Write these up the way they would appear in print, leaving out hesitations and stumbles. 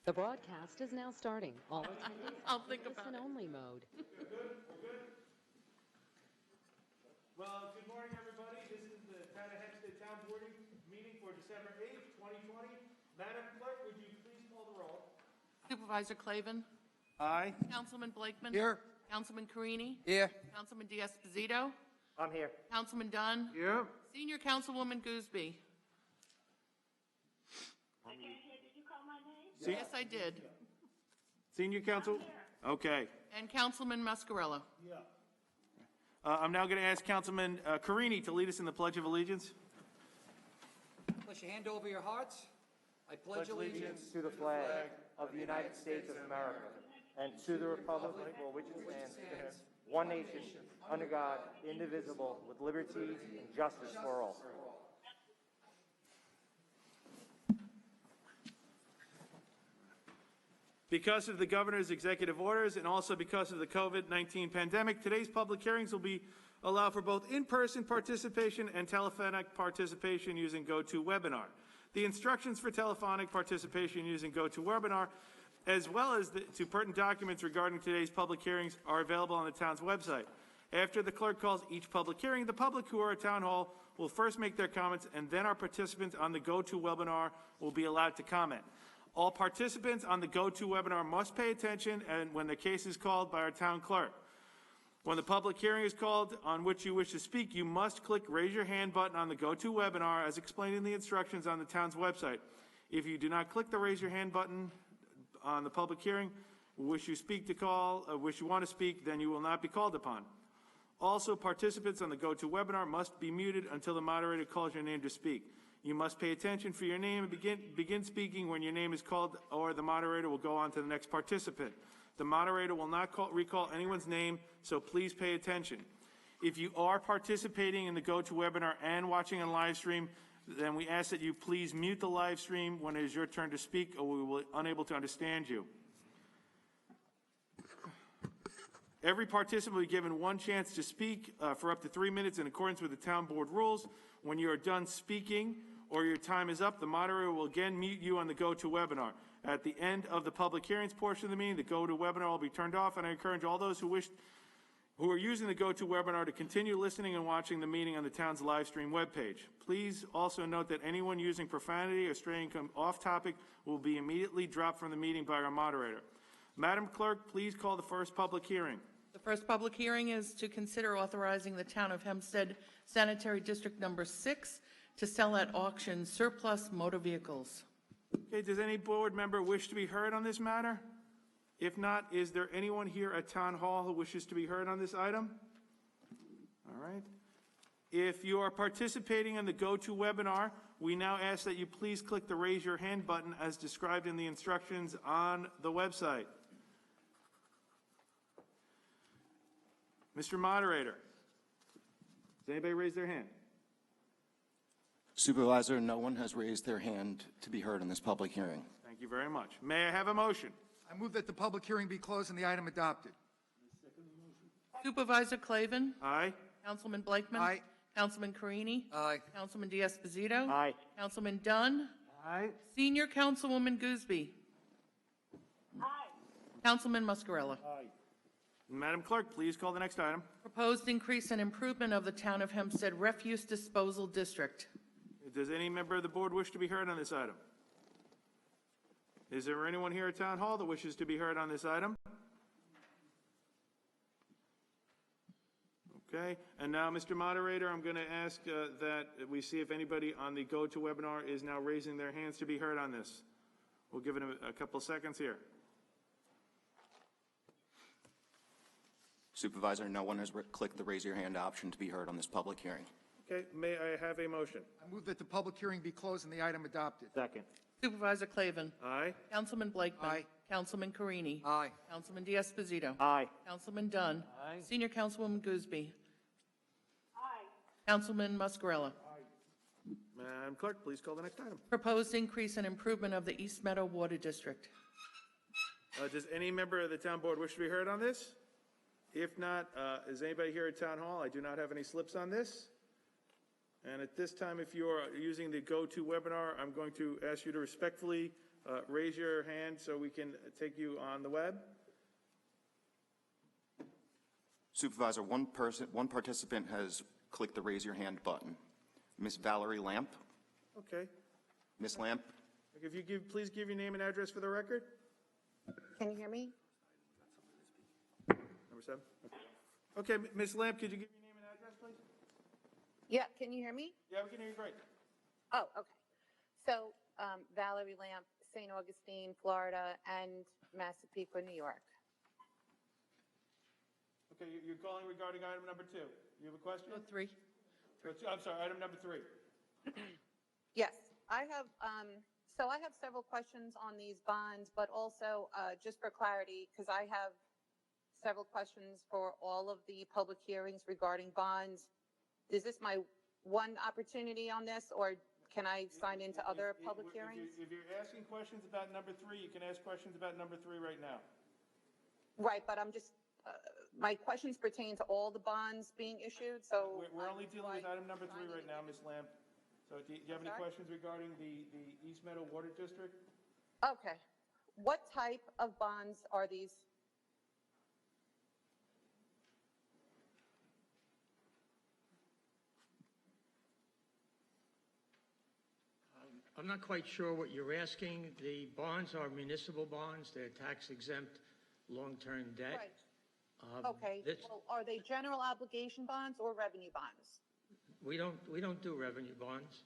The broadcast is now starting. All attendees I'll think about it. listen-only mode. We're good? Well, good morning, everybody. This is the Town of Hempstead Town Board meeting for December 8th, 2020. Madam Clerk, would you please call the roll? Supervisor Clavin. Aye. Councilman Blakeman. Here. Councilman Carini. Here. Councilman D'Esposito. I'm here. Councilman Dunn. Here. Senior Councilwoman Gooseby. I can't hear. Did you call my name? Yes, I did. Senior Counsel? Okay. And Councilman Mascarella. I'm now going to ask Councilman Carini to lead us in the Pledge of Allegiance. Place your hand over your hearts. I pledge allegiance to the flag of the United States of America and to the republic for which it stands, one nation, under God, indivisible, with liberty and justice for all. Because of the governor's executive orders and also because of the COVID-19 pandemic, today's public hearings will be allowed for both in-person participation and telephonic participation using GoToWebinar. The instructions for telephonic participation using GoToWebinar, as well as to pertinent documents regarding today's public hearings, are available on the town's website. After the clerk calls each public hearing, the public who are at Town Hall will first make their comments, and then our participants on the GoToWebinar will be allowed to comment. All participants on the GoToWebinar must pay attention and when the case is called by our town clerk. When the public hearing is called on which you wish to speak, you must click Raise Your Hand button on the GoToWebinar as explained in the instructions on the town's website. If you do not click the Raise Your Hand button on the public hearing, wish you want to speak, then you will not be called upon. Also, participants on the GoToWebinar must be muted until the moderator calls your name to speak. You must pay attention for your name and begin speaking when your name is called, or the moderator will go on to the next participant. The moderator will not recall anyone's name, so please pay attention. If you are participating in the GoToWebinar and watching on live stream, then we ask that you please mute the live stream when it is your turn to speak, or we will be unable to understand you. Every participant will be given one chance to speak for up to 3 minutes in accordance with the town board rules. When you are done speaking or your time is up, the moderator will again mute you on the GoToWebinar. At the end of the public hearings portion of the meeting, the GoToWebinar will be turned off, and I encourage all those who are using the GoToWebinar to continue listening and watching the meeting on the town's live stream webpage. Please also note that anyone using profanity or straying off topic will be immediately dropped from the meeting by our moderator. Madam Clerk, please call the first public hearing. The first public hearing is to consider authorizing the Town of Hempstead Sanitary District Number 6 to sell at auction surplus motor vehicles. Okay, does any board member wish to be heard on this matter? If not, is there anyone here at Town Hall who wishes to be heard on this item? All right. If you are participating in the GoToWebinar, we now ask that you please click the Raise Your Hand button as described in the instructions on the website. Mr. Moderator, does anybody raise their hand? Supervisor, no one has raised their hand to be heard in this public hearing. Thank you very much. May I have a motion? I move that the public hearing be closed and the item adopted. Supervisor Clavin. Aye. Councilman Blakeman. Aye. Councilman Carini. Aye. Councilman D'Esposito. Aye. Councilman Dunn. Aye. Senior Councilwoman Gooseby. Aye. Councilman Mascarella. Madam Clerk, please call the next item. Proposed increase and improvement of the Town of Hempstead Refuse Disposal District. Does any member of the board wish to be heard on this item? Is there anyone here at Town Hall that wishes to be heard on this item? Okay, and now, Mr. Moderator, I'm going to ask that we see if anybody on the GoToWebinar is now raising their hands to be heard on this. We'll give it a couple seconds here. Supervisor, no one has clicked the Raise Your Hand option to be heard on this public hearing. Okay, may I have a motion? I move that the public hearing be closed and the item adopted. Second. Supervisor Clavin. Aye. Councilman Blakeman. Aye. Councilman Carini. Aye. Councilman D'Esposito. Aye. Councilman Dunn. Aye. Senior Councilwoman Gooseby. Aye. Councilman Mascarella. Madam Clerk, please call the next item. Proposed increase and improvement of the East Meadow Water District. Does any member of the town board wish to be heard on this? If not, is anybody here at Town Hall? I do not have any slips on this. And at this time, if you are using the GoToWebinar, I'm going to ask you to respectfully raise your hand so we can take you on the web. Supervisor, one participant has clicked the raise your hand button. Miss Valerie Lamp. Okay. Miss Lamp, If you please give your name and address for the record. Can you hear me? Number 7. Okay, Ms. Lamp, could you give your name and address, please? Yeah, can you hear me? Yeah, we can hear you great. Oh, okay. So, Valerie Lamp, St. Augustine, Florida, and Massapequa, New York. Okay, you're calling regarding item number 2. You have a question? No, 3. I'm sorry, item number 3. Yes, I have, so I have several questions on these bonds, but also, just for clarity, because I have several questions for all of the public hearings regarding bonds. Is this my one opportunity on this, or can I sign into other public hearings? If you're asking questions about number 3, you can ask questions about number 3 right now. Right, but I'm just, my questions pertain to all the bonds being issued, so. We're only dealing with item number 3 sign right now, Ms. Lamp. So do you have any Sorry? questions regarding the East Meadow Water District? Okay. What type of bonds are these? I'm not quite sure what you're asking. The bonds are municipal bonds. They're tax exempt, long-term debt. Right. Okay. this- Well, are they general obligation bonds or revenue bonds? We don't do revenue bonds.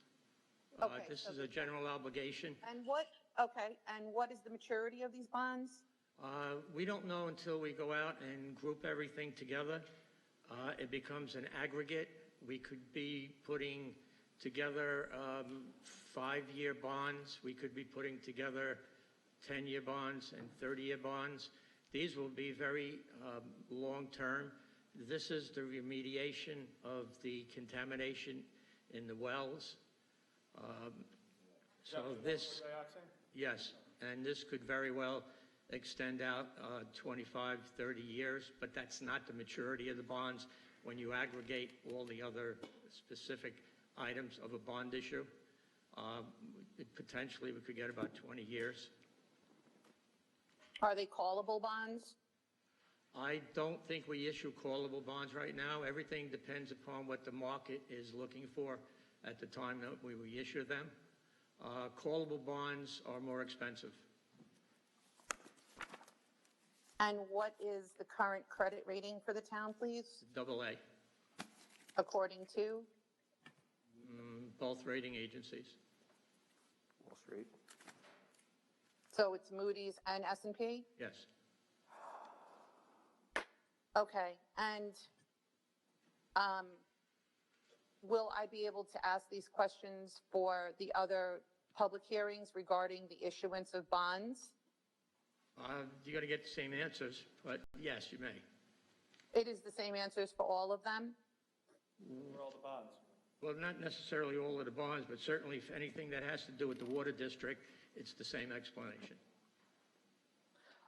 Okay, This so is a general obligation. And what, okay, and what is the maturity of these bonds? We don't know until we go out and group everything together. It becomes an aggregate. We could be putting together 5-year bonds. We could be putting together 10-year bonds and 30-year bonds. These will be very long-term. This is the remediation of the contamination in the wells. So this, Dioxin? yes, and this could very well extend out 25, 30 years, but that's not the maturity of the bonds. When you aggregate all the other specific items of a bond issue, potentially we could get about 20 years. Are they callable bonds? I don't think we issue callable bonds right now. Everything depends upon what the market is looking for at the time that we issue them. Callable bonds are more expensive. And what is the current credit rating for the town, please, AA, according to? both rating agencies. Wall Street. So it's Moody's and S&P? Yes. Okay, and will I be able to ask these questions for the other public hearings regarding the issuance of bonds? You're going to get the same answers, but yes, you may. It is the same answers for all of them? For all the bonds. Well, not necessarily all of the bonds, but certainly if anything that has to do with the water district, it's the same explanation.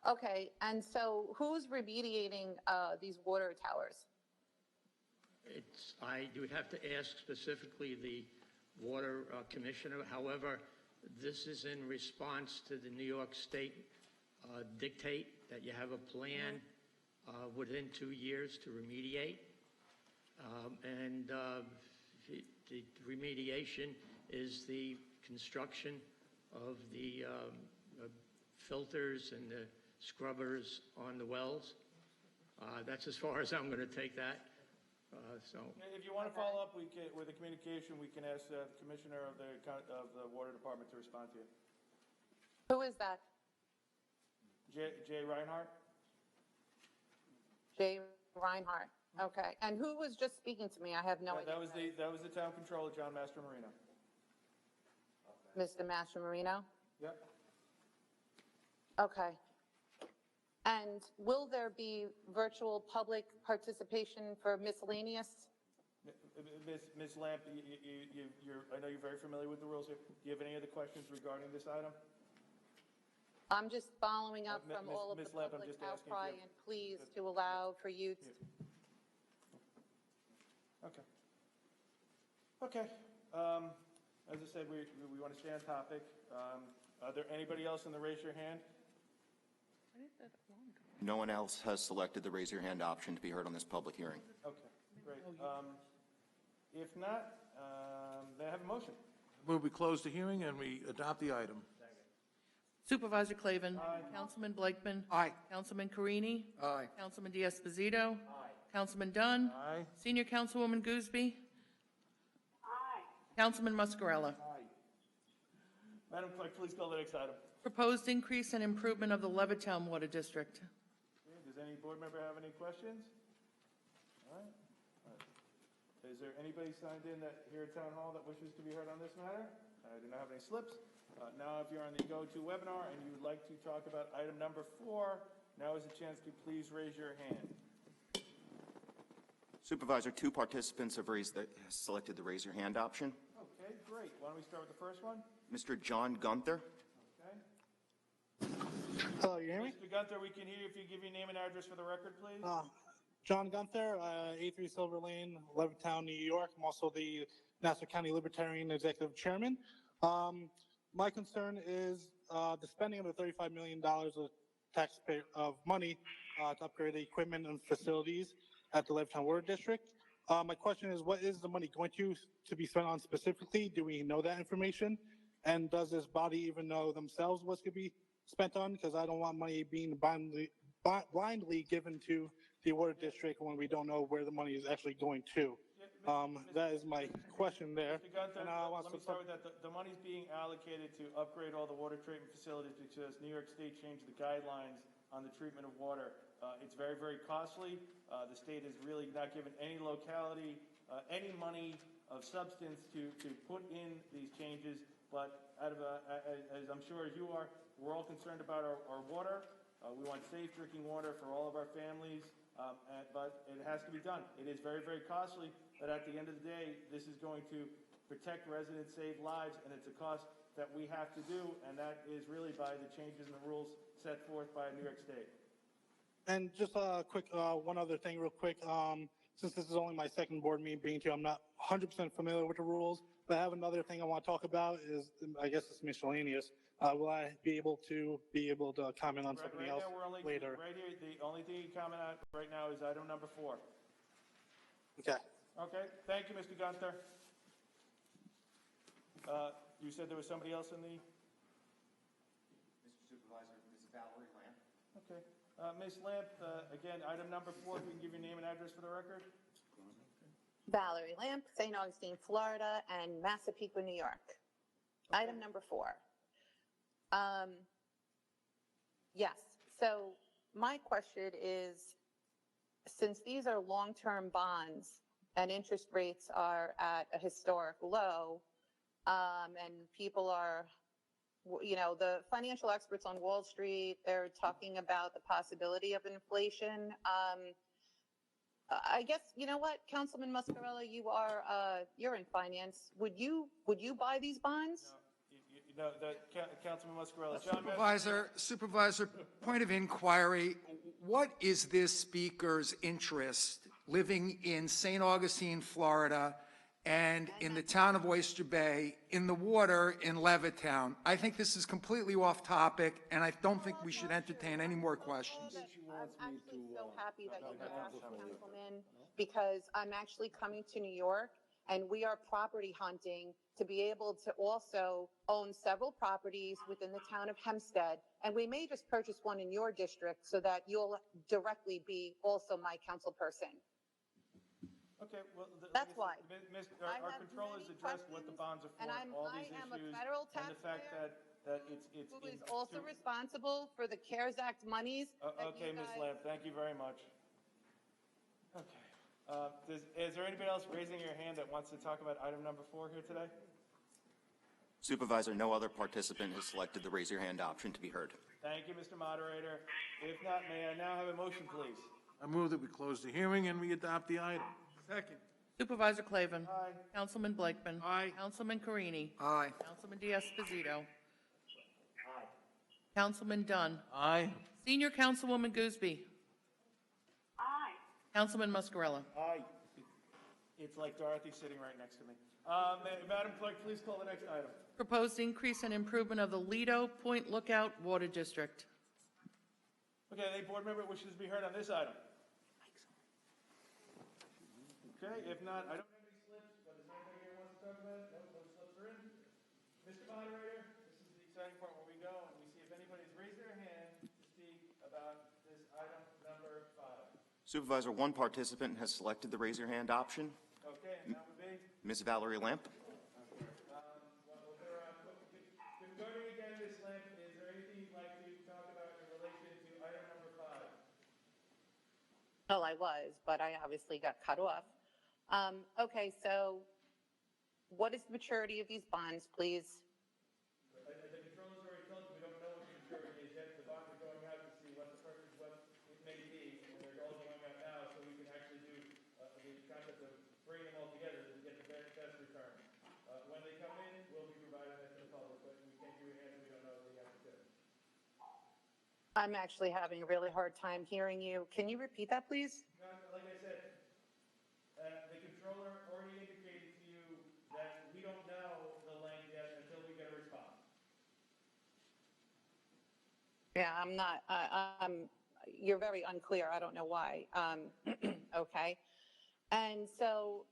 Okay, and so who's remediating these water towers? You would have to ask specifically the water commissioner. However, this is in response to the New York State dictate that you have a plan within 2 years to remediate. The remediation is the construction of the filters and the scrubbers on the wells. That's as far as I'm going to take that. If you want to follow up with a communication, we can ask the commissioner of the water department to respond to you. Who is that? Jay Reinhardt? Jay Reinhardt. Okay, and who was just speaking to me? I have no idea. That was the town controller, John Mastromarino. Mr. Mastromarino? Yep. Okay. And will there be virtual public participation for miscellaneous? Ms. Lamp, I know you're very familiar with the rules here. Do you have any other questions regarding this item? I'm just following up from all of the Ms. Lamp, I'm public just asking if you outcry have- and pleas to allow for you to. Okay. Okay. As I said, we want to stay on topic. Are there anybody else in the raise your hand? No one else has selected the raise your hand option to be heard on this public hearing. Okay, great. If not, may I have a motion? Move we close the hearing and we adopt the item. Supervisor Clavin. Aye. Councilman Blakeman. Aye. Councilman Carini. Aye. Councilman D'Esposito. Aye. Councilman Dunn. Aye. Senior Councilwoman Gooseby. Aye. Councilman Muscarella. Madam Clerk, please call the next item. Proposed increase and improvement of the Levittown Water District. Okay, does any board member have any questions? All right. Is there anybody signed in here at Town Hall that wishes to be heard on this matter? I do not have any slips. Now, if you're on the GoTo webinar and you would like to talk about item number 4, now is the chance to please raise your hand. Supervisor, 2 participants have selected the raise your hand option. Okay, great. Why don't we start with the first one? Mr. John Gunther. Okay. Hello, you hear me? Mr. Gunther, we can hear you if you give your name and address for the record, please. John Gunther, A3 Silver Lane, Levittown, New York. I'm also the Nassau County Libertarian Executive Chairman. My concern is the spending of the $35 million of taxpayer money to upgrade the equipment and facilities at the Levittown Water District. My question is, what is the money going to be spent on specifically? Do we know that information? And does this body even know themselves what's going to be spent on? Because I don't want money being blindly given to the water district when we don't know where the money is actually going to. That is my question there. Mr. Gunther, And, let me start with that. The money's being allocated to upgrade all the water treatment facilities because New York State changed the guidelines on the treatment of water. It's very, very costly. The state has really not given any locality any money of substance to put in these changes. But as I'm sure as you are, we're all concerned about our water. We want safe drinking water for all of our families, but it has to be done. It is very, very costly, but at the end of the day, this is going to protect residents, save lives, and it's a cost that we have to do, and that is really by the changes in the rules set forth by New York State. And just a quick, one other thing real quick. Since this is only my second board meeting being here, I'm not 100% familiar with the rules, but I have another thing I want to talk about is, I guess it's miscellaneous. Will I be able to comment on something else later? Right here, the only thing you can comment on right now is item number 4. Okay. Okay, thank you, Mr. Gunther. You said there was somebody else in the... Mr. Supervisor, Ms. Valerie Lamb. Okay. Ms. Lamp, again, item number 4, if you can give your name and address for the record. Valerie Lamp, St. Augustine, Florida, and Massapequa, New York. Okay. Item number 4. Yes, so my question is, since these are long-term bonds and interest rates are at a historic low, and people are, the financial experts on Wall Street, they're talking about the possibility of inflation. I guess, you know what, Councilman Muscarella, you're in finance. Would you buy these bonds? No, Councilman Muscarella. Supervisor, point of inquiry. What is this speaker's interest living in St. Augustine, Florida, and in the town of Oyster Bay, in the water in Levittown? I think this is completely off topic, and I don't think we should entertain any more questions. I'm actually so happy that you asked, Councilman, because I'm actually coming to New York, and we are property hunting to be able to also own several properties within the town of Hempstead. And we may just purchase one in your district so that you'll directly be also my council person. Okay, well, That's why. Our controllers addressed what the bonds are for, all these issues, a federal and the fact taxpayer that it's who is also responsible for the CARES Act monies. Okay, Ms. Lamb, thank you very much. Okay. Is there anybody else raising your hand that wants to talk about item number 4 here today? Supervisor, no other participant has selected the raise your hand option to be heard. Thank you, Mr. Moderator. If not, may I now have a motion, please? I move that we close the hearing and we adopt the item. Second. Supervisor Clavin. Aye. Councilman Blakeman. Aye. Councilman Carini. Aye. Councilman D'Esposito. Aye. Councilman Dunn. Aye. Senior Councilwoman Gooseby. Aye. Councilman Muscarella. Aye. It's like Dorothy sitting right next to me. Madam Clerk, please call the next item. Proposed increase and improvement of the Lido Point Lookout Water District. Okay, any board member wishes to be heard on this item? Okay, if not, I don't have any slips, but is anybody here wants to talk about it? No slips are in. Mr. Moderator, this is the exciting part where we go and we see if anybody's raised their hand to speak about this item number 5. Supervisor, one participant has selected the raise your hand option. Okay, and that would be? Ms. Valerie Lamp. Regarding again, Ms. Lamp, is there anything you'd like to talk about in relation to item number 5? Well, I was, but I obviously got cut off. Okay, so what is the maturity of these bonds, please? The controller's already told you we don't know what the maturity is yet. The bonds are going out to see what the purpose, what it may be, and they're all going out now, so we can actually do the concept of bringing them all together to get the best return. When they come in, we'll be providing that to the public, but we can't give you an answer. We don't know what the answer is. I'm actually having a really hard time hearing you. Can you repeat that, please? No, like I said, the controller already indicated to you that we don't know the length yet until we get a response. Yeah, I'm not, you're very unclear. I don't know why. Okay. And so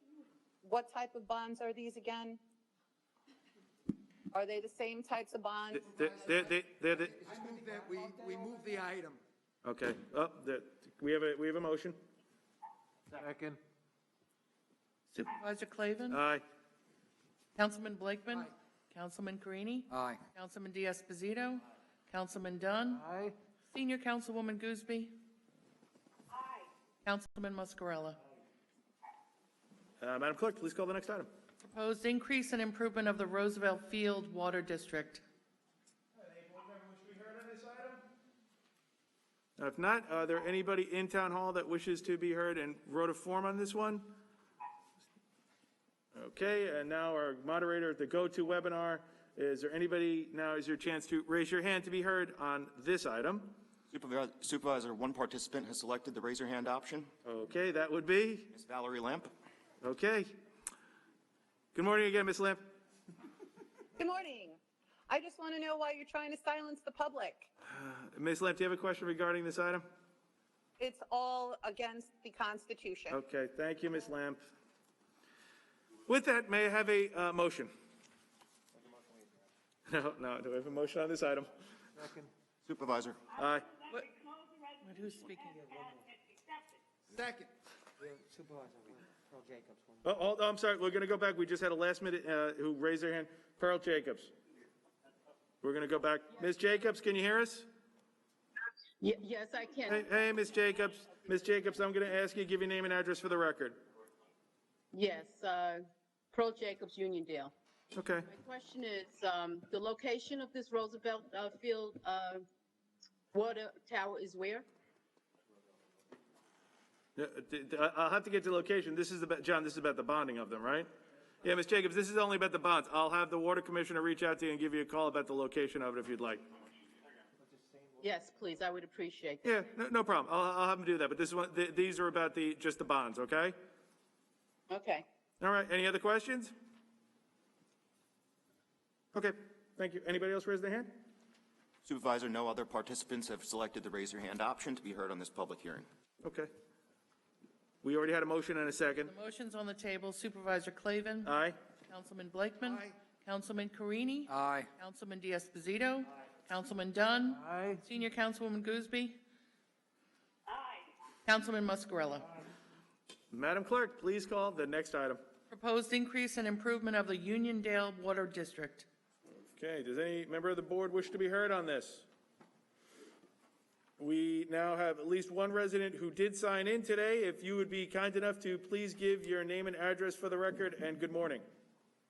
what type of bonds are these again? Are they the same types of bonds? They're I move that we move the item. okay. We have a motion. Second. Supervisor Clavin? Aye. Councilman Blakeman? Aye. Councilman Carini? Aye. Councilman D'Esposito? Councilman Dunn? Aye. Senior Councilwoman Gooseby? Aye. Councilman Muscarella? Madam Clerk, please call the next item. Proposed increase and improvement of the Roosevelt Field Water District. Any board member wish to be heard on this item? If not, are there anybody in town hall that wishes to be heard and wrote a form on this one? Okay, and now our moderator at the GoToWebinar, is there anybody, now is your chance to raise your hand to be heard on this item? Supervisor, one participant has selected the raise your hand option. Okay, that would be? Ms. Valerie Lamp. Okay. Good morning again, Ms. Lamp. Good morning. I just want to know why you're trying to silence the public. Ms. Lamp, do you have a question regarding this item? It's all against the Constitution. Okay, thank you, Ms. Lamp. With that, may I have a motion? No, do we have a motion on this item? Second. Supervisor. Aye. Who's speaking? Second. Oh, I'm sorry, we're going to go back. We just had a last minute who raised their hand. Pearl Jacobs. We're going to go back. Ms. Jacobs, can you hear us? Yes, I can. Hey, Ms. Jacobs. Ms. Jacobs, I'm going to ask you to give your name and address for the record. Yes, Pearl Jacobs, Uniondale. Okay. My question is, the location of this Roosevelt Field water tower is where? I'll have to get to the location. This is about, John, this is about the bonding of them, right? Yeah, Ms. Jacobs, this is only about the bonds. I'll have the water commissioner reach out to you and give you a call about the location of it if you'd like. Yes, please, I would appreciate that. Yeah, no problem. I'll have them do that. But this is what, these are about just the bonds, okay? Okay. All right. Any other questions? Okay. Thank you. Anybody else raise their hand? Supervisor, no other participants have selected the raise your hand option to be heard on this public hearing. Okay. We already had a motion and a second. The motion's on the table. Supervisor Clavin? Aye. Councilman Blakeman? Aye. Councilman Carini? Aye. Councilman D'Esposito? Councilman Dunn? Aye. Senior Councilwoman Gooseby? Aye. Councilman Muscarella? Madam Clerk, please call the next item. Proposed increase and improvement of the Uniondale Water District. Okay. Does any member of the board wish to be heard on this? We now have at least one resident who did sign in today. If you would be kind enough to please give your name and address for the record, and good morning.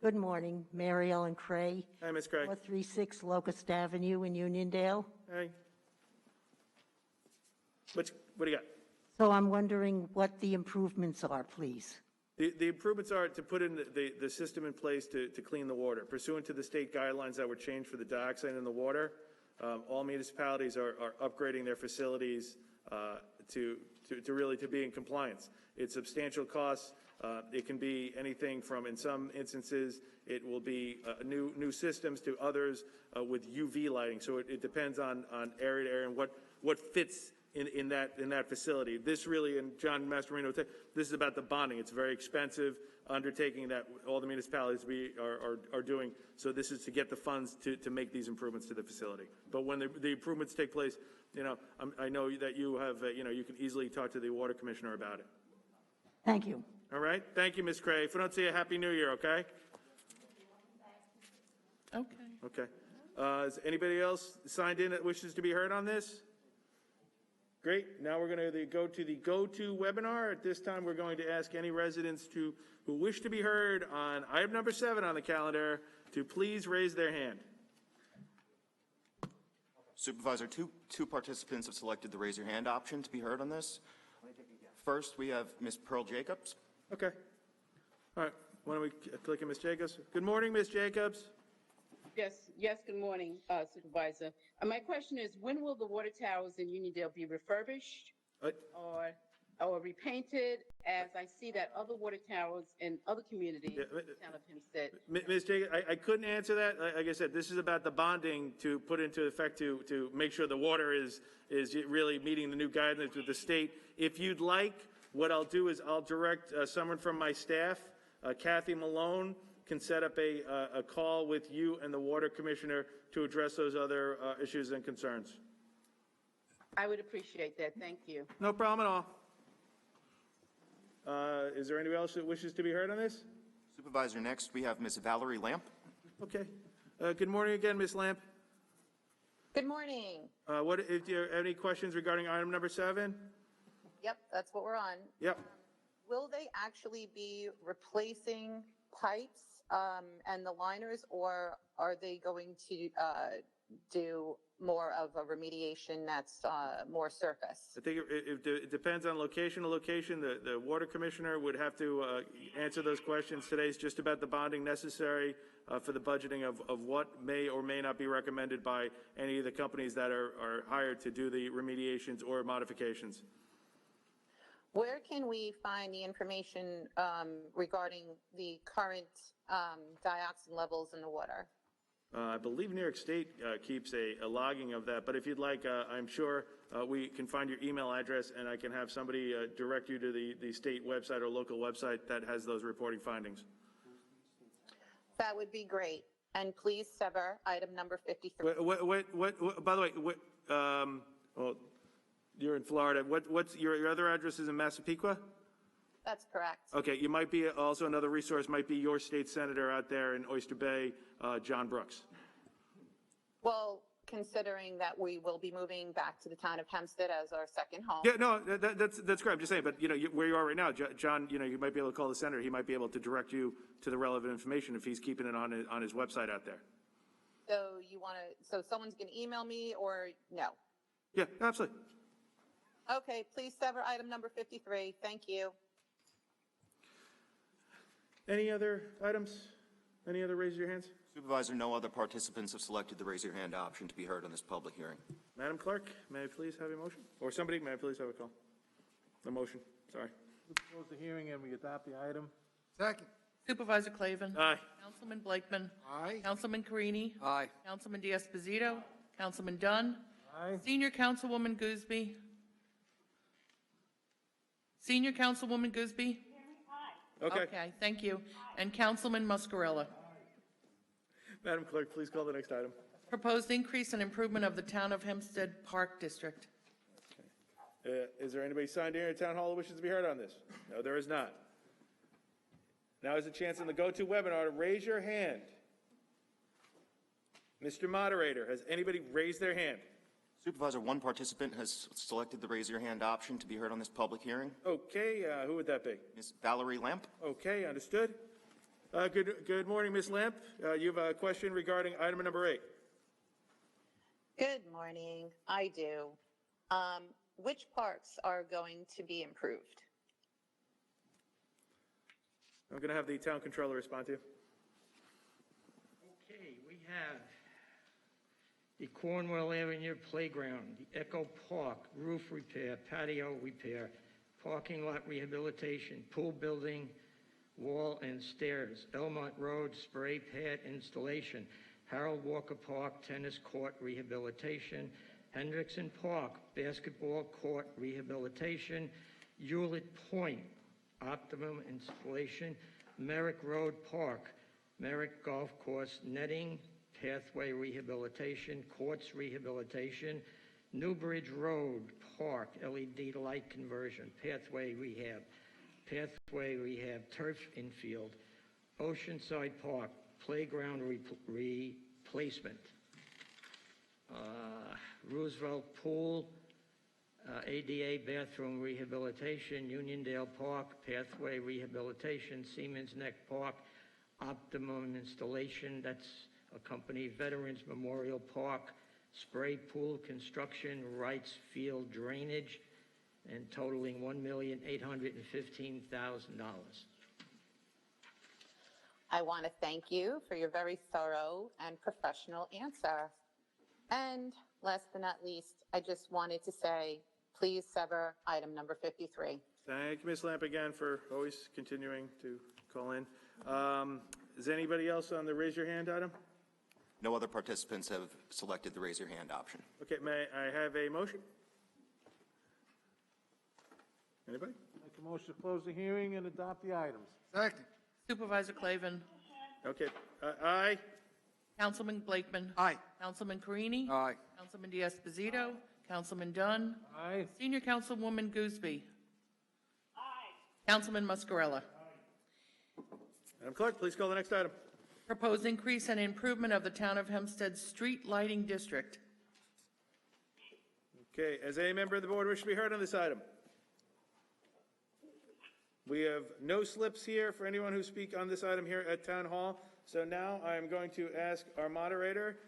Good morning, Mary Ellen Cray. Hi, Ms. Craig. 436 Locust Avenue in Uniondale. Hey. What do you got? So I'm wondering what the improvements are, please. The improvements are to put in the system in place to clean the water. Pursuant to the state guidelines that were changed for the dioxide in the water, all municipalities are upgrading their facilities to to be in compliance. It's substantial costs. It can be anything from, in some instances, it will be new systems to others with UV lighting. So it depends on area to area and what fits in that facility. This really, and John Mastroino, this is about the bonding. It's a very expensive undertaking that all the municipalities are doing. So this is to get the funds to make these improvements to the facility. But when the improvements take place, I know that you have, you can easily talk to the water commissioner about it. Thank you. All right. Thank you, Ms. Cray. If we don't see you, Happy New Year, okay? Okay. Okay. Is anybody else signed in that wishes to be heard on this? Great. Now we're going to go to the go-to webinar. At this time, we're going to ask any residents who wish to be heard on item number 7 on the calendar to please raise their hand. Supervisor, two participants have selected the raise your hand option to be heard on this. First, we have Ms. Pearl Jacobs. Okay. All right. Why don't we click on Ms. Jacobs? Good morning, Ms. Jacobs. Yes, good morning, Supervisor. My question is, when will the water towers in Uniondale be refurbished or repainted, as I see that other water towers in other communities in the town of Hempstead? Ms. Jacobs, I couldn't answer that. Like I said, this is about the bonding to put into effect to make sure the water is really meeting the new guidelines with the state. If you'd like, what I'll do is I'll direct someone from my staff, Kathy Malone, can set up a call with you and the water commissioner to address those other issues and concerns. I would appreciate that. Thank you. No problem at all. Is there anybody else that wishes to be heard on this? Supervisor, next we have Ms. Valerie Lamp. Okay. Good morning again, Ms. Lamp. Good morning. If you have any questions regarding item number 7? Yep, that's what we're on. Yep. Will they actually be replacing pipes and the liners, or are they going to do more of a remediation that's more surface? I think it depends on location to location. The water commissioner would have to answer those questions. Today's just about the bonding necessary for the budgeting of what may or may not be recommended by any of the companies that are hired to do the remediations or modifications. Where can we find the information regarding the current dioxin levels in the water? I believe New York State keeps a logging of that, but if you'd like, I'm sure we can find your email address and I can have somebody direct you to the state website or local website that has those reporting findings. That would be great. And please sever item number 53. By the way, well, you're in Florida. What's your other address is in Massapequa? That's correct. Okay, you might be also another resource might be your state senator out there in Oyster Bay, John Brooks. Well, considering that we will be moving back to the town of Hempstead as our second home. Yeah, no, that's great. I'm just saying, but where you are right now, John, you might be able to call the senator. He might be able to direct you to the relevant information if he's keeping it on his website out there. So so someone's going to email me or no? Yeah, absolutely. Okay, please sever item number 53. Thank you. Any other items? Any other raise your hands? Supervisor, no other participants have selected the raise your hand option to be heard on this public hearing. Madam Clerk, may I please have a motion? Or somebody, may I please have a call? A motion, sorry. Close the hearing and we adopt the item. Second. Supervisor Clavin. Aye. Councilman Blakeman. Aye. Councilman Carini. Aye. Councilman D'Esposito. Councilman Dunn. Aye. Senior Councilwoman Gooseby. Senior Councilwoman Gooseby. Okay. Thank you. And Councilman Muscarella. Madam Clerk, please call the next item. Proposed increase and improvement of the Town of Hempstead Park District. Is there anybody signed here at Town Hall who wishes to be heard on this? No, there is not. Now is a chance in the go-to webinar to raise your hand. Mr. Moderator, has anybody raised their hand? Supervisor, one participant has selected the raise your hand option to be heard on this public hearing. Okay, who would that be? Ms. Valerie Lamp. Okay, understood. Good morning, Ms. Lamp. You have a question regarding item number 8. Good morning. I do. Which parks are going to be improved? I'm going to have the town controller respond to you. Okay, we have the Cornwall Avenue Playground, the Echo Park roof repair, patio repair, parking lot rehabilitation, pool building, wall and stairs, Elmont Road spray pad installation, Harold Walker Park tennis court rehabilitation, Hendrickson Park basketball court rehabilitation, Hewlett Point optimum installation, Merrick Road Park, Merrick Golf Course netting, pathway rehabilitation, courts rehabilitation, Newbridge Road Park LED light conversion, pathway rehab, turf infield, Oceanside Park playground replacement, Roosevelt Pool, ADA bathroom rehabilitation, Uniondale Park pathway rehabilitation, Siemens Neck Park optimum installation, that's a company, Veterans Memorial Park, spray pool construction, Wrights Field drainage, and totaling $1,815,000. I want to thank you for your very thorough and professional answer. And last but not least, I just wanted to say, please sever item number 53. Thank you, Ms. Lamp, again, for always continuing to call in. Is anybody else on the raise your hand item? No other participants have selected the raise your hand option. Okay, may I have a motion? Anybody? Make a motion to close the hearing and adopt the items. Second. Supervisor Clavin. Okay, aye. Councilman Blakeman. Aye. Councilman Carini. Aye. Councilman D'Esposito. Councilman Dunn. Aye. Senior Councilwoman Gooseby. Councilman Muscarella. Madam Clerk, please call the next item. Proposed increase and improvement of the Town of Hempstead Street Lighting District. Okay, as a member of the board wish to be heard on this item? We have no slips here for anyone who speak on this item here at Town Hall. So now I am going to ask our moderator,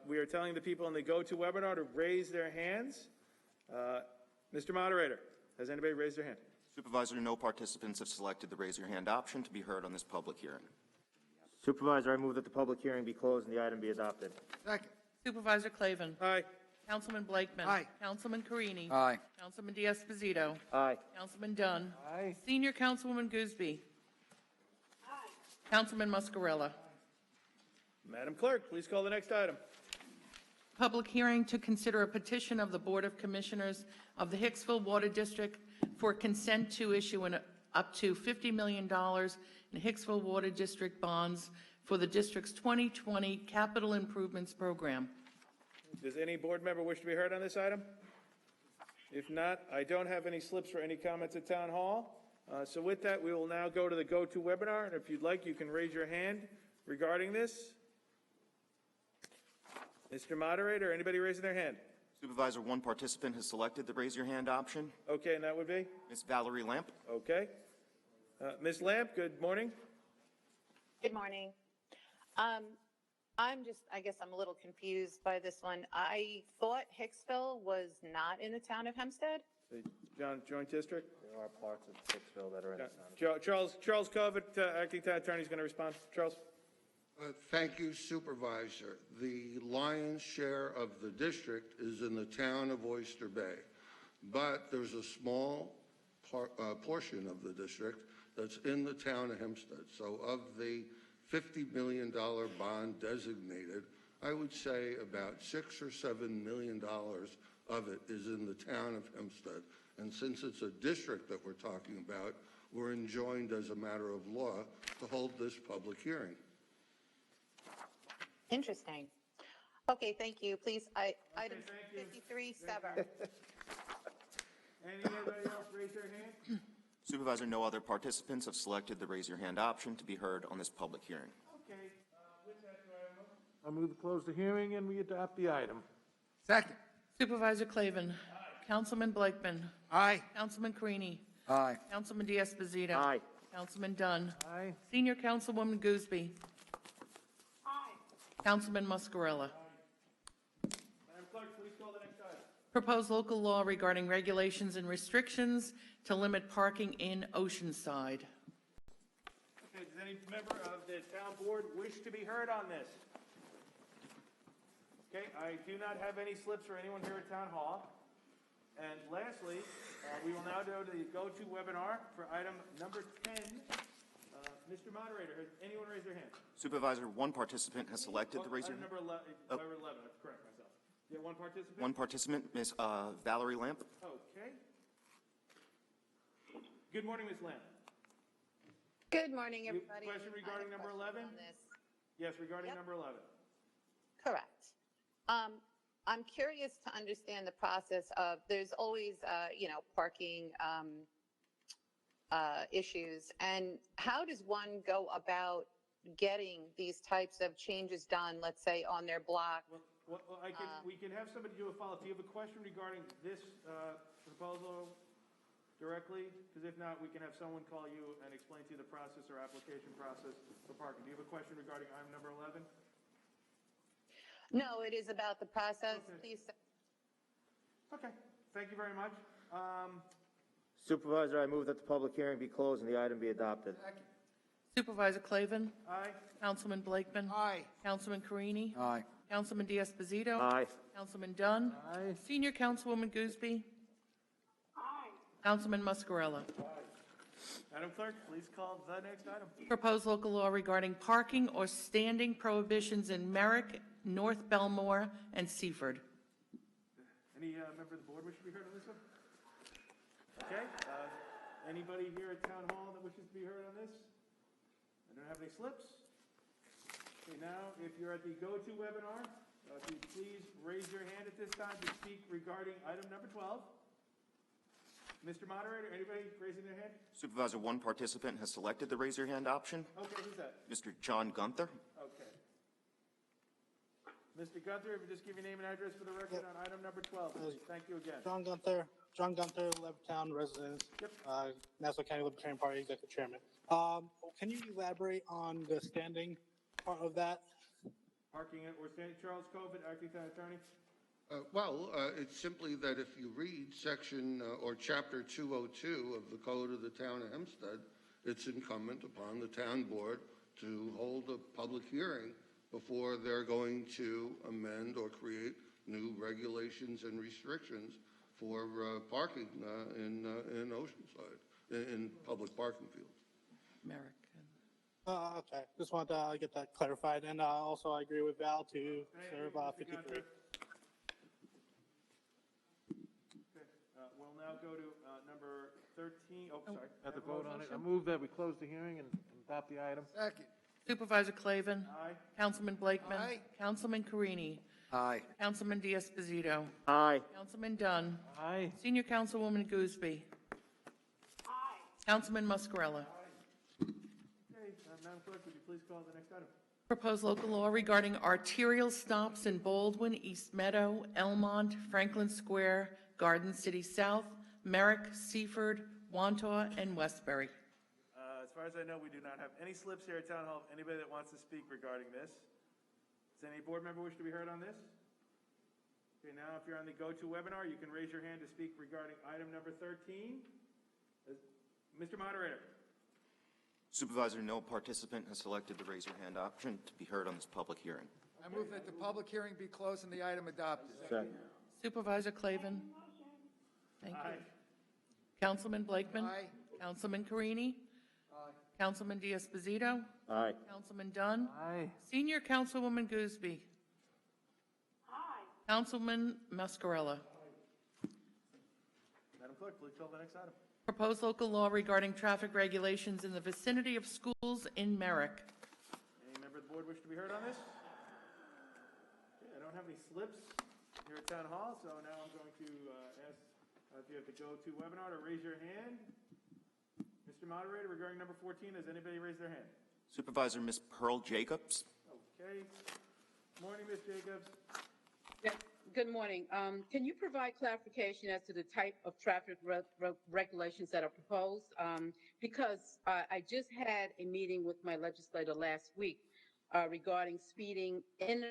we are telling the people in the GoToWebinar to raise their hands. Mr. Moderator, has anybody raised their hand? Supervisor, no participants have selected the raise your hand option to be heard on this public hearing. Supervisor, I move that the public hearing be closed and the item be adopted. Second. Supervisor Clavin. Aye. Councilman Blakeman. Aye. Councilman Carini. Aye. Councilman D'Esposito. Aye. Councilman Dunn. Aye. Senior Councilwoman Gooseby. Councilman Muscarella. Madam Clerk, please call the next item. Public hearing to consider a petition of the Board of Commissioners of the Hicksville Water District for consent to issue up to $50 million in Hicksville Water District bonds for the district's 2020 capital improvements program. Does any board member wish to be heard on this item? If not, I don't have any slips for any comments at Town Hall. So with that, we will now go to the GoToWebinar, and if you'd like, you can raise your hand regarding this. Mr. Moderator, anybody raising their hand? Supervisor, one participant has selected the raise your hand option. Okay, and that would be? Ms. Valerie Lamp. Okay. Ms. Lamp, good morning. Good morning. I guess I'm a little confused by this one. I thought Hicksville was not in the town of Hempstead. The Joint District? There are parts of Hicksville that are in the town. Charles Covet, Acting Town Attorney, is going to respond. Charles? Thank you, Supervisor. The lion's share of the district is in the town of Oyster Bay, but there's a small portion of the district that's in the town of Hempstead. So of the $50 million bond designated, I would say about $6 or $7 million of it is in the town of Hempstead. And since it's a district that we're talking about, we're enjoined as a matter of law to hold this public hearing. Interesting. Okay, thank you. Please, item 53, sever. Anybody else raise their hand? Supervisor, no other participants have selected the raise your hand option to be heard on this public hearing. Okay, with that, do I have a motion? I move to close the hearing and we adopt the item. Second. Supervisor Clavin. Aye. Councilman Blakeman. Aye. Councilman Carini. Aye. Councilman D'Esposito. Aye. Councilman Dunn. Aye. Senior Councilwoman Gooseby. Councilman Muscarella. Madam Clerk, please call the next item. Proposed local law regarding regulations and restrictions to limit parking in Oceanside. Okay, does any member of the town board wish to be heard on this? Okay, I do not have any slips for anyone here at Town Hall. And lastly, we will now go to the go-to webinar for item number 10. Mr. Moderator, has anyone raised their hand? Supervisor, one participant has selected the raiser. Item number 11, number 11, I have to correct myself. You have one participant? One participant, Ms. Valerie Lamp. Okay. Good morning, Ms. Lamp. Good morning, everybody. Question regarding number 11? On this. Yes, regarding number 11. Correct. I'm curious to understand the process of, there's always, parking issues. And how does one go about getting these types of changes done, let's say, on their block? Well, we can have somebody do a follow-up. Do you have a question regarding this proposal directly? Because if not, we can have someone call you and explain to you the process or application process for parking. Do you have a question regarding item number 11? No, it is about the process. Okay. Please. Okay, thank you very much. Supervisor, I move that the public hearing be closed and the item be adopted. Supervisor Clavin? Aye. Councilman Blakeman? Aye. Councilman Carini? Aye. Councilman D'Esposito? Aye. Councilman Dunn? Aye. Senior Councilwoman Gooseby? Councilman Muscarella? Madam Clerk, please call the next item. Proposed local law regarding parking or standing prohibitions in Merrick, North Belmore, and Seaford. Any member of the board wish to be heard on this one? Okay, anybody here at Town Hall that wishes to be heard on this? I don't have any slips. Okay, now, if you're at the go-to webinar, if you please raise your hand at this time to speak regarding item number 12. Mr. Moderator, anybody raising their hand? Supervisor, one participant has selected the raise your hand option. Okay, who's that? Mr. John Gunther. Okay. Mr. Gunther, if you just give your name and address for the record on item number 12, please. Thank you again. John Gunther, Levittown resident, Nassau County Libertarian Party Executive Chairman. Can you elaborate on the standing part of that? Parking or standing, Charles Covet, acting town attorney. It's simply that if you read section or chapter 202 of the Code of the Town of Hempstead, it's incumbent upon the town board to hold a public hearing before they're going to amend or create new regulations and restrictions for parking in Oceanside, in public parking fields. Merrick. Okay, just wanted to get that clarified. And also I agree with Val to serve 53. We'll now go to number 13. Oh, sorry. Have to vote on it. I move that we close the hearing and adopt the item. Second. Supervisor Clavin? Aye. Councilman Blakeman? Aye. Councilman Carini? Aye. Councilman D'Esposito? Aye. Councilman Dunn? Aye. Senior Councilwoman Gooseby? Councilman Muscarella? Okay, Madam Clerk, would you please call the next item? Proposed local law regarding arterial stops in Baldwin, East Meadow, Elmont, Franklin Square, Garden City South, Merrick, Seaford, Wantaw, and Westbury. As far as I know, we do not have any slips here at Town Hall. Anybody that wants to speak regarding this? Does any board member wish to be heard on this? Okay, now if you're on the go-to webinar, you can raise your hand to speak regarding item number 13. Mr. Moderator. Supervisor, no participant has selected the raise your hand option to be heard on this public hearing. I move that the public hearing be closed and the item adopted. Second. Supervisor Clavin? Thank you. Aye. Councilman Blakeman? Aye. Councilman Carini? Aye. Councilman D'Esposito? Aye. Councilman Dunn? Aye. Senior Councilwoman Gooseby? Councilman Muscarella? Madam Clerk, please call the next item. Proposed local law regarding traffic regulations in the vicinity of schools in Merrick. Any member of the board wish to be heard on this? Okay, I don't have any slips here at Town Hall, so now I'm going to ask if you have to go to webinar to raise your hand. Mr. Moderator, regarding number 14, has anybody raised their hand? Supervisor, Ms. Pearl Jacobs. Okay. Morning, Ms. Jacobs. Yes, good morning. Can you provide clarification as to the type of traffic regulations that are proposed? Because I just had a meeting with my legislator last week regarding speeding in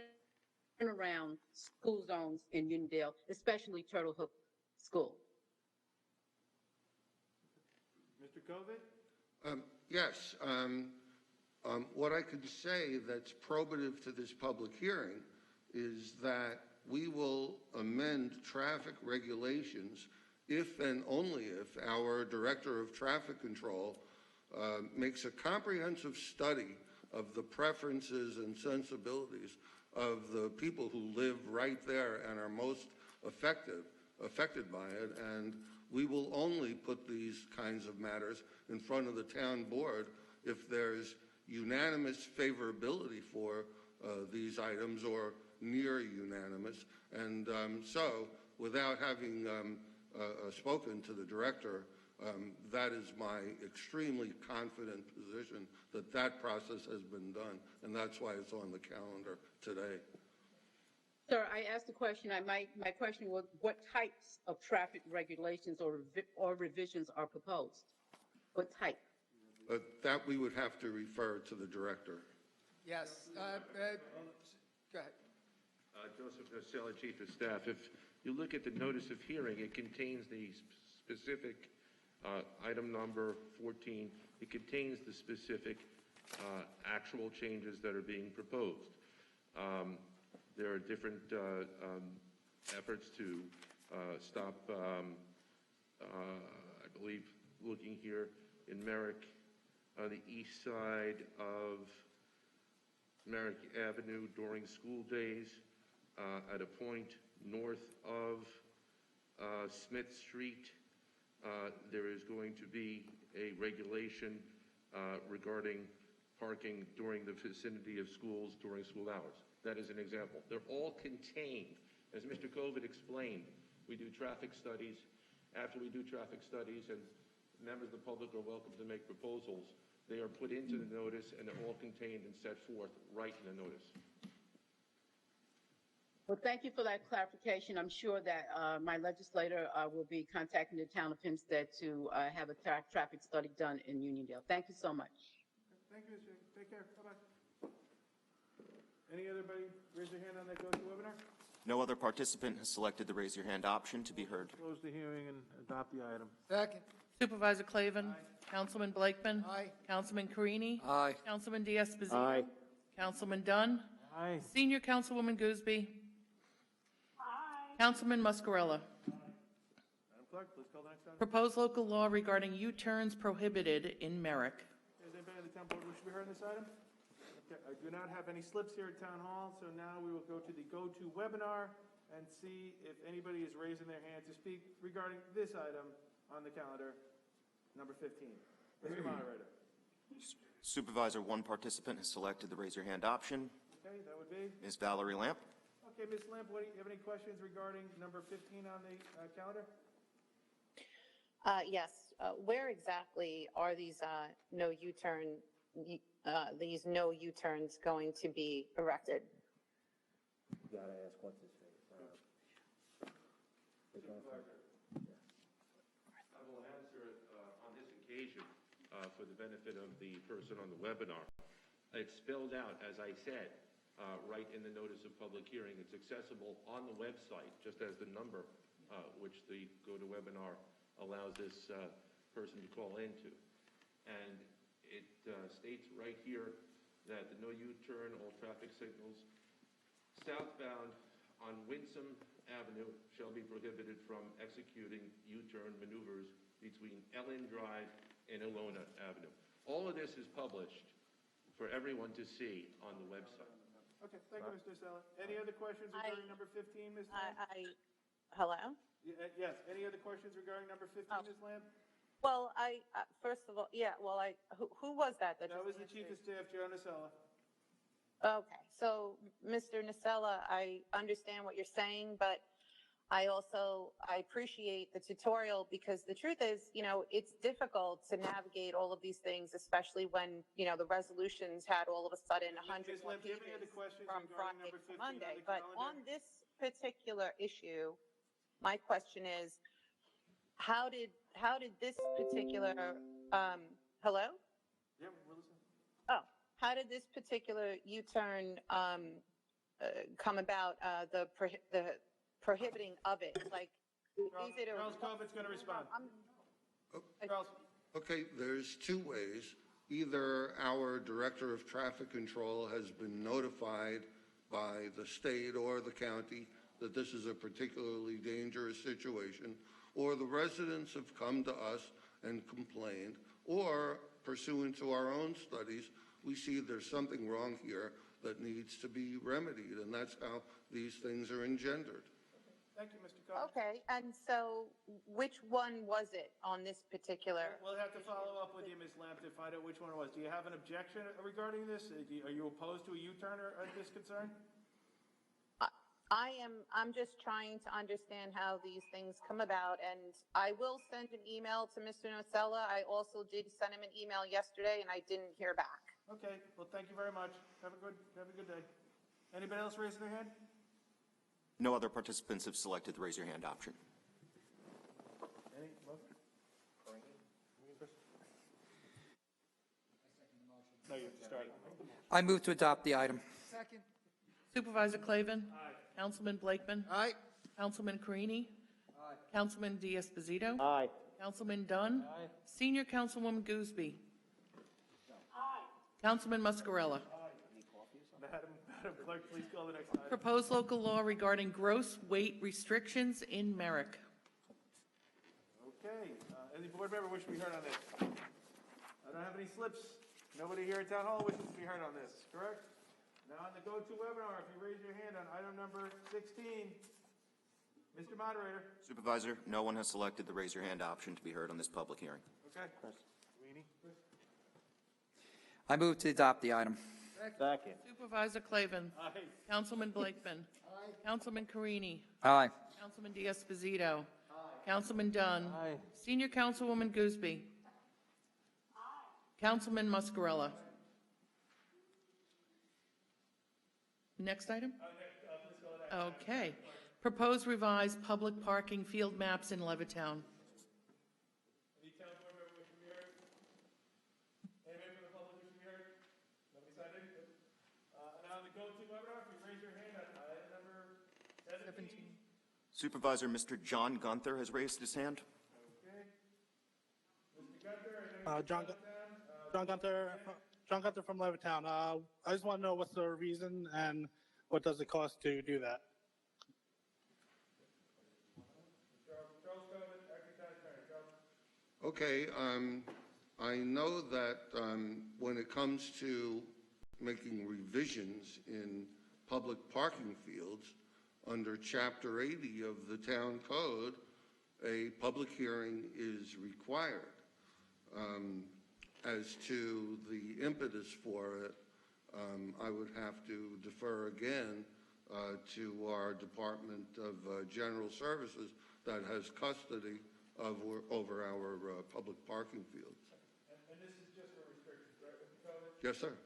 and around school zones in Uniondale, especially Turtle Hook School. Mr. Covet? Yes. What I could say that's probative to this public hearing is that we will amend traffic regulations if and only if our Director of Traffic Control makes a comprehensive study of the preferences and sensibilities of the people who live right there and are most affected by it. And we will only put these kinds of matters in front of the town board if there's unanimous favorability for these items or near unanimous. And so, without having spoken to the director, that is my extremely confident position that that process has been done, and that's why it's on the calendar today. Sir, I asked the question, my question was, what types of traffic regulations or revisions are proposed? What type? That we would have to refer to the director. Yes, go ahead. Joseph Nocella, Chief of Staff. If you look at the notice of hearing, it contains the specific item number 14. It contains the specific actual changes that are being proposed. There are different efforts to stop, I believe, looking here in Merrick, on the east side of Merrick Avenue during school days, at a point north of Smith Street. There is going to be a regulation regarding parking during the vicinity of schools during school hours. That is an example. They're all contained. As Mr. Kovic explained, we do traffic studies. After we do traffic studies, and members of the public are welcome to make proposals, they are put into the notice and they're all contained and set forth right in the notice. Well, thank you for that clarification. I'm sure that my legislator will be contacting the town of Hempstead to have a traffic study done in Uniondale. Thank you so much. Thank you, Mr. Take care. Bye-bye. Anybody raise their hand on that GoToWebinar? No other participant has selected the raise your hand option to be heard. Close the hearing and adopt the item. Second. Supervisor Clavin. Aye. Councilman Blakeman. Aye. Councilman Carini. Aye. Councilman D'Esposito. Aye. Councilman Dunn. Aye. Senior Councilwoman Gooseby. Councilman Muscarella. Madam Clerk, please call the next item. Proposed local law regarding U-turns prohibited in Merrick. Is anybody on the town board who should be heard on this item? Okay, I do not have any slips here at Town Hall, so now we will go to the GoToWebinar and see if anybody is raising their hand to speak regarding this item on the calendar, number 15. Mr. Moderator. Supervisor, one participant has selected the raise your hand option. Okay, that would be? Ms. Valerie Lamp. Okay, Ms. Lamp, do you have any questions regarding number 15 on the calendar? Yes. Where exactly are these no U-turns going to be erected? You gotta ask what's his face. I will answer it on this occasion for the benefit of the person on the webinar. It's spelled out, as I said, right in the notice of public hearing. It's accessible on the website, just as the number which the GoToWebinar allows this person to call into. And it states right here that the no U-turn, all traffic signals southbound on Winsome Avenue shall be prohibited from executing U-turn maneuvers between Ellen Drive and Ilona Avenue. All of this is published for everyone to see on the website. Okay, thank you, Mr. Sella. Any other questions regarding number 15, Ms. Lamb? Hello? Yes, any other questions regarding number 15, Ms. Lamb? Well, first of all, who was that? That was the Chief of Staff, Joe Nocella. Okay, so Mr. Nocella, I understand what you're saying, but I appreciate the tutorial because the truth is, it's difficult to navigate all of these things, especially when, the resolutions had all of a sudden 100 more pages from Friday to Monday. But on this particular issue, my question is, how did this particular, hello? Yeah, we're listening. Oh, how did this particular U-turn come about, the prohibiting of it? Like, is it a... Charles Kovic's going to respond. Charles. Okay, there's two ways. Either our Director of Traffic Control has been notified by the state or the county that this is a particularly dangerous situation, or the residents have come to us and complained, or pursuant to our own studies, we see there's something wrong here that needs to be remedied, and that's how these things are engendered. Thank you, Mr. Cohen. Okay, and so which one was it on this particular? We'll have to follow up with you, Ms. Lamb, to find out which one it was. Do you have an objection regarding this? Are you opposed to a U-turn or this concern? I'm just trying to understand how these things come about, and I will send an email to Mr. Nocella. I also did send him an email yesterday, and I didn't hear back. Okay, well, thank you very much. Have a good day. Anybody else raising their hand? No other participants have selected the raise your hand option. Any? No, you started. I move to adopt the item. Second. Supervisor Clavin? Aye. Councilman Blakeman? Aye. Councilman Carini? Aye. Councilman D'Esposito? Aye. Councilman Dunn? Aye. Senior Councilwoman Gooseby? Councilman Muscarella? Madam Clerk, please call the next item. Proposed local law regarding gross weight restrictions in Merrick. Okay, any board member wish to be heard on this? I don't have any slips. Nobody here at Town Hall wishes to be heard on this, correct? Now on the go-to webinar, if you raise your hand on item number 16, Mr. Moderator. Supervisor, no one has selected the raise your hand option to be heard on this public hearing. Okay. I move to adopt the item. Second. Supervisor Clavin? Aye. Councilman Blakeman? Councilman Carini? Aye. Councilman D'Esposito? Councilman Dunn? Aye. Senior Councilwoman Gooseby? Councilman Muscarella? Next item? Okay. Proposed revised public parking field maps in Levittown. Any town board member wish to be heard? Anybody from the public wish to be heard? Nobody signed in? Now on the go-to webinar, if you raise your hand on item number 17. Supervisor, Mr. John Gunther has raised his hand. Okay. Mr. Gunther, John Gunther from Levittown. I just want to know what's the reason and what does it cost to do that? Charles Cohen, acting taxpayer. Charles. Okay, I know that when it comes to making revisions in public parking fields, under Chapter 80 of the Town Code, a public hearing is required. As to the impetus for it, I would have to defer again to our Department of General Services that has custody of over our public parking fields. And this is just for restrictions, right, Mr. Cohen? Yes, sir. Okay.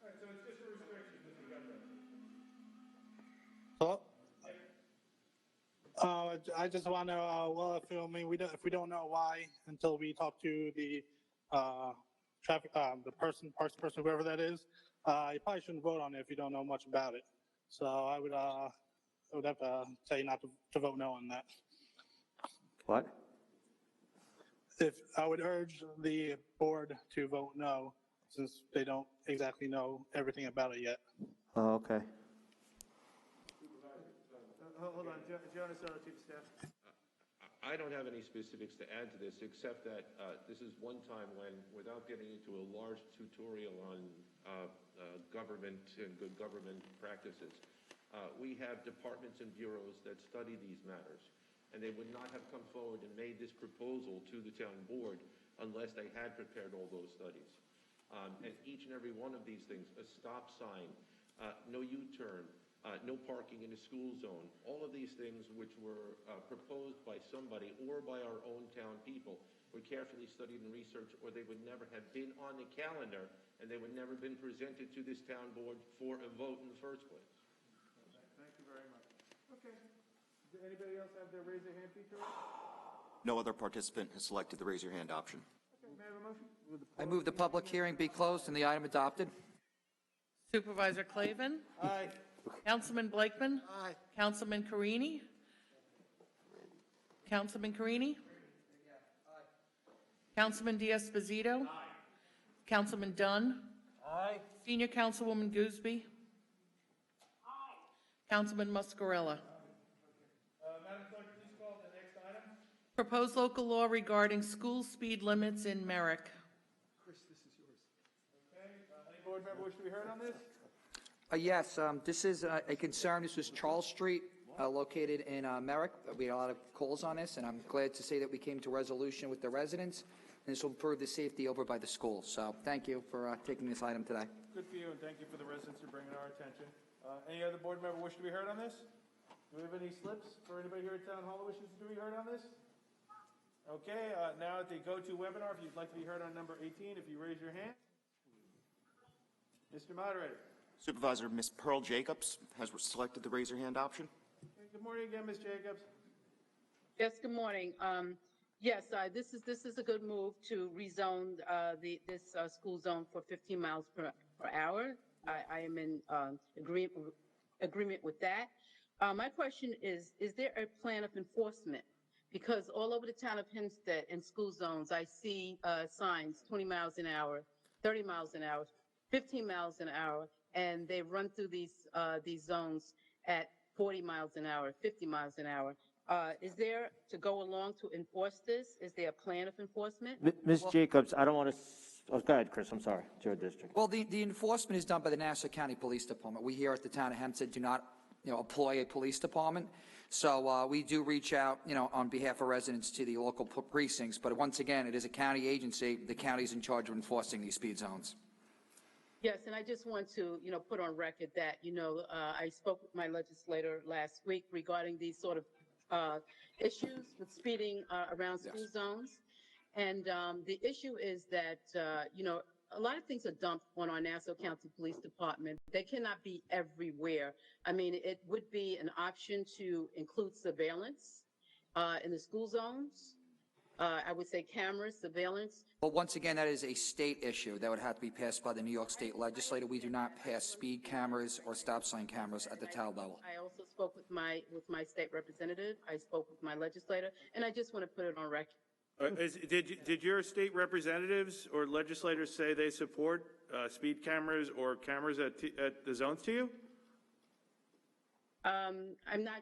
All right, so it's just for restrictions, Mr. Gunther. Hello? I just want to, well, if we don't know why until we talk to the traffic, the parks person, whoever that is, you probably shouldn't vote on it if you don't know much about it. So I would have to tell you not to vote no on that. What? If I would urge the board to vote no, since they don't exactly know everything about it yet. Oh, okay. Hold on, Jonas, Chief of Staff. I don't have any specifics to add to this, except that this is one time when, without getting into a large tutorial on government and good government practices, we have departments and bureaus that study these matters, and they would not have come forward and made this proposal to the town board unless they had prepared all those studies. And each and every one of these things, a stop sign, no U-turn, no parking in a school zone, all of these things which were proposed by somebody or by our own town people were carefully studied and researched, or they would never have been on the calendar and they would never have been presented to this town board for a vote in the first place. Thank you very much. Okay. Does anybody else have their raise their hand feature? No other participant has selected the raise your hand option. Okay, may I have a motion? I move the public hearing be closed and the item adopted. Supervisor Clavin? Aye. Councilman Blakeman? Aye. Councilman Carini? Councilman Carini? Councilman D'Esposito? Councilman Dunn? Aye. Senior Councilwoman Gooseby? Councilman Muscarella. Madam Clerk, please call the next item. Proposed local law regarding school speed limits in Merrick. Chris, this is yours. Okay, any board member wish to be heard on this? Yes, this is a concern. This was Charles Street, located in Merrick. We had a lot of calls on this, and I'm glad to say that we came to a resolution with the residents, and this will improve the safety over by the school. So thank you for taking this item today. Good for you, and thank you for the residents for bringing our attention. Any other board member wish to be heard on this? Do we have any slips for anybody here at Town Hall who wishes to be heard on this? Okay, now at the go-to webinar, if you'd like to be heard on number 18, if you raise your hand. Mr. Moderator. Supervisor, Ms. Pearl Jacobs has selected the raise your hand option. Okay, good morning again, Ms. Jacobs. Yes, good morning. Yes, this is a good move to rezone this school zone for 15 miles per hour. I am in agreement with that. My question is there a plan of enforcement? Because all over the town of Hempstead in school zones, I see signs 20 miles an hour, 30 miles an hour, 15 miles an hour, and they run through these zones at 40 miles an hour, 50 miles an hour. Is there, to go along to enforce this, is there a plan of enforcement? Ms. Jacobs, I don't want to, go ahead, Chris, I'm sorry, it's your district. Well, the enforcement is done by the Nassau County Police Department. We here at the town of Hempstead do not, employ a police department. So we do reach out, on behalf of residents to the local precincts. But once again, it is a county agency. The county's in charge of enforcing these speed zones. Yes, and I just want to, put on record that, I spoke with my legislator last week regarding these sort of issues with speeding around school zones. And the issue is that, a lot of things are dumped on our Nassau County Police Department. They cannot be everywhere. I mean, it would be an option to include surveillance in the school zones. I would say cameras, surveillance. But once again, that is a state issue that would have to be passed by the New York State Legislature. We do not pass speed cameras or stop sign cameras at the town level. I also spoke with my state representative. I spoke with my legislator, and I just want to put it on record. Did your state representatives or legislators say they support speed cameras or cameras at the zones to you? I'm not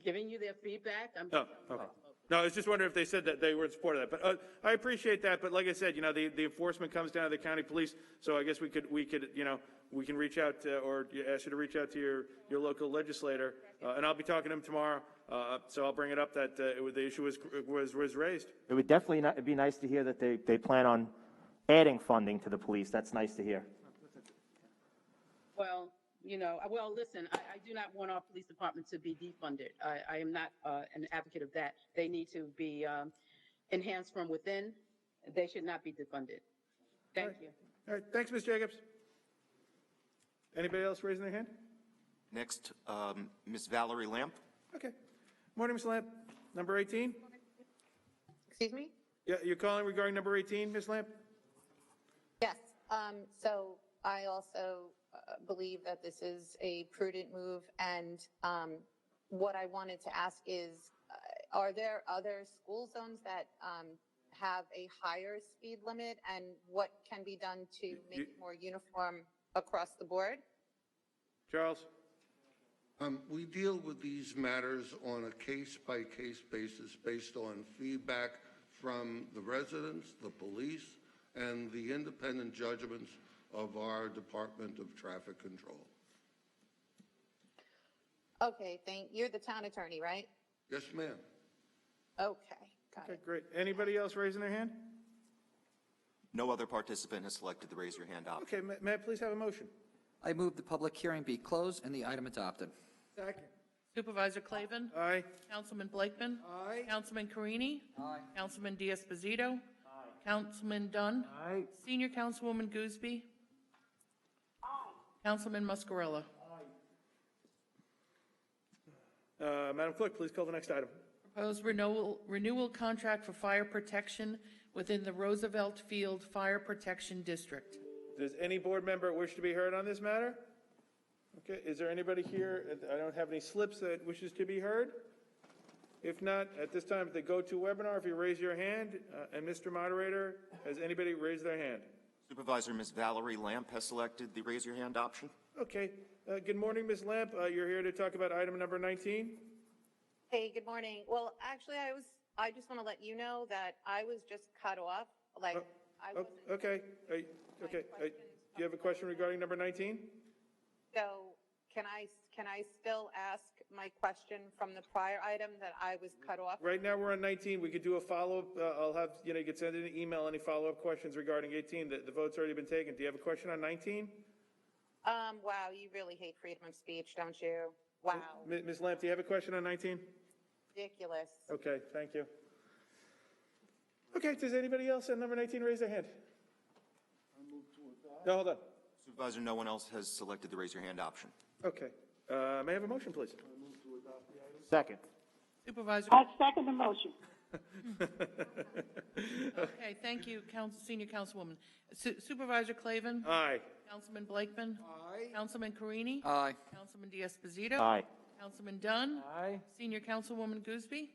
giving you their feedback. Okay. No, I was just wondering if they said that they were in support of that. But I appreciate that. But like I said, the enforcement comes down to the county police. So I guess we can reach out or ask you to reach out to your local legislator. And I'll be talking to him tomorrow. So I'll bring it up that the issue was raised. It would definitely be nice to hear that they plan on adding funding to the police. That's nice to hear. Well, listen, I do not want our police department to be defunded. I am not an advocate of that. They need to be enhanced from within. They should not be defunded. Thank you. All right. Thanks, Ms. Jacobs. Anybody else raising their hand? Next, Ms. Valerie Lamp. Okay. Morning, Ms. Lamp. Number 18? Excuse me? Yeah, you're calling regarding number 18, Ms. Lamp? Yes. So I also believe that this is a prudent move. And what I wanted to ask is, are there other school zones that have a higher speed limit? And what can be done to make it more uniform across the board? Charles? We deal with these matters on a case-by-case basis based on feedback from the residents, the police, and the independent judgments of our Department of Traffic Control. Okay, you're the town attorney, right? Yes, ma'am. Okay, got it. Okay, great. Anybody else raising their hand? No other participant has selected the raise your hand option. Okay, may I please have a motion? I move the public hearing be closed and the item adopted. Second. Supervisor Clavin? Aye. Councilman Blakeman? Aye. Councilman Carini? Aye. Councilman Diaz-Bazito? Aye. Councilman Dunn? Aye. Senior Councilwoman Gooseby? Aye. Councilman Muscarella? Madam Clerk, please call the next item. Proposed renewal contract for fire protection within the Roosevelt Field Fire Protection District. Does any board member wish to be heard on this matter? Okay, is there anybody here? I don't have any slips that wishes to be heard. If not, at this time, at the go-to webinar, if you raise your hand, and Mr. Moderator, has anybody raised their hand? Supervisor, Ms. Valerie Lamp has selected the raise your hand option. Okay. Good morning, Ms. Lamp. You're here to talk about item number 19? Hey, good morning. Well, actually, I just want to let you know that I was just cut off. Like, I wasn't. Okay. Okay. Do you have a question regarding number 19? So can I still ask my question from the prior item that I was cut off? Right now, we're on 19. We could do a follow-up. I'll have, you could send in an email, any follow-up questions regarding 18. The vote's already been taken. Do you have a question on 19? Wow, you really hate freedom of speech, don't you? Wow. Ms. Lamp, do you have a question on 19? Ridiculous. Okay, thank you. Okay, does anybody else on number 19 raise their hand? No, hold on. Supervisor, no one else has selected the raise your hand option. Okay. May I have a motion, please? Second. Supervisor. I second the motion. Okay, thank you, Senior Councilwoman. Supervisor Clavin? Aye. Councilman Blakeman? Aye. Councilman Carini? Aye. Councilman D'Esposito? Aye. Councilman Dunn? Aye. Senior Councilwoman Gooseby?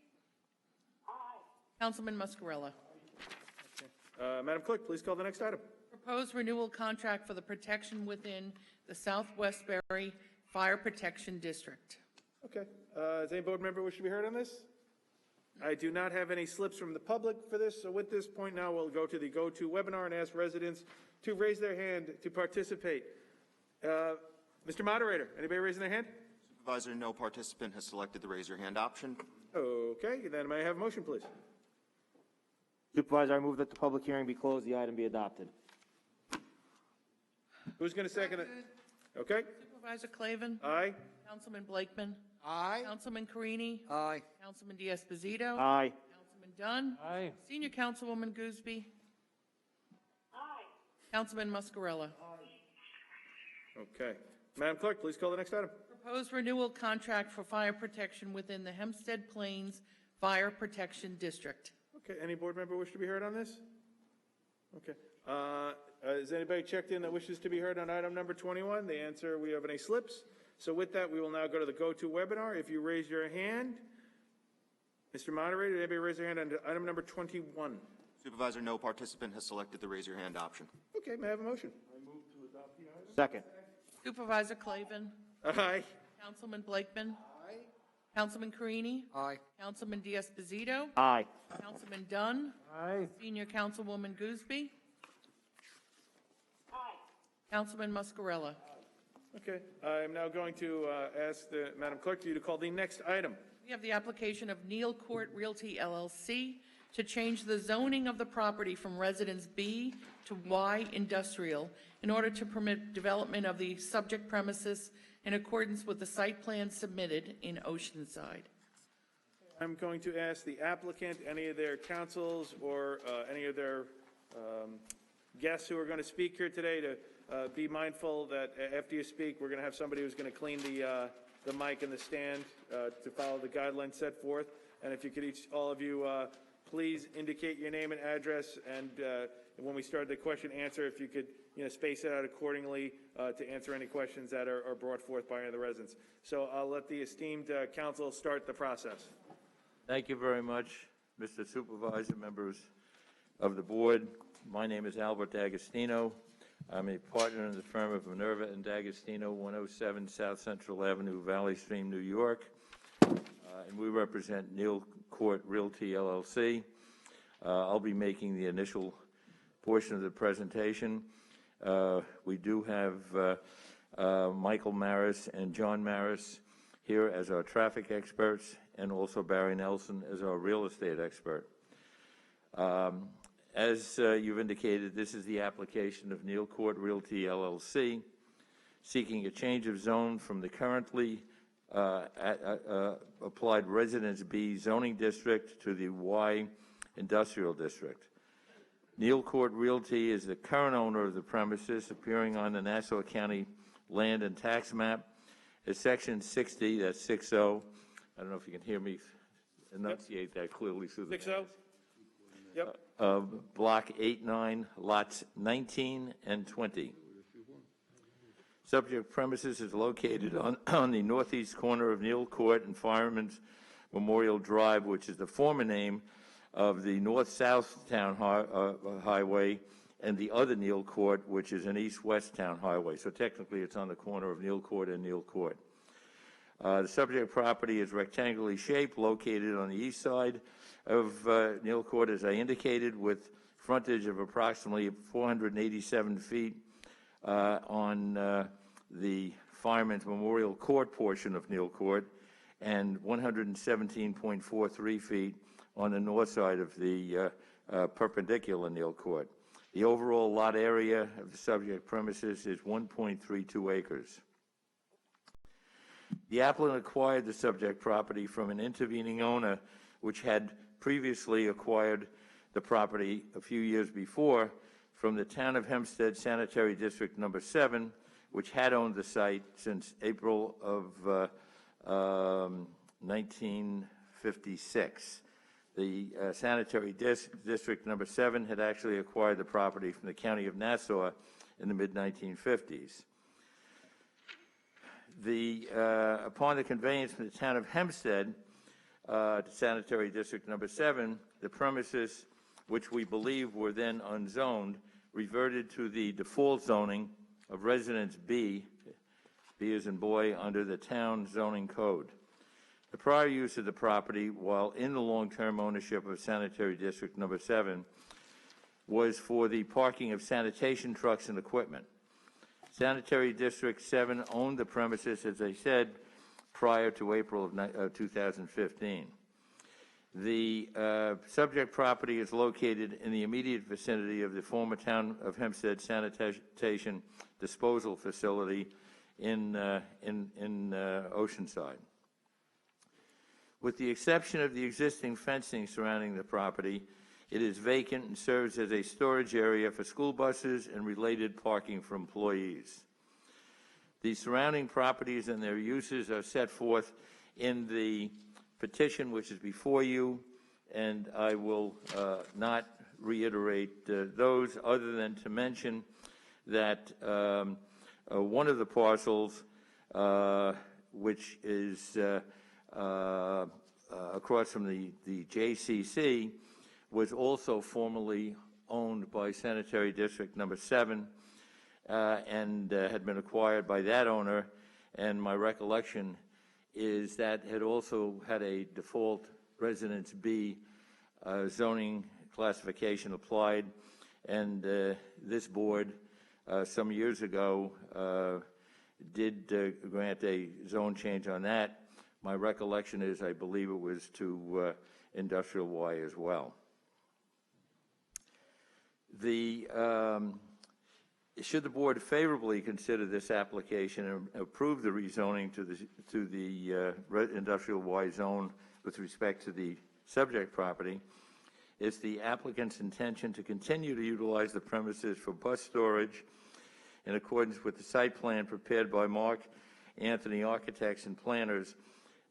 Councilman Muscarella? Madam Clerk, please call the next item. Proposed renewal contract for the protection within the South Westbury Fire Protection District. Okay. Does any board member wish to be heard on this? I do not have any slips from the public for this, so at this point now we'll go to the go-to webinar and ask residents to raise their hand to participate. Mr. Moderator, anybody raising their hand? Supervisor, no participant has selected the raise your hand option. Okay, then may I have a motion, please? Supervisor, I move that the public hearing be closed, the item be adopted. Who's going to second it? Okay. Supervisor Clavin? Aye. Councilman Blakeman? Aye. Councilman Carini? Aye. Councilman D'Esposito? Aye. Councilman Dunn? Aye. Senior Councilwoman Gooseby? Councilman Muscarella? Okay. Madam Clerk, please call the next item. Proposed renewal contract for fire protection within the Hempstead Plains Fire Protection District. Okay, any board member wish to be heard on this? Okay. Has anybody checked in that wishes to be heard on item number 21? The answer, we have any slips. So with that, we will now go to the go-to webinar. If you raise your hand, Mr. Moderator, anybody raise their hand on item number 21? Supervisor, no participant has selected the raise your hand option. Okay, may I have a motion? Second. Supervisor Clavin? Aye. Councilman Blakeman? Aye. Councilman Carini? Aye. Councilman D'Esposito? Aye. Councilman Dunn? Aye. Senior Councilwoman Gooseby? Councilman Muscarella? Okay, I'm now going to ask the Madam Clerk for you to call the next item. We have the application of Neal Court Realty LLC to change the zoning of the property from Residence B to Y Industrial in order to permit development of the subject premises in accordance with the site plan submitted in Oceanside. I'm going to ask the applicant, any of their counsels, or any of their guests who are going to speak here today to be mindful that after you speak, we're going to have somebody who's going to clean the mic and the stand to follow the guidelines set forth. And if you could all of you, please indicate your name and address, and when we start the question answer, if you could space it out accordingly to answer any questions that are brought forth by any of the residents. So I'll let the esteemed council start the process. Thank you very much, Mr. Supervisor, members of the board. My name is Albert D'Agostino. I'm a partner in the firm of Minerva and D'Agostino, 107 South Central Avenue, Valley Stream, New York. And we represent Neal Court Realty LLC. I'll be making the initial portion of the presentation. We do have Michael Maris and John Maris here as our traffic experts, and also Barry Nelson as our real estate expert. As you've indicated, this is the application of Neal Court Realty LLC, seeking a change of zone from the currently applied Residence B zoning district to the Y industrial district. Neal Court Realty is the current owner of the premises, appearing on the Nassau County land and tax map as section 60, that's 60. I don't know if you can hear me enunciate that clearly through the 60? Yep. Block 89, lots 19 and 20. Subject premises is located on the northeast corner of Neal Court and Fireman's Memorial Drive, which is the former name of the north-south town highway and the other Neal Court, which is an east-west town highway. So technically, it's on the corner of Neal Court and Neal Court. The subject property is rectangularly shaped, located on the east side of Neal Court, as I indicated, with frontage of approximately 487 feet on the Fireman's Memorial Court portion of Neal Court, and 117.43 feet on the north side of the perpendicular Neal Court. The overall lot area of the subject premises is 1.32 acres. The applicant acquired the subject property from an intervening owner which had previously acquired the property a few years before from the Town of Hempstead Sanitary District Number 7, which had owned the site since April of 1956. The Sanitary District Number 7 had actually acquired the property from the County of Nassau in the mid-1950s. Upon the conveyance from the Town of Hempstead to Sanitary District Number 7, the premises, which we believe were then unzoned, reverted to the default zoning of Residence B, B as in boy, under the town zoning code. The prior use of the property, while in the long-term ownership of Sanitary District Number 7, was for the parking of sanitation trucks and equipment. Sanitary District 7 owned the premises, as I said, prior to April of 2015. The subject property is located in the immediate vicinity of the former Town of Hempstead Sanitation Disposal Facility in Oceanside. With the exception of the existing fencing surrounding the property, it is vacant and serves as a storage area for school buses and related parking for employees. The surrounding properties and their uses are set forth in the petition which is before you, and I will not reiterate those other than to mention that one of the parcels, which is across from the JCC, was also formerly owned by Sanitary District Number 7 and had been acquired by that owner, and my recollection is that had also had a default Residence B zoning classification applied, and this board some years ago did grant a zone change on that. My recollection is I believe it was to Industrial Y as well. Should the board favorably consider this application and approve the rezoning to the Industrial Y zone with respect to the subject property, it's the applicant's intention to continue to utilize the premises for bus storage in accordance with the site plan prepared by Mark Anthony Architects and Planners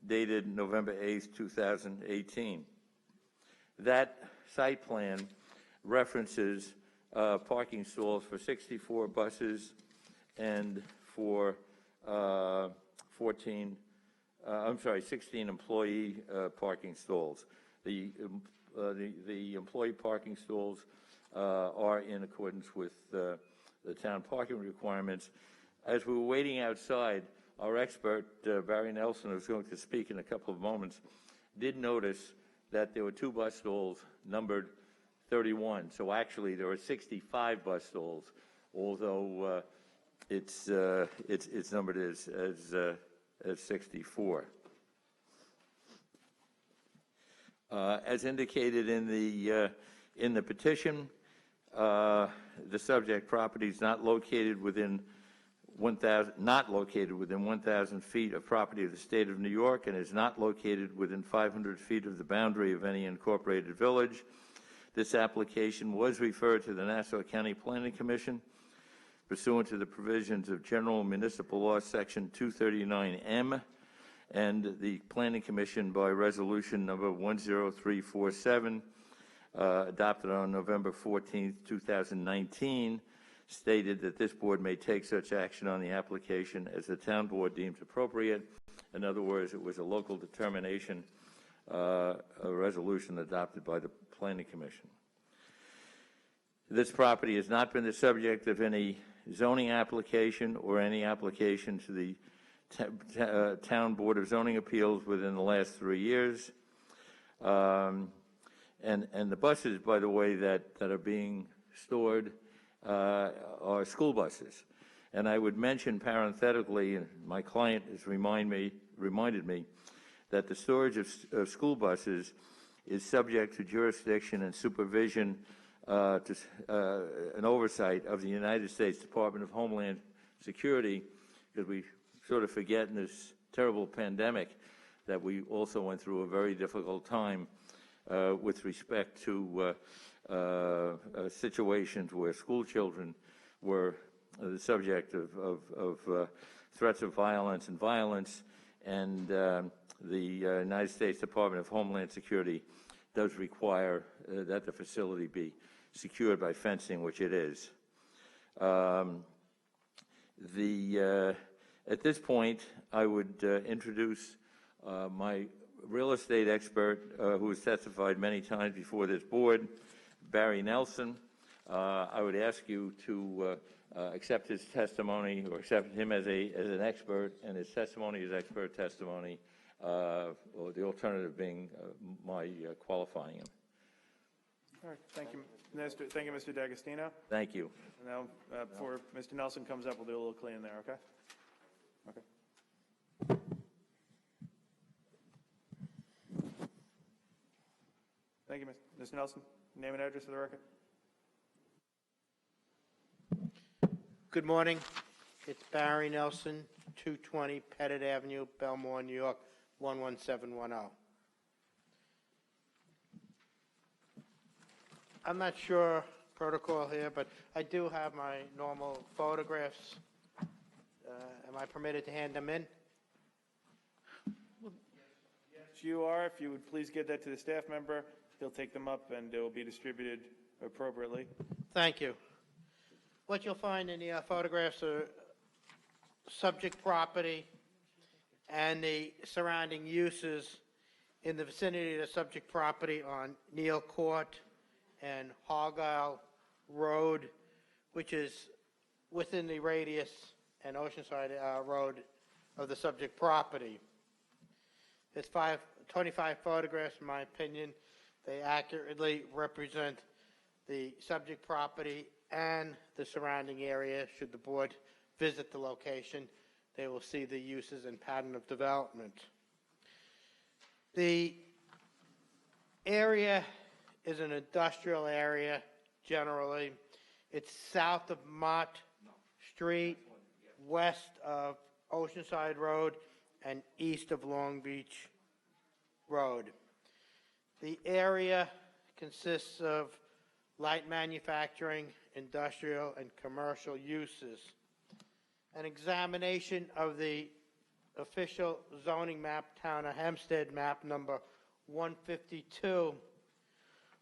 dated November 8th, 2018. That site plan references parking stalls for 64 buses and for 16 employee parking stalls. The employee parking stalls are in accordance with the town parking requirements. As we were waiting outside, our expert, Barry Nelson, who's going to speak in a couple of moments, did notice that there were 2 bus stalls numbered 31. So actually, there are 65 bus stalls, although it's numbered as 64. As indicated in the petition, the subject property is not located within 1,000 feet of property of the state of New York and is not located within 500 feet of the boundary of any incorporated village. This application was referred to the Nassau County Planning Commission pursuant to the provisions of General Municipal Law Section 239M and the Planning Commission by resolution number 10347 adopted on November 14th, 2019, stated that this board may take such action on the application as the town board deems appropriate. In other words, it was a local determination, a resolution adopted by the Planning Commission. This property has not been the subject of any zoning application or any application to the Town Board of Zoning Appeals within the last 3 years. And the buses, by the way, that are being stored are school buses. And I would mention parenthetically, and my client has reminded me that the storage of school buses is subject to jurisdiction and supervision to an oversight of the United States Department of Homeland Security, because we sort of forget in this terrible pandemic that we also went through a very difficult time with respect to situations where school children were the subject of threats of violence, and the United States Department of Homeland Security does require that the facility be secured by fencing, which it is. At this point, I would introduce my real estate expert who has testified many times before this board, Barry Nelson. I would ask you to accept his testimony, or accept him as an expert, and his testimony is expert testimony, or the alternative being my qualifying him. All right, thank you, Mr. D'Agostino. Thank you. And now, before Mr. Nelson comes up, we'll do a little clean there, okay? Okay. Thank you, Mr. Nelson. Name and address for the record. Good morning. It's Barry Nelson, 220 Pettit Avenue, Belmore, New York, 11710. I'm not sure protocol here, but I do have my normal photographs. Am I permitted to hand them in? Yes, you are. If you would please get that to the staff member, he'll take them up and they will be distributed appropriately. Thank you. What you'll find in the photographs are subject property and the surrounding uses in the vicinity of the subject property on Neal Court and Argyle Road, which is within the radius and Oceanside Road of the subject property. There's 25 photographs, in my opinion. They accurately represent the subject property and the surrounding area. Should the board visit the location, they will see the uses and pattern of development. The area is an industrial area generally. It's south of Mott Street, west of Oceanside Road, and east of Long Beach Road. The area consists of light manufacturing, industrial, and commercial uses. An examination of the official zoning map, Town of Hempstead, map number 152,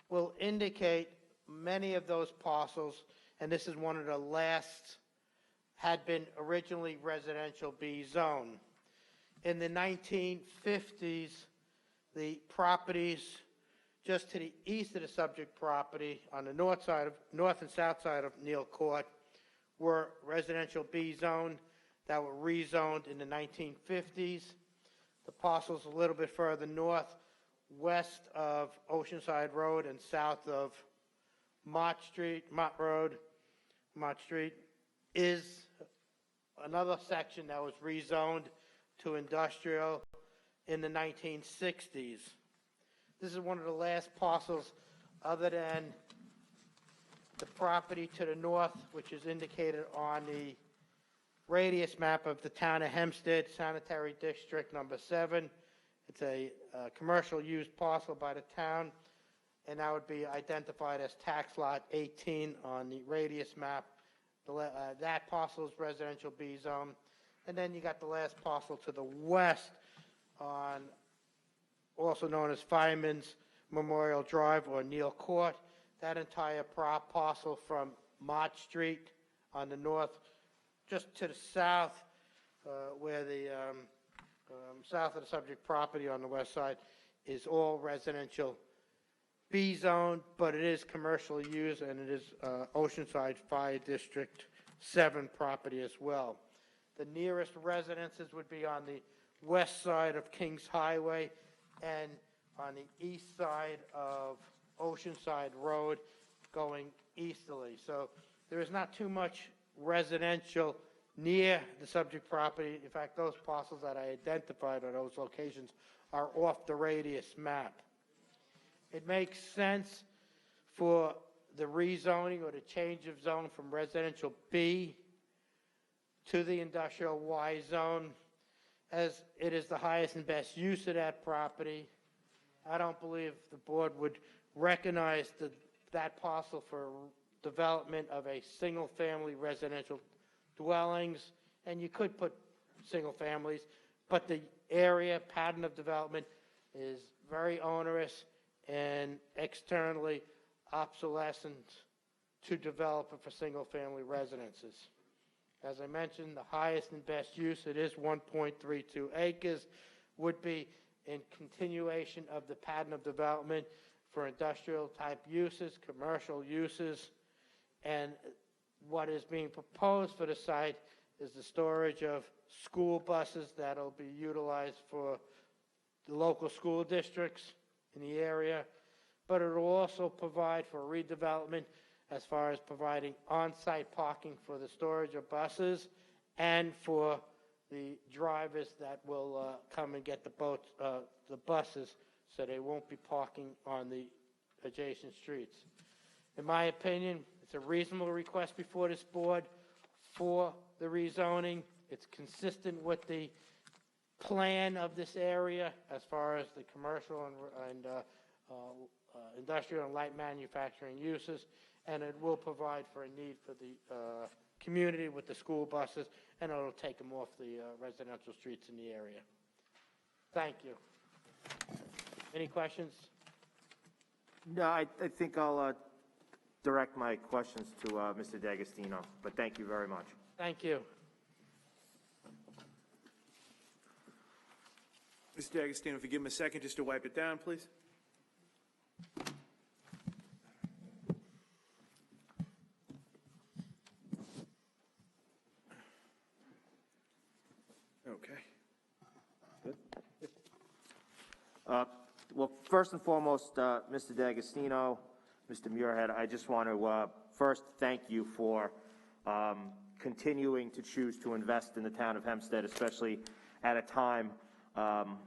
will indicate many of those parcels, and this is one of the last, had been originally residential B zone. In the 1950s, the properties just to the east of the subject property on the north and south side of Neal Court were residential B zone that were rezoned in the 1950s. The parcels a little bit further north, west of Oceanside Road and south of Mott Street is another section that was rezoned to industrial in the 1960s. This is one of the last parcels other than the property to the north, which is indicated on the radius map of the Town of Hempstead, Sanitary District number 7. It's a commercial use parcel by the town, and that would be identified as tax lot 18 on the radius map. That parcel is residential B zone. And then you got the last parcel to the west on, also known as Fireman's Memorial Drive or Neal Court. That entire parcel from Mott Street on the north, just to the south, where the south of the subject property on the west side is all residential B zone, but it is commercial use, and it is Oceanside Fire District 7 property as well. The nearest residences would be on the west side of Kings Highway and on the east side of Oceanside Road going easterly. So there is not too much residential near the subject property. In fact, those parcels that I identified on those locations are off the radius map. It makes sense for the rezoning or the change of zone from residential B to the industrial Y zone, as it is the highest and best use of that property. I don't believe the board would recognize that parcel for development of a single-family residential dwellings, and you could put single families, but the area pattern of development is very onerous and externally obsolescent to develop it for single-family residences. As I mentioned, the highest and best use, it is 1.32 acres, would be in continuation of the pattern of development for industrial-type uses, commercial uses, and what is being proposed for the site is the storage of school buses that will be utilized for the local school districts in the area, but it will also provide for redevelopment as far as providing on-site parking for the storage of buses and for the drivers that will come and get the buses, so they won't be parking on the adjacent streets. In my opinion, it's a reasonable request before this board for the rezoning. It's consistent with the plan of this area as far as the commercial and industrial and light manufacturing uses, and it will provide for a need for the community with the school buses, and it'll take them off the residential streets in the area. Thank you. Any questions? No, I think I'll direct my questions to Mr. D'Agostino, but thank you very much. Thank you. Mr. D'Agostino, if you give him a second just to wipe it down, please. Okay. Good. Well, first and foremost, Mr. D'Agostino, Mr. Muirhead, I just want to first thank you for continuing to choose to invest in the town of Hempstead, especially at a time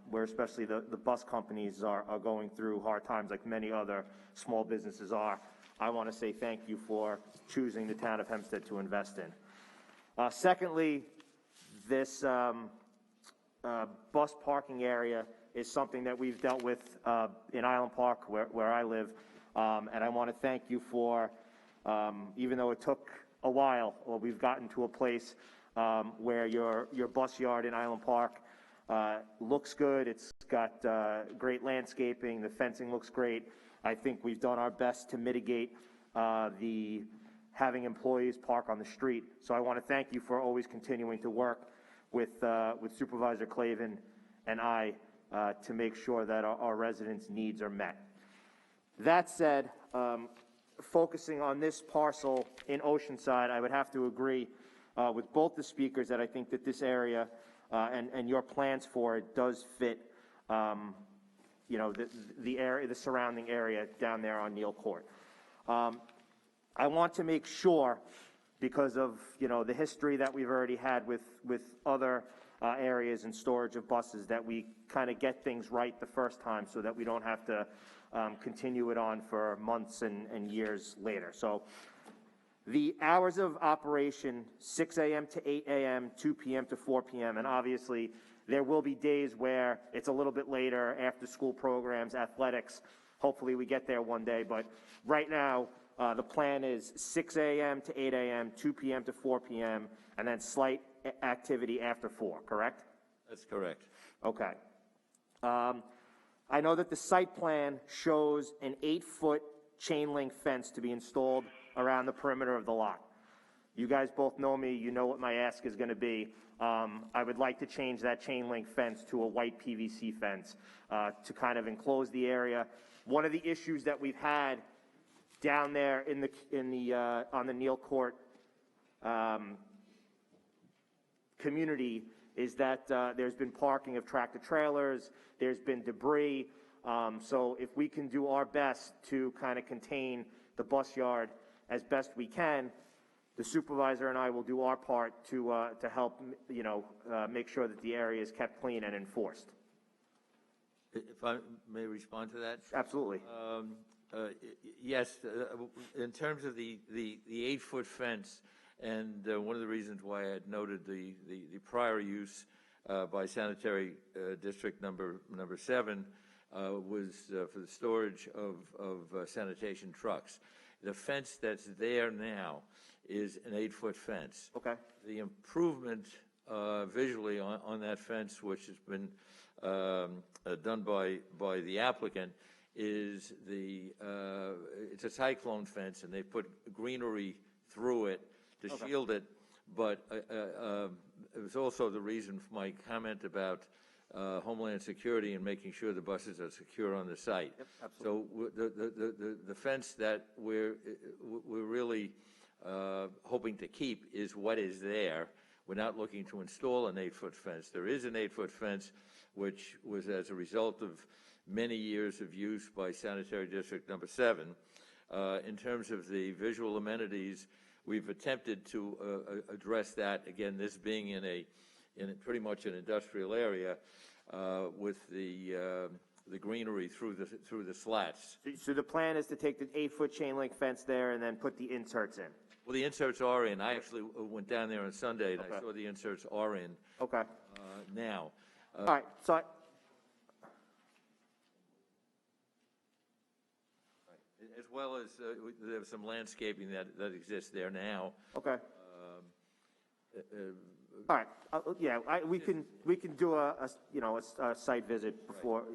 where especially the bus companies are going through hard times like many other small businesses are. I want to say thank you for choosing the town of Hempstead to invest in. Secondly, this bus parking area is something that we've dealt with in Island Park, where I live, and I want to thank you for, even though it took a while, well, we've gotten to a place where your bus yard in Island Park looks good. It's got great landscaping. The fencing looks great. I think we've done our best to mitigate the having employees park on the street. So I want to thank you for always continuing to work with Supervisor Clavin and I to make sure that our residents' needs are met. That said, focusing on this parcel in Oceanside, I would have to agree with both the speakers that I think that this area and your plans for it does fit, the area, the surrounding area down there on Neal Court. I want to make sure, because of the history that we've already had with other areas and storage of buses, that we kind of get things right the first time, so that we don't have to continue it on for months and years later. So the hours of operation, 6 a.m. to 8 a.m., 2 p.m. to 4 p.m., and obviously there will be days where it's a little bit later, after school programs, athletics. Hopefully we get there one day, but right now the plan is 6 a.m. to 8 a.m., 2 p.m. to 4 p.m., and then slight activity after 4, correct? That's correct. Okay. I know that the site plan shows an 8-foot chain link fence to be installed around the perimeter of the lot. You guys both know me. You know what my ask is going to be. I would like to change that chain link fence to a white PVC fence to kind of enclose the area One of the issues that we've had down there on the Neal Court community is that there's been parking of tractor trailers, there's been debris. So if we can do our best to kind of contain the bus yard as best we can, the supervisor and I will do our part to help, make sure that the area is kept clean and enforced. If I may respond to that? Absolutely. Yes, in terms of the 8-foot fence, and one of the reasons why I had noted the prior use by sanitary district number 7 was for the storage of sanitation trucks. The fence that's there now is an 8-foot fence. Okay. The improvement visually on that fence, which has been done by the applicant, is it's a cyclone fence, and they put greenery through it to shield it. But it was also the reason for my comment about Homeland Security and making sure the buses are secure on the site. Yep, absolutely. So the fence that we're really hoping to keep is what is there. We're not looking to install an 8-foot fence. There is an 8-foot fence, which was as a result of many years of use by sanitary district number 7. In terms of the visual amenities, we've attempted to address that. Again, this being in pretty much an industrial area with the greenery through the slats. So the plan is to take the 8-foot chain link fence there and then put the inserts in? Well, the inserts are in. I actually went down there on Sunday, and I saw the inserts are in. Okay. Now. All right. So as well as there's some landscaping that exists there now. Okay. All right. Yeah, we can do a site visit before,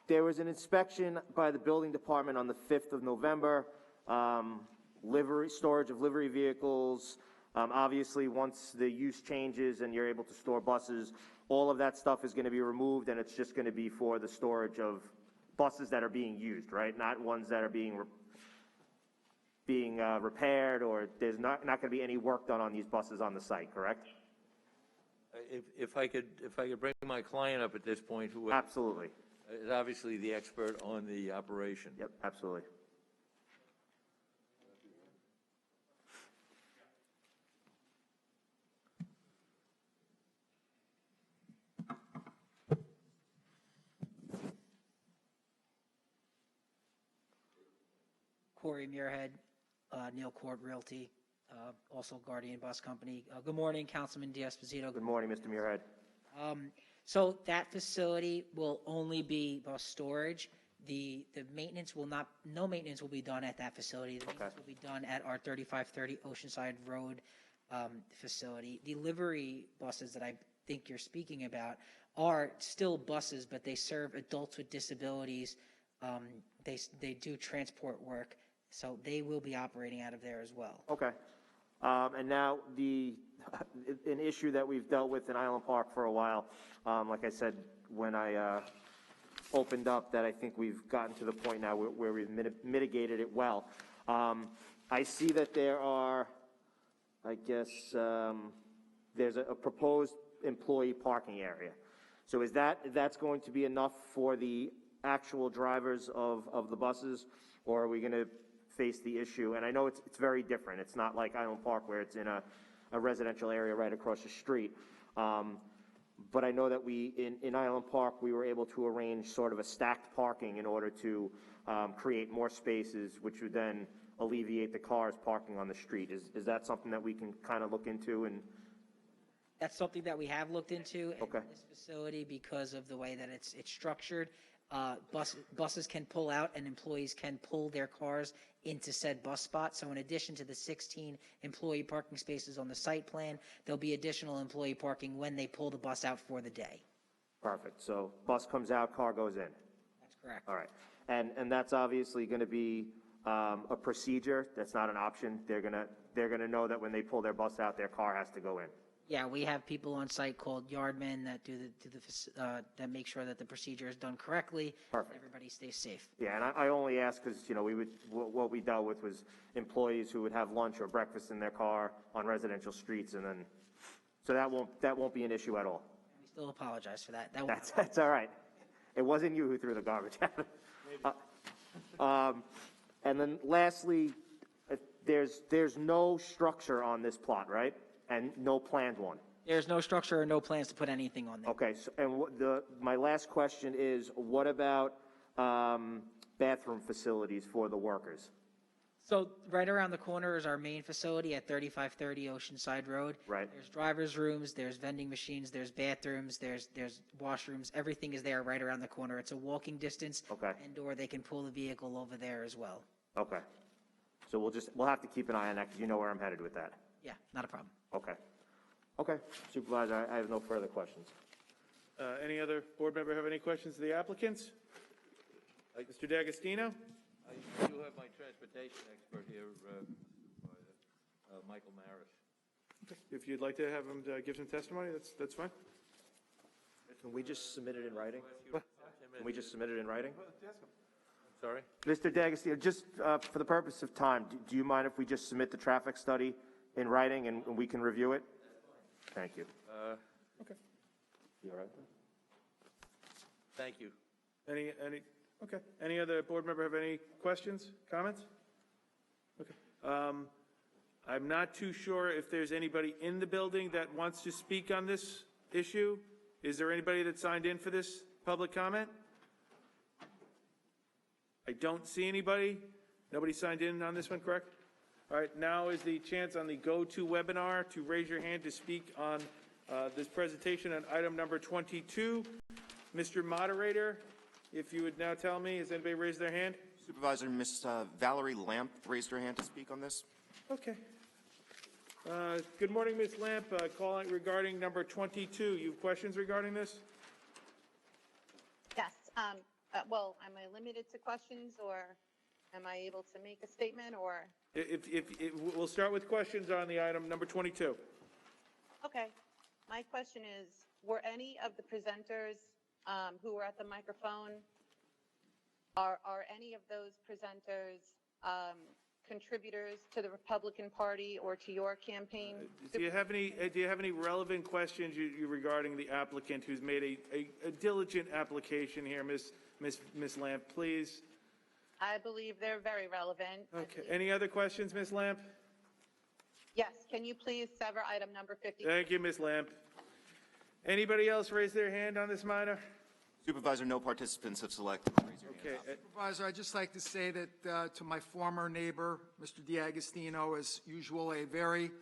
There was an inspection by the building department on the 5th of November. Storage of livery vehicles. Obviously, once the use changes and you're able to store buses, all of that stuff is going to be removed, and it's just going to be for the storage of buses that are being used, right? Not ones that are being repaired, or there's not going to be any work done on these buses on the site, correct? If I could bring my client up at this point, who absolutely is obviously the expert on the operation. Yep, absolutely. Corey Muirhead, Neal Court Realty, also Guardian Bus Company. Good morning, Councilman D'Esposito. Good morning, Mr. Muirhead. So that facility will only be bus storage. The maintenance will not, no maintenance will be done at that facility. The maintenance will be done at our 3530 Oceanside Road facility. The livery buses that I think you're speaking about are still buses, but they serve adults with disabilities. They do transport work, so they will be operating out of there as well. Okay. And now an issue that we've dealt with in Island Park for a while, like I said, when I opened up, that I think we've gotten to the point now where we've mitigated it well. I see that there are, I guess, there's a proposed employee parking area. So that's going to be enough for the actual drivers of the buses, or are we going to face the issue? And I know it's very different. It's not like Island Park where it's in a residential area right across the street. But I know that in Island Park, we were able to arrange sort of a stacked parking in order to create more spaces, which would then alleviate the cars parking on the street. Is that something that we can kind of look into? And that's something that we have looked into in this facility because of the way that it's structured. Buses can pull out and employees can pull their cars into said bus spot. So in addition to the 16 employee parking spaces on the site plan, there'll be additional employee parking when they pull the bus out for the day. Perfect. So bus comes out, car goes in. That's correct. All right. And that's obviously going to be a procedure. That's not an option. They're gonna know that when they pull their bus out, their car has to go in. Yeah, we have people on site called yardmen that that make sure that the procedure is done correctly. Perfect. Everybody stays safe. Yeah, and I only ask because, you know, what we dealt with was employees who would have lunch or breakfast in their car on residential streets, and then, so that won't be an issue at all. We still apologize for that. That's all right. It wasn't you who threw the garbage out. And then lastly, there's no structure on this plot, right? And no planned one. There's no structure or no plans to put anything on there. Okay, so, and my last question is, what about bathroom facilities for the workers? So right around the corner is our main facility at 3530 Oceanside Road. Right. There's driver's rooms, there's vending machines, there's bathrooms, there's washrooms. Everything is there right around the corner. It's a walking distance. Okay. And/or they can pull the vehicle over there as well. Okay. So we'll have to keep an eye on that because you know where I'm headed with that. Yeah, not a problem. Okay. Okay, Supervisor, I have no further questions. Any other board member have any questions of the applicants? Mr. D'Agostino? I do have my transportation expert here, Michael Maris. If you'd like to have him give some testimony, that's fine. Can we just submit it in writing? Can we just submit it in writing? Sorry? Mr. D'Agostino, just for the purpose of time, do you mind if we just submit the traffic study in writing and we can review it? Thank you. Okay. You all right? Thank you. Okay. Any other board member have any questions, comments? Okay. I'm not too sure if there's anybody in the building that wants to speak on this issue. Is there anybody that signed in for this public comment? I don't see anybody. Nobody signed in on this one, correct? All right, now is the chance on the GoToWebinar to raise your hand to speak on this presentation on item number 22. Mr. Moderator, if you would now tell me, has anybody raised their hand? Supervisor, Ms. Valerie Lamp raised her hand to speak on this. Okay. Good morning, Ms. Lamp. Calling regarding number 22. You have questions regarding this? Yes. Well, am I limited to questions, or am I able to make a statement, or? We'll start with questions on the item number 22. Okay. My question is, were any of the presenters who were at the microphone, are any of those presenters contributors to the Republican Party or to your campaign? Do you have any relevant questions regarding the applicant who's made a diligent application here, Ms. Lamp, please? I believe they're very relevant. Okay. Any other questions, Ms. Lamp? Yes. Can you please sever item number 50? Thank you, Ms. Lamp. Anybody else raise their hand on this matter? Supervisor, no participants have selected. Okay. Supervisor, I'd just like to say that to my former neighbor, Mr. D'Agostino, as usual, a very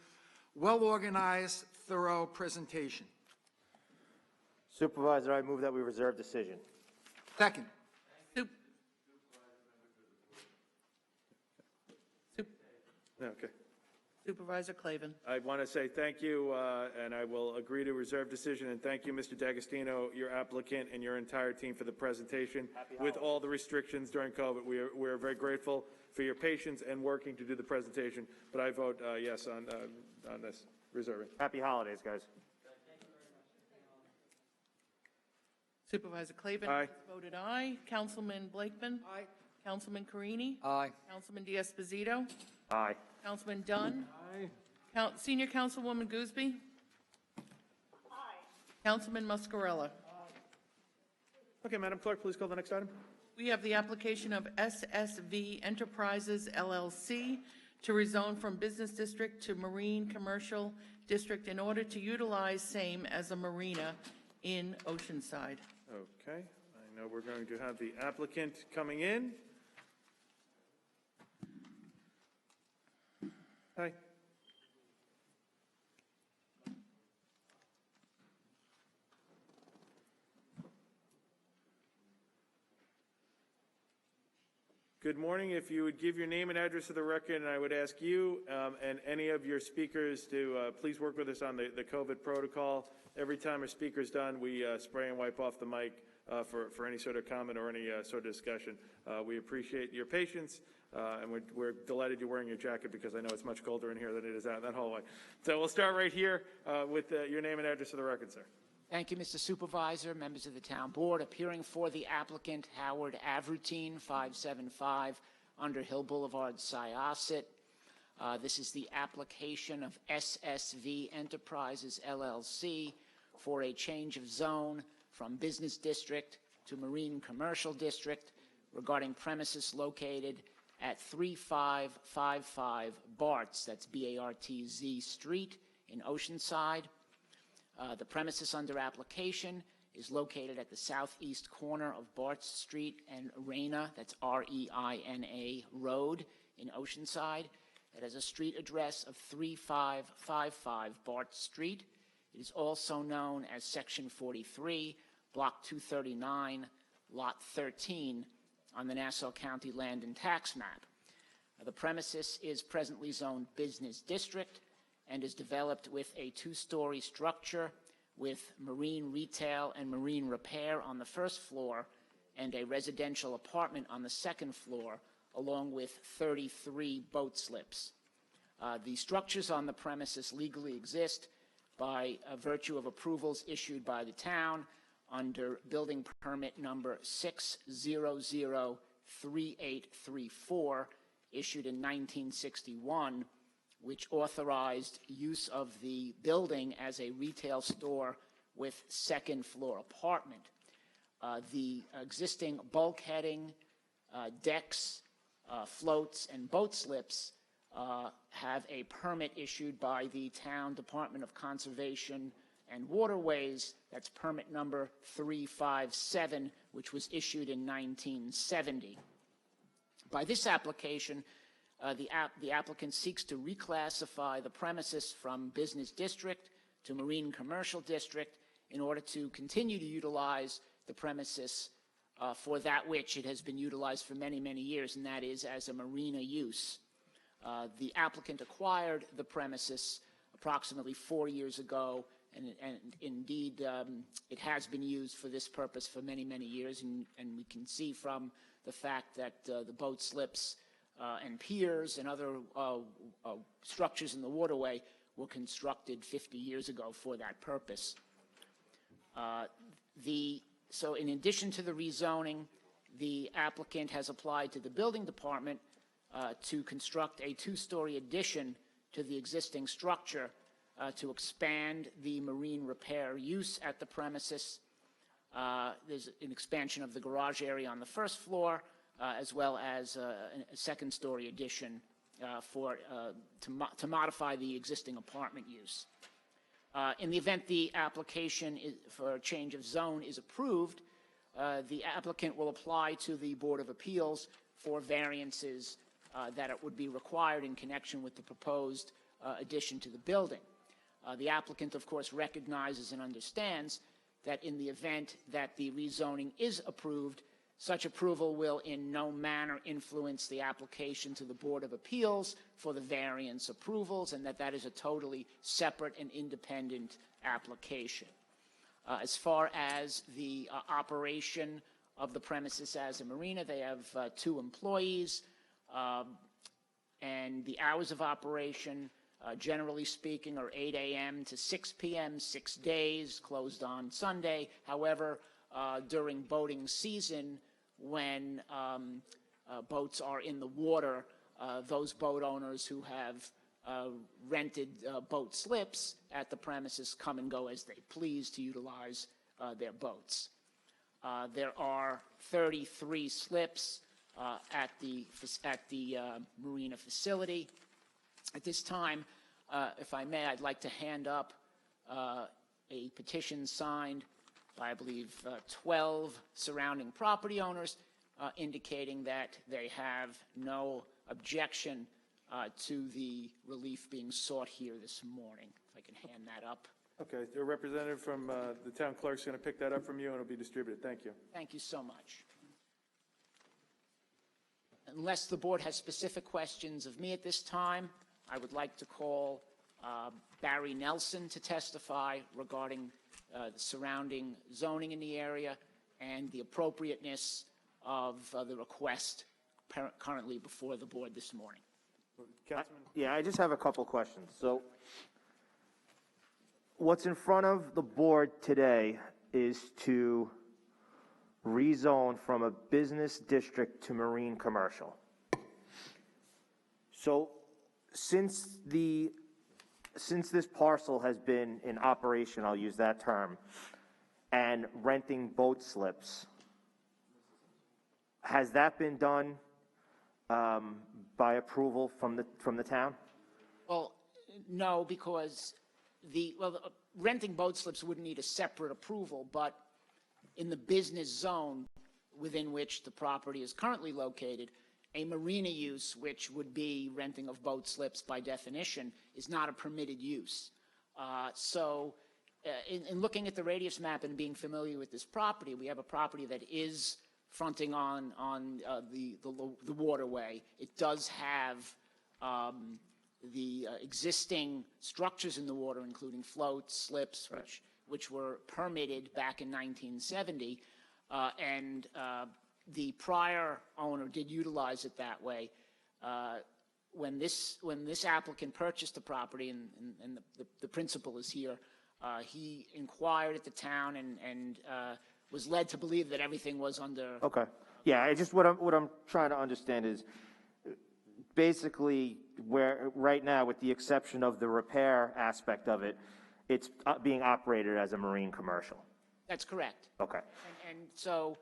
well-organized, thorough presentation. Supervisor, I move that we reserve decision. Second. Okay. Supervisor Clavin. I want to say thank you, and I will agree to reserve decision, and thank you, Mr. D'Agostino, your applicant, and your entire team for the presentation. With all the restrictions during COVID, we are very grateful for your patience and working to do the presentation, but I vote yes on this, reserving. Happy holidays, guys. Supervisor Clavin. Aye. Voted aye. Councilman Blakeman. Aye. Councilman Carini. Aye. Councilman D'Esposito. Aye. Councilman Dunn. Aye. Senior Councilwoman Gooseby. Aye. Councilman Muscarella. Okay, Madam Clerk, please call the next item. We have the application of SSV Enterprises LLC to rezone from business district to marine commercial district in order to utilize same as a marina in Oceanside. Okay, I know we're going to have the applicant coming in. Hi. Good morning. If you would give your name and address to the record, and I would ask you and any of your speakers to please work with us on the COVID protocol. Every time a speaker's done, we spray and wipe off the mic for any sort of comment or any sort of discussion. We appreciate your patience And we're delighted you're wearing your jacket because I know it's much colder in here than it is out in that hallway. So we'll start right here with your name and address for the record, sir. Thank you, Mr. Supervisor, members of the Town Board. Appearing for the applicant, Howard Avrutine, 575 Underhill Boulevard, Syosset. This is the application of SSV Enterprises, LLC, for a change of zone from Business District to Marine Commercial District regarding premises located at 3555 Bartz, that's B-A-R-T-Z Street in Oceanside. The premises under application is located at the southeast corner of Bartz Street and Reina, that's R-E-I-N-A Road in Oceanside. It has a street address of 3555 Bartz Street. It is also known as Section 43, Block 239, Lot 13 on the Nassau County Land and Tax Map. The premises is presently zoned Business District and is developed with a two-story structure with marine retail and marine repair on the first floor and a residential apartment on the second floor, along with 33 boat slips. The structures on the premises legally exist by virtue of approvals issued by the town under building permit number 6003834, issued in 1961, which authorized use of the building as a retail store with second floor apartment. The existing bulkheading, decks, floats, and boat slips have a permit issued by the Town Department of Conservation and Waterways. That's permit number 357, which was issued in 1970. By this application, the applicant seeks to reclassify the premises from Business District to Marine Commercial District in order to continue to utilize the premises for that which it has been utilized for many, many years, and that is as a marina use. The applicant acquired the premises approximately 4 years ago, and indeed it has been used for this purpose for many, many years, and we can see from the fact that the boat slips and piers and other structures in the waterway were constructed 50 years ago for that purpose. So in addition to the rezoning, the applicant has applied to the building department to construct a two-story addition to the existing structure to expand the marine repair use at the premises. There's an expansion of the garage area on the first floor, as well as a second-story addition to modify the existing apartment use. In the event the application for a change of zone is approved, the applicant will apply to the Board of Appeals for variances that it would be required in connection with the proposed addition to the building. The applicant, of course, recognizes and understands that in the event that the rezoning is approved, such approval will in no manner influence the application to the Board of Appeals for the variance approvals, and that is a totally separate and independent application. As far as the operation of the premises as a marina, they have 2 employees, and the hours of operation, generally speaking, are 8 a.m. to 6 p.m., 6 days, closed on Sunday. However, during boating season, when boats are in the water, those boat owners who have rented boat slips at the premises come and go as they please to utilize their boats. There are 33 slips at the marina facility. At this time, if I may, I'd like to hand up a petition signed by, I believe, 12 surrounding property owners, indicating that they have no objection to the relief being sought here this morning. If I can hand that up. Okay, the representative from the town clerk's going to pick that up from you, and it'll be distributed. Thank you. Thank you so much. Unless the board has specific questions of me at this time, I would like to call Barry Nelson to testify regarding the surrounding zoning in the area and the appropriateness of the request currently before the board this morning. Yeah, I just have a couple questions. So what's in front of the board today is to rezone from a business district to marine commercial. So since this parcel has been in operation, I'll use that term, and renting boat slips, has that been done by approval from the town? Well, no, because renting boat slips wouldn't need a separate approval, but in the business zone within which the property is currently located, a marina use, which would be renting of boat slips by definition, is not a permitted use. In looking at the radius map and being familiar with this property, we have a property that is fronting on the waterway. It does have the existing structures in the water, including floats, slips, which were permitted back in 1970, and the prior owner did utilize it that way. When this applicant purchased the property, and the principal is here, he inquired at the town and was led to believe that everything was under. Okay. Yeah, what I'm trying to understand is basically where right now, with the exception of the repair aspect of it, it's being operated as a marine commercial. That's correct. Okay. And so,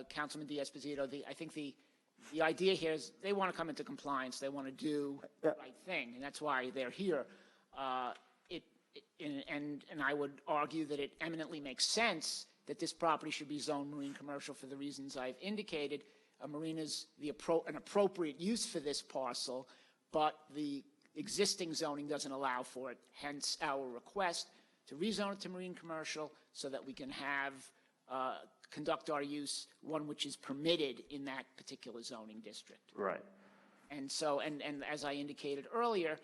Councilman D'Esposito, I think the idea here is they want to come into compliance. They want to do the right thing, and that's why they're here. And I would argue that it eminently makes sense that this property should be zoned marine commercial for the reasons I've indicated. A marina is an appropriate use for this parcel, but the existing zoning doesn't allow for it, hence our request to rezone it to marine commercial so that we can conduct our use, one which is permitted in that particular zoning district. Right. And so, and as I indicated earlier,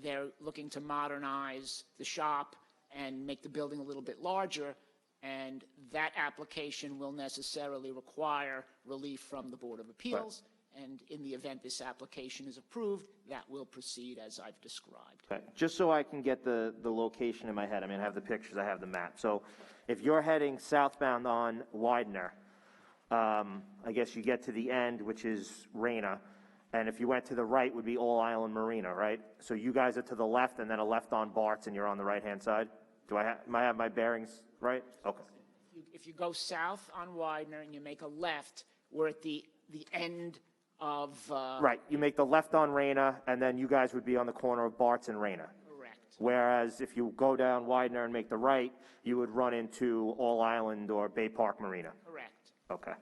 they're looking to modernize the shop and make the building a little bit larger, and that application will necessarily require relief from the Board of Appeals. Right. And in the event this application is approved, that will proceed as I've described. Okay. Just so I can get the location in my head, I mean, I have the pictures, I have the map. So if you're heading southbound on Widener, I guess you get to the end, which is Raina, and if you went to the right would be All Island Marina, right? So you guys are to the left and then a left on Bart's and you're on the right-hand side? Am I have my bearings right? Okay. If you go south on Widener and you make a left, we're at the end of... Right. You make the left on Raina, and then you guys would be on the corner of Bart's and Raina. Correct. Whereas if you go down Widener and make the right, you would run into All Island or Bay Park Marina. Correct. Okay.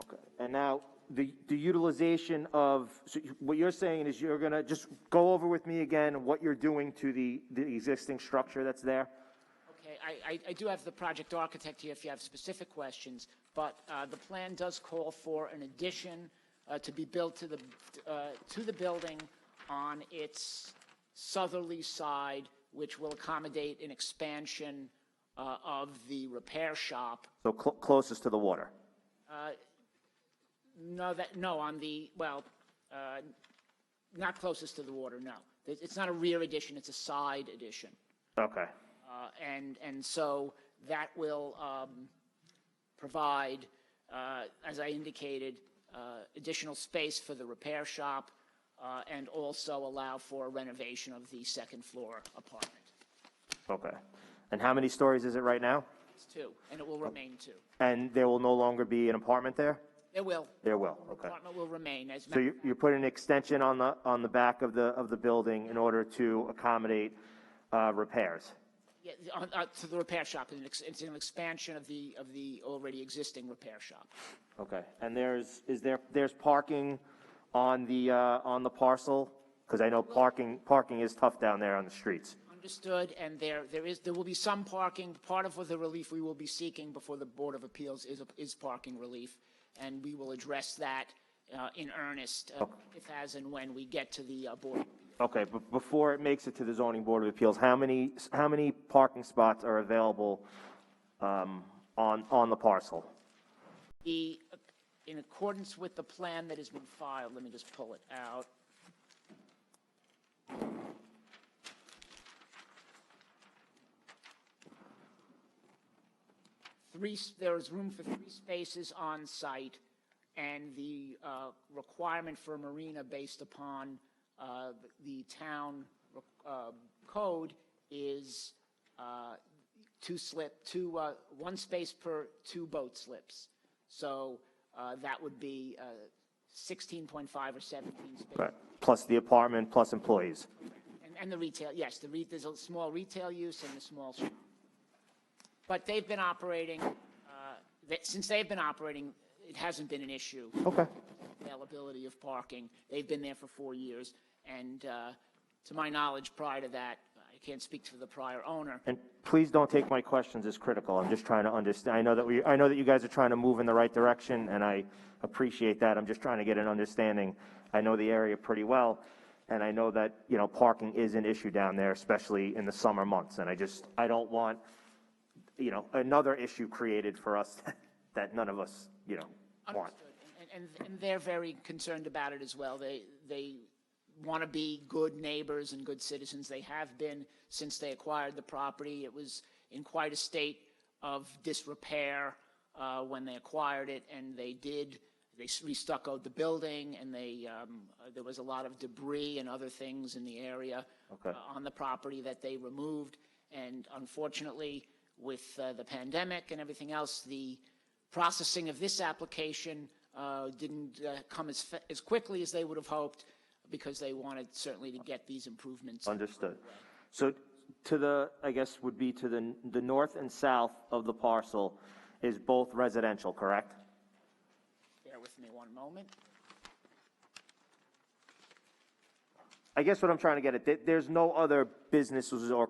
Okay. And now, the utilization of... So what you're saying is you're going to just go over with me again what you're doing to the existing structure that's there? Okay, I do have the project architect here if you have specific questions, but the plan does call for an addition to be built to the building on its southerly side, which will accommodate an expansion of the repair shop. So closest to the water? Not closest to the water, no. It's not a rear addition, it's a side addition. Okay. And so that will provide, as I indicated, additional space for the repair shop and also allow for renovation of the second floor apartment. Okay. And how many stories is it right now? It's 2, and it will remain 2. And there will no longer be an apartment there? There will. There will, okay. The apartment will remain. So you put an extension on the back of the building in order to accommodate repairs? Yeah, to the repair shop. It's an expansion of the already existing repair shop. Okay. And there's parking on the parcel? Because I know parking is tough down there on the streets. Understood. And there will be some parking. Part of the relief we will be seeking before the Board of Appeals is parking relief, and we will address that in earnest if, as, and when we get to the Board. Okay, but before it makes it to the Zoning Board of Appeals, how many parking spots are available on the parcel? in accordance with the plan that has been filed, let me just pull it out. There is room for 3 spaces on site, and the requirement for a marina based upon the town code is 1 space per 2 boat slips. So that would be 16.5 or 17 spaces. Right. Plus the apartment, plus employees. And the retail, yes, there's a small retail use and a small shop. But they've been operating, since they've been operating, it hasn't been an issue. Okay. Availability of parking. They've been there for 4 years. And to my knowledge, prior to that, I can't speak to the prior owner. And please don't take my questions as critical. I'm just trying to understand. I know that you guys are trying to move in the right direction, and I appreciate that. I'm just trying to get an understanding. I know the area pretty well, and I know that, you know, parking is an issue down there, especially in the summer months. And I don't want, you know, another issue created for us that none of us, you know, want. And they're very concerned about it as well. They want to be good neighbors and good citizens. They have been since they acquired the property. It was in quite a state of disrepair when they acquired it, and they re-stuccoed the building, and there was a lot of debris and other things in the area on the property that they removed. And unfortunately, with the pandemic and everything else, the processing of this application didn't come as quickly as they would have hoped, because they wanted certainly to get these improvements. Understood. So I guess would be to the north and south of the parcel is both residential, correct? Bear with me one moment. I guess what I'm trying to get at, there's no other businesses or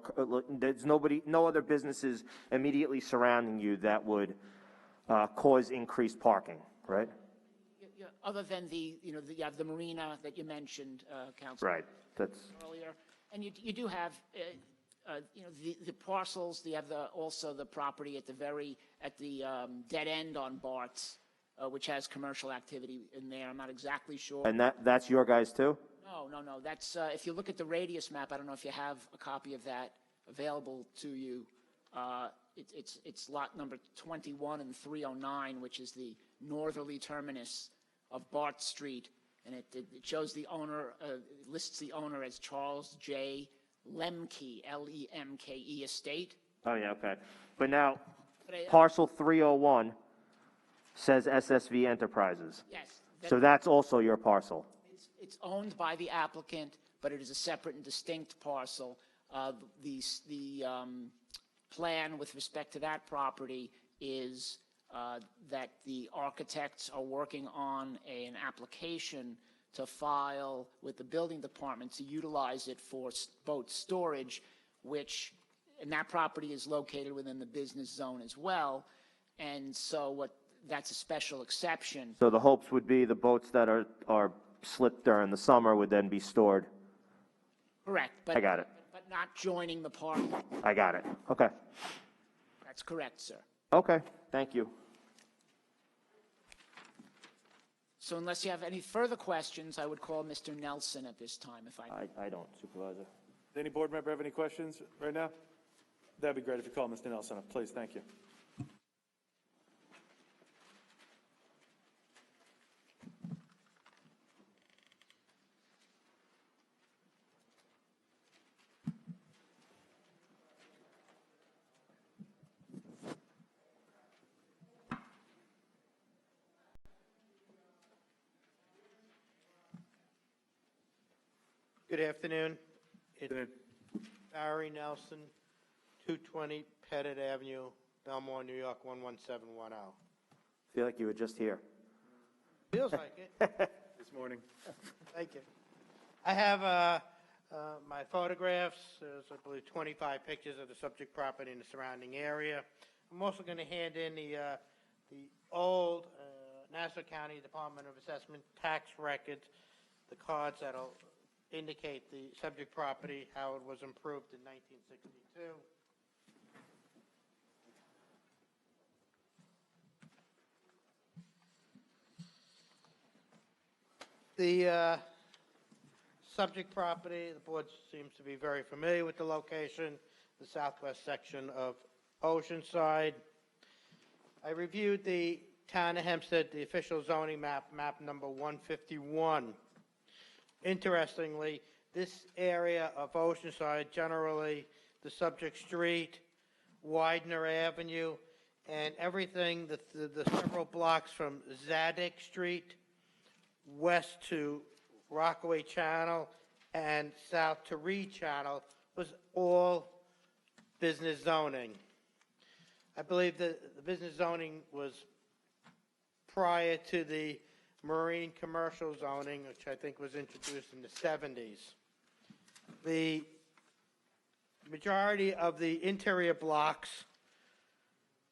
there's no other businesses immediately surrounding you that would cause increased parking, right? Other than you have the marina that you mentioned, Councilor. Right. That's earlier, and you do have, the parcels. You have also the property at the dead end on Bart's, which has commercial activity in there. I'm not exactly sure. And that's your guys too? No. That's if you look at the radius map. I don't know if you have a copy of that available to you. It's lot number 21 and 309, which is the northerly terminus of Bart Street, and it shows the owner, lists the owner as Charles J. Lemke, Lemke Estate. Oh, yeah, okay. But now, parcel 301 says SSV Enterprises. Yes. So that's also your parcel? It's owned by the applicant, but it is a separate and distinct parcel. The plan with respect to that property is that the architects are working on an application to file with the building department to utilize it for boat storage, and that property is located within the business zone as well. And so that's a special exception. So the hopes would be the boats that are slipped during the summer would then be stored? Correct. I got it. But not joining the park. I got it. Okay. That's correct, sir. Okay. Thank you. So unless you have any further questions, I would call Mr. Nelson at this time, if I don't, Supervisor. Does any board member have any questions right now? That'd be great if you call Mr. Nelson up, please. Thank you. Good afternoon. It's Barry Nelson, 220 Pettit Avenue, Belmore, New York, 11710. I feel like you were just here. Feels like it. This morning. Thank you. I have my photographs. There's, I believe, 25 pictures of the subject property and the surrounding area. I'm also going to hand in the old Nassau County Department of Assessment tax records, the cards that'll indicate the subject property, how it was improved in 1962. The subject property, the board seems to be very familiar with the location, the southwest section of Oceanside. I reviewed the town of Hempstead, the official zoning map, map number 151. Interestingly, this area of Oceanside, generally the subject street, Widener Avenue, and everything, the several blocks from Zadig Street west to Rockaway Channel and south to Reed Channel was all business zoning. I believe that the business zoning was prior to the marine commercial zoning, which I think was introduced in the 70s. The majority of the interior blocks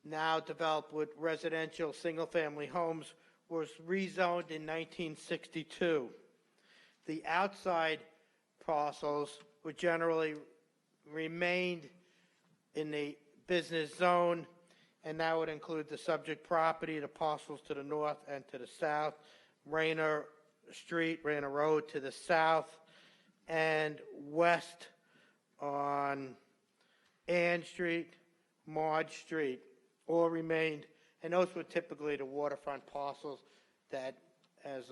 now developed with residential single-family homes was rezoned in 1962. The outside parcels were generally remained in the business zone, and that would include the subject property, the parcels to the north and to the south, Rayner Street, Rayner Road to the south, and west on Ann Street, Marge Street, all remained, and those were typically the waterfront parcels that, as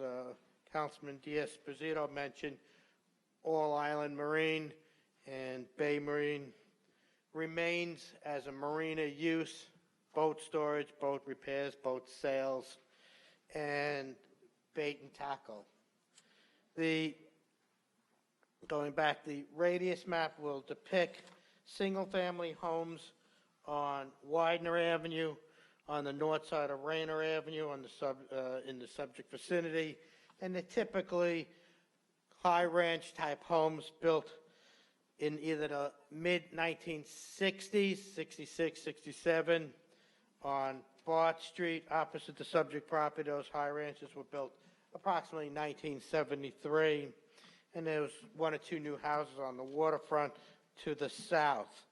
Councilman Diaz-Esposito mentioned, All Island Marine and Bay Marine remains as a marina use, boat storage, boat repairs, boat sales, and bait and tackle. Going back, the radius map will depict single-family homes on Widener Avenue, on the north side of Rayner Avenue, on in the subject vicinity, and they're typically high ranch type homes built in either the mid-1960s, 66, 67, on Bart Street, opposite the subject property. Those high ranches were built approximately 1973, and there was one or two new houses on the waterfront to the south.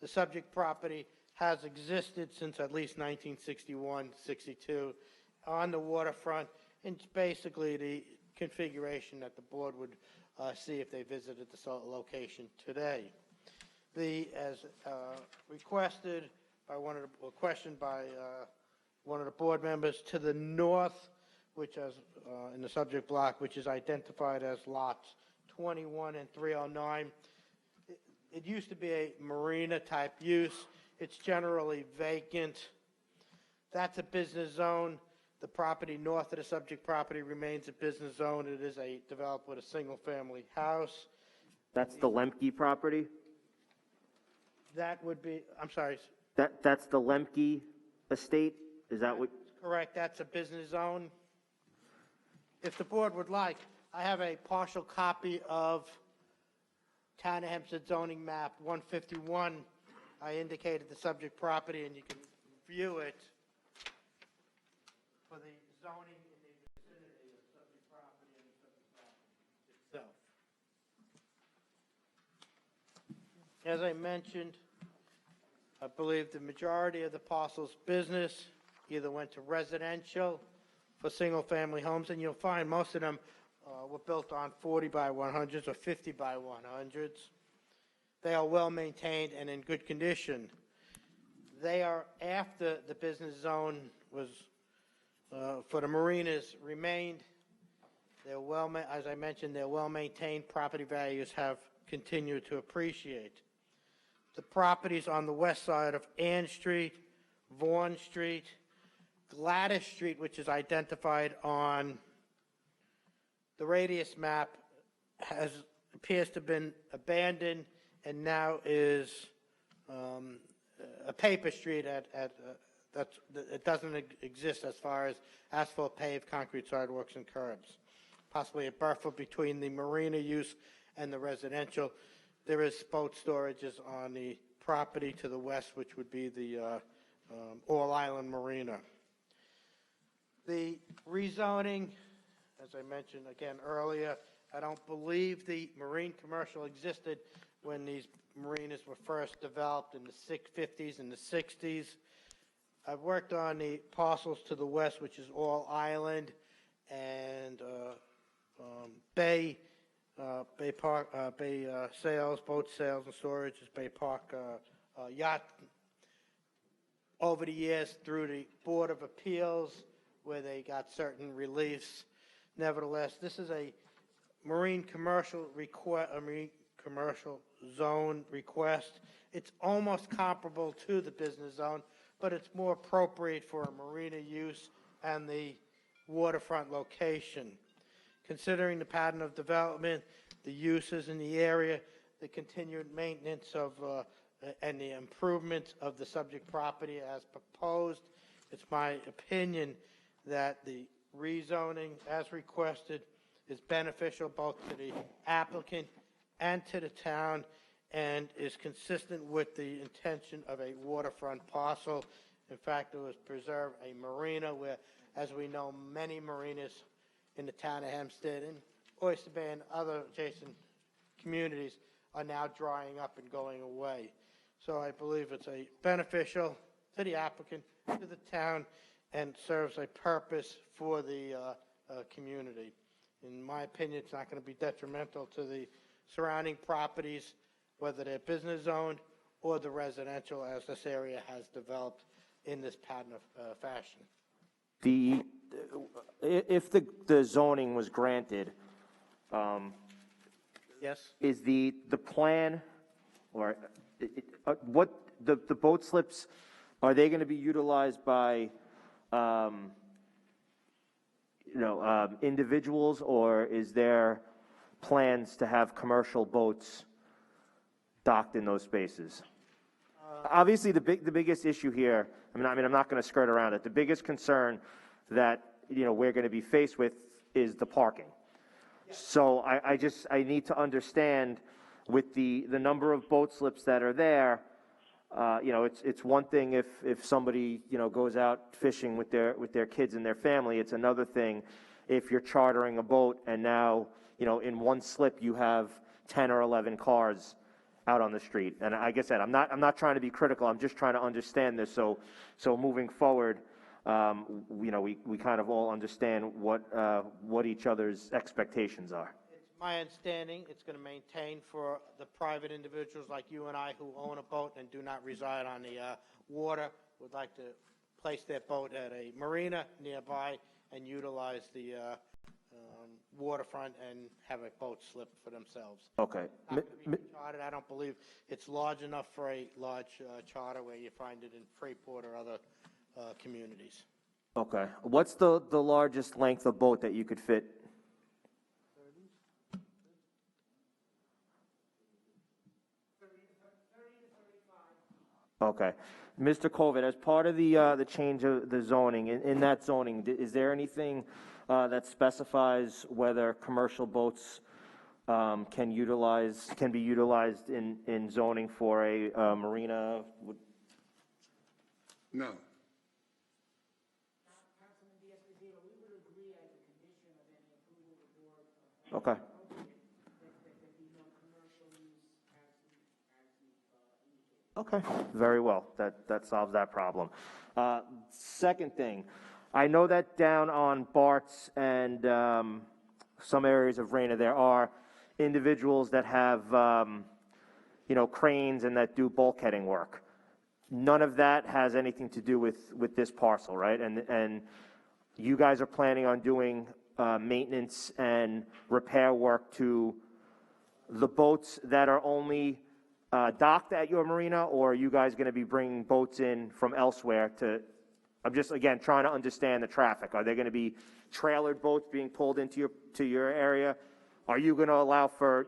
The subject property has existed since at least 1961, 62 on the waterfront, and it's basically the configuration that the board would see if they visited the location today. As requested by questioned by one of the board members, to the north, which is in the subject block, which is identified as lots 21 and 309. It used to be a marina type use. It's generally vacant. That's a business zone. The property north of the subject property remains a business zone. It is developed with a single-family house. That's the Lemke property? That would be, I'm sorry. That's the Lemke estate? Is that what? Correct. That's a business zone. If the board would like, I have a partial copy of Town of Hempstead zoning map 151. I indicated the subject property, and you can view it for the zoning in the vicinity of subject property and the subject property itself. As I mentioned, I believe the majority of the parcel's business either went to residential for single-family homes, and you'll find most of them were built on 40 by 100s or 50 by 100s. They are well-maintained and in good condition. They are, after the business zone was, for the marinas, remained. They're as I mentioned, they're well-maintained. Property values have continued to appreciate. The properties on the west side of Ann Street, Vaughan Street, Gladys Street, which is identified on the radius map, appears to have been abandoned and now is a paper street it doesn't exist as far as asphalt, paved, concrete sidewalks, and curbs. Possibly a buffer between the marina use and the residential. There is boat storages on the property to the west, which would be the All Island Marina. The rezoning, as I mentioned again earlier, I don't believe the marine commercial existed when these marinas were first developed in the 50s and the 60s. I've worked on the parcels to the west, which is All Island, and Bay sales, boat sales and storage, is Bay Park Yacht. Over the years, through the Board of Appeals, where they got certain reliefs. Nevertheless, this is a marine commercial zone request. It's almost comparable to the business zone, but it's more appropriate for a marina use and the waterfront location. Considering the pattern of development, the uses in the area, the continued maintenance of and the improvements of the subject property as proposed, it's my opinion that the rezoning as requested is beneficial both to the applicant and to the town, and is consistent with the intention of a waterfront parcel. In fact, it was preserve a marina where, as we know, many marinas in the town of Hempstead and Oyster Bay and other adjacent communities are now drying up and going away. So I believe it's a beneficial to the applicant, to the town, and serves a purpose for the community. In my opinion, it's not going to be detrimental to the surrounding properties, whether they're business zoned or the residential, as this area has developed in this pattern of fashion. If the zoning was granted, yes, is the plan, or what the boat slips, are they going to be utilized by individuals, or is there plans to have commercial boats docked in those spaces? Obviously, the biggest issue here, I'm not going to skirt around it. The biggest concern that we're going to be faced with is the parking. So I need to understand, with the number of boat slips that are there, it's one thing if somebody goes out fishing with their kids and their family. It's another thing if you're chartering a boat and now in one slip you have 10 or 11 cars out on the street. And like I said, I'm not trying to be critical. I'm just trying to understand this. So moving forward, we kind of all understand what each other's expectations are. It's my understanding it's going to maintain for the private individuals like you and I who own a boat and do not reside on the water, would like to place their boat at a marina nearby and utilize the waterfront and have a boat slip for themselves. Okay. Not to be chartered. I don't believe it's large enough for a large charter where you find it in Freeport or other communities. Okay. What's the largest length of boat that you could fit? Okay. Mr. Colvin, as part of the change of the zoning, in that zoning, is there anything that specifies whether commercial boats can be utilized in zoning for a marina? No. Okay. Okay, very well. That solves that problem. Second thing, I know that down on Bart's and some areas of Raina, there are individuals that have, cranes and that do bulkheading work. None of that has anything to do with this parcel, right? And you guys are planning on doing maintenance and repair work to the boats that are only docked at your marina, or are you guys going to be bringing boats in from elsewhere to? I'm just, again, trying to understand the traffic. Are there going to be trailered boats being pulled into your area? Are you going to allow for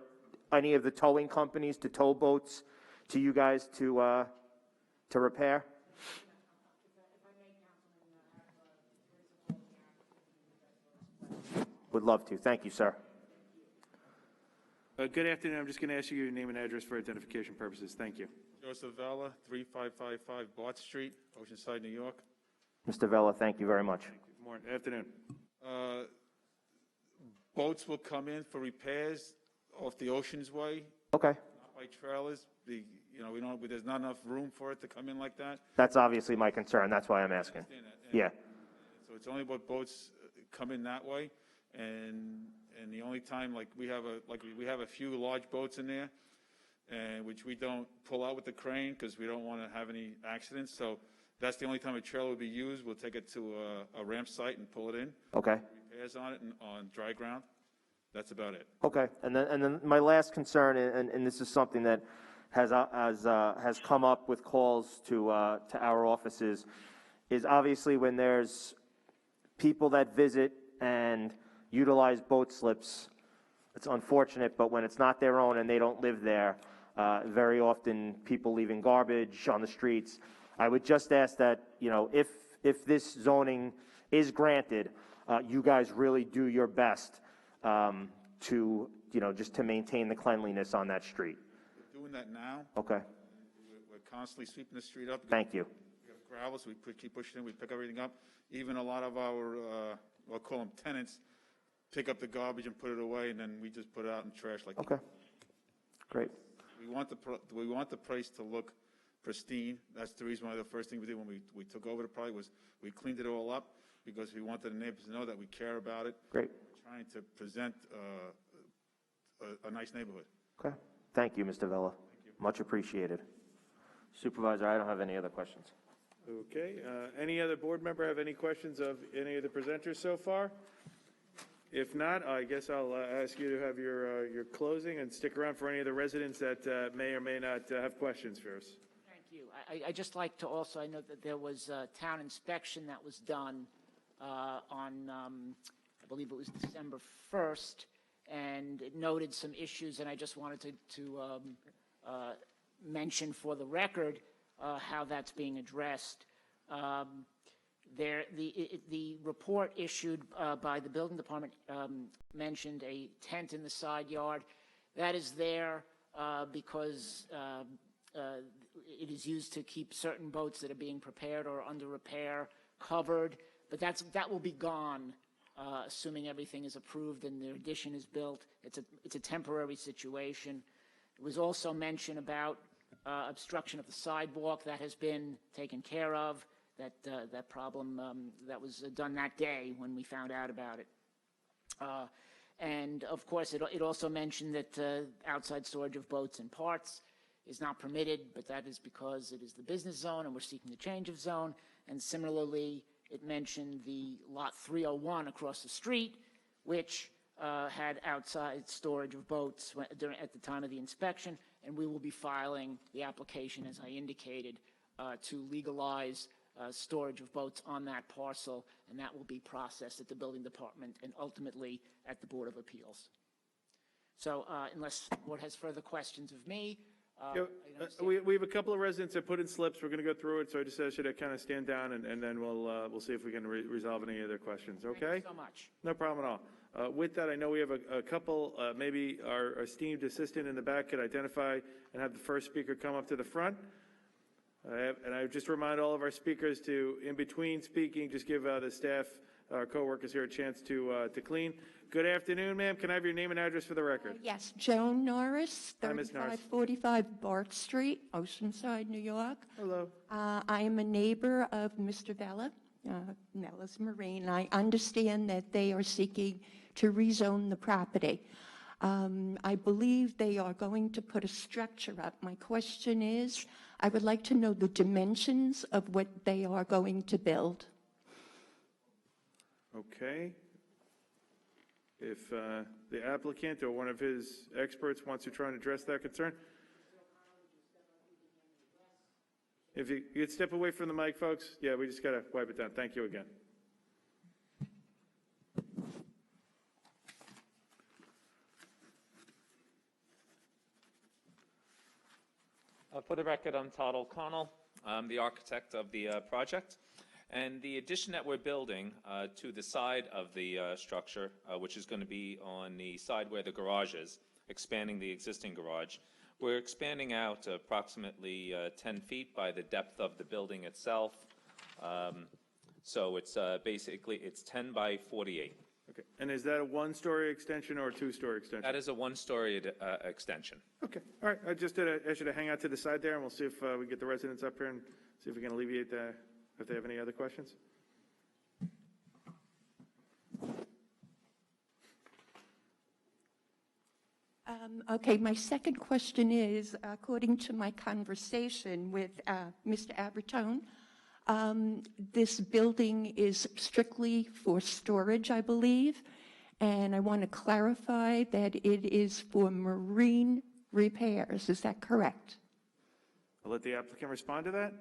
any of the towing companies to tow boats to you guys to repair? Would love to. Thank you, sir. Good afternoon. I'm just going to ask you your name and address for identification purposes. Thank you. Joseph Vella, 3555 Bart Street, Oceanside, New York. Mr. Vella, thank you very much. Good morning. Afternoon. Boats will come in for repairs off the Oceans Way. Okay. Not by trailers. There's not enough room for it to come in like that. That's obviously my concern. That's why I'm asking. I understand that. Yeah. So it's only about boats come in that way, and And the only time, like we have a few large boats in there, and which we don't pull out with the crane because we don't want to have any accidents. So that's the only time a trailer will be used. We'll take it to a ramp site and pull it in. Okay. Repairs on it and on dry ground. That's about it. Okay. And then my last concern, and this is something that has come up with calls to our offices, is obviously when there's people that visit and utilize boat slips. It's unfortunate, but when it's not their own and they don't live there, very often people leaving garbage on the streets. I would just ask that, if this zoning is granted, you guys really do your best to, just to maintain the cleanliness on that street. We're doing that now. Okay. We're constantly sweeping the street up. Thank you. We have gravel, so we keep pushing it. We pick everything up. Even a lot of our, I'll call them tenants, pick up the garbage and put it away, and then we just put it out in trash like. Okay. Great. We want the place to look pristine. That's the reason why the first thing we did when we took over the project was we cleaned it all up because we wanted the neighbors to know that we care about it. Great. We're trying to present a nice neighborhood. Okay. Thank you, Mr. Vella. Much appreciated. Supervisor, I don't have any other questions. Okay. Any other board member have any questions of any of the presenters so far? If not, I guess I'll ask you to have your closing and stick around for any of the residents that may or may not have questions for us. Thank you. I just like to also, I know that there was a town inspection that was done on, I believe it was December 1st, and it noted some issues, and I just wanted to mention for the record how that's being addressed. The report issued by the building department mentioned a tent in the side yard. That is there because it is used to keep certain boats that are being prepared or under repair covered, but that will be gone, assuming everything is approved and the addition is built. It's a temporary situation. It was also mentioned about obstruction of the sidewalk. That has been taken care of. That problem that was done that day when we found out about it. And of course, it also mentioned that outside storage of boats and parts is not permitted, but that is because it is the business zone and we're seeking the change of zone. And similarly, it mentioned the lot 301 across the street, which had outside storage of boats at the time of the inspection, and we will be filing the application, as I indicated, to legalize storage of boats on that parcel, and that will be processed at the building department and ultimately at the Board of Appeals. So unless the board has further questions of me, we have a couple of residents that put in slips. We're going to go through it, so I just asked you to kind of stand down, and then we'll see if we can resolve any of their questions. Okay? Thank you so much. No problem at all. With that, I know we have a couple. Maybe our esteemed assistant in the back could identify and have the first speaker come up to the front. And I just remind all of our speakers to, in between speaking, just give the staff, our co-workers here, a chance to clean. Good afternoon, ma'am. Can I have your name and address for the record? Yes, Joan Norris, Hi, Ms. Norris. 3545 Bart Street, Oceanside, New York. Hello. I am a neighbor of Mr. Vella, Vella's Marine. I understand that they are seeking to rezone the property. I believe they are going to put a structure up. My question is, I would like to know the dimensions of what they are going to build. Okay. If the applicant or one of his experts wants to try and address that concern. If you could step away from the mic, folks. Yeah, we just got to wipe it down. Thank you again. For the record, I'm Todd O'Connell. I'm the architect of the project. And the addition that we're building to the side of the structure, which is going to be on the side where the garage is, expanding the existing garage, we're expanding out approximately 10 feet by the depth of the building itself. So it's basically, it's 10 by 48. Okay. And is that a one-story extension or a two-story extension? That is a one-story extension. Okay. All right. I just asked you to hang out to the side there, and we'll see if we get the residents up here and see if we can alleviate that, if they have any other questions. Okay, my second question is, according to my conversation with Mr. Abertone, this building is strictly for storage, I believe, and I want to clarify that it is for marine repairs. Is that correct? I'll let the applicant respond to that.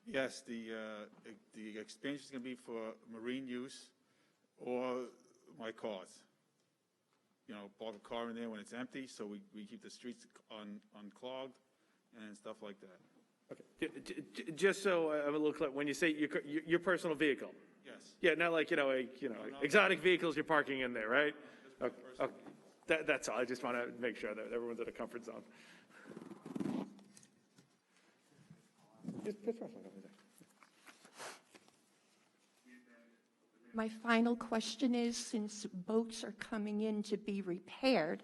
Yes, the expansion is going to be for marine use or my cars. You know, park a car in there when it's empty, so we keep the streets unclogged and stuff like that. Okay. Just so I'm a little clear, when you say your personal vehicle? Yes. Yeah, not like, exotic vehicles you're parking in there, right? Okay. That's all. I just want to make sure that everyone's in a comfort zone. My final question is, since boats are coming in to be repaired,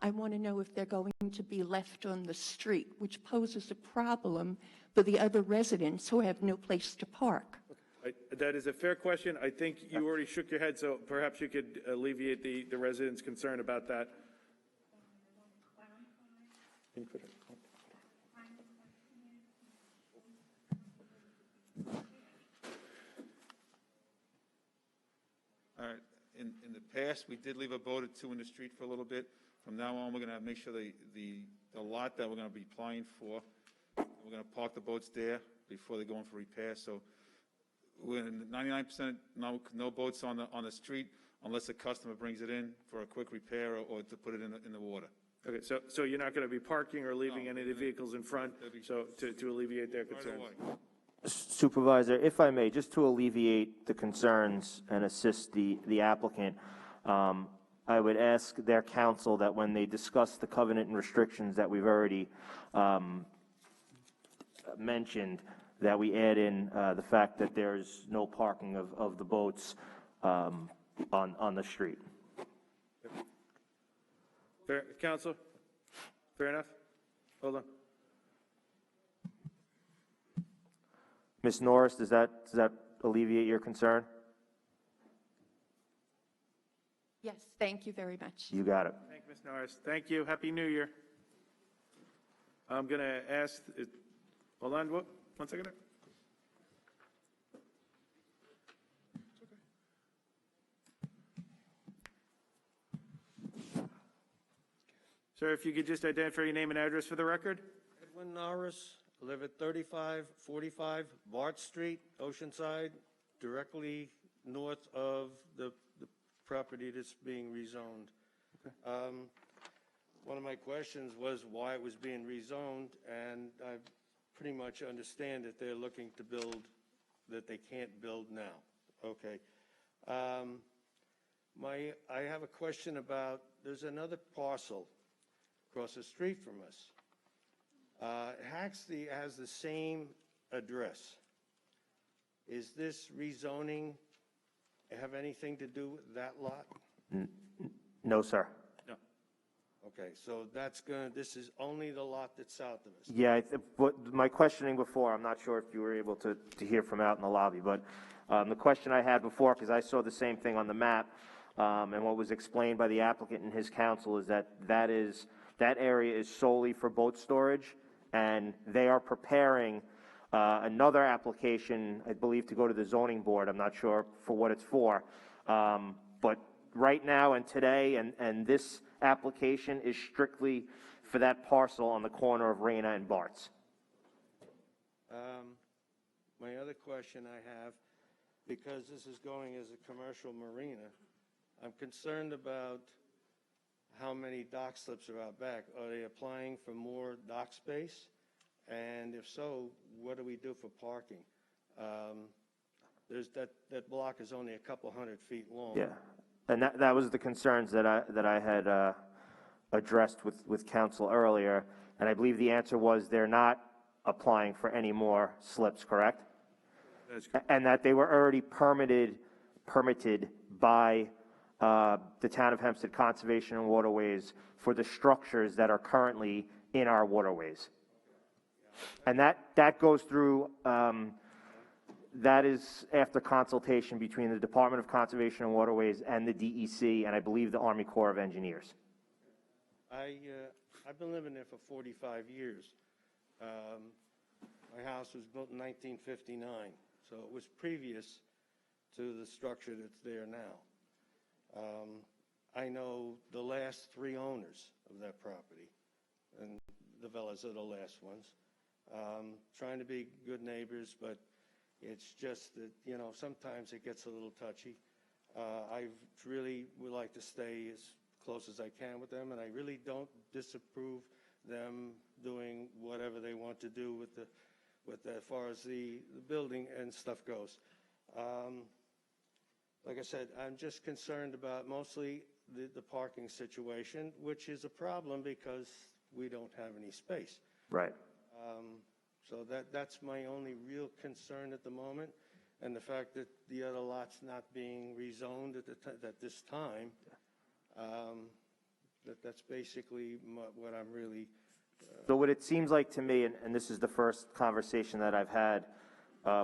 I want to know if they're going to be left on the street, which poses a problem for the other residents who have no place to park. That is a fair question. I think you already shook your head, so perhaps you could alleviate the residents' concern about that. All right. In the past, we did leave a boat or two in the street for a little bit. From now on, we're going to make sure the lot that we're going to be applying for, we're going to park the boats there before they go in for repair. So we're 99% no boats on the street unless a customer brings it in for a quick repair or to put it in the water. Okay, so you're not going to be parking or leaving any of the vehicles in front, so to alleviate their concerns? Supervisor, if I may, just to alleviate the concerns and assist the applicant, I would ask their counsel that when they discuss the covenant and restrictions that we've already mentioned, that we add in the fact that there's no parking of the boats on the street. Fair, counsel? Fair enough? Hold on. Ms. Norris, does that alleviate your concern? Yes, thank you very much. You got it. Thank you, Ms. Norris. Thank you. Happy New Year. I'm going to ask, hold on, one second. Sir, if you could just identify your name and address for the record. Edwin Norris, I live at 3545 Bart Street, Oceanside, directly north of the property that's being rezoned. Okay. One of my questions was why it was being rezoned, and I pretty much understand that they're looking to build that they can't build now. Okay. I have a question about, there's another parcel across the street from us. Haxley has the same address. Is this rezoning have anything to do with that lot? No, sir. No. Okay, so this is only the lot that's south of us. Yeah, my questioning before, I'm not sure if you were able to hear from out in the lobby, but the question I had before, because I saw the same thing on the map, and what was explained by the applicant and his counsel is that that area is solely for boat storage, and they are preparing another application, I believe, to go to the zoning board. I'm not sure for what it's for. But right now and today, and this application is strictly for that parcel on the corner of Reyna and Bart's. My other question I have, because this is going as a commercial marina, I'm concerned about how many dock slips are out back. Are they applying for more dock space? And if so, what do we do for parking? There's that block is only a couple 100 feet long. Yeah, and that was the concerns that I had addressed with council earlier, and I believe the answer was they're not applying for any more slips, correct? That's correct. And that they were already permitted by the Town of Hempstead Conservation and Waterways for the structures that are currently in our waterways. And that goes through, that is after consultation between the Department of Conservation and Waterways and the DEC, and I believe the Army Corps of Engineers. I've been living there for 45 years. My house was built in 1959, so it was previous to the structure that's there now. I know the last 3 owners of that property, and the Vellas are the last ones. Trying to be good neighbors, but it's just that, you know, sometimes it gets a little touchy. I really would like to stay as close as I can with them, and I really don't disapprove them doing whatever they want to do with as far as the building and stuff goes. Like I said, I'm just concerned about mostly the parking situation, which is a problem because we don't have any space. Right. So that's my only real concern at the moment, and the fact that the other lot's not being rezoned at this time. That's basically what I'm really. So what it seems like to me, and this is the first conversation that I've had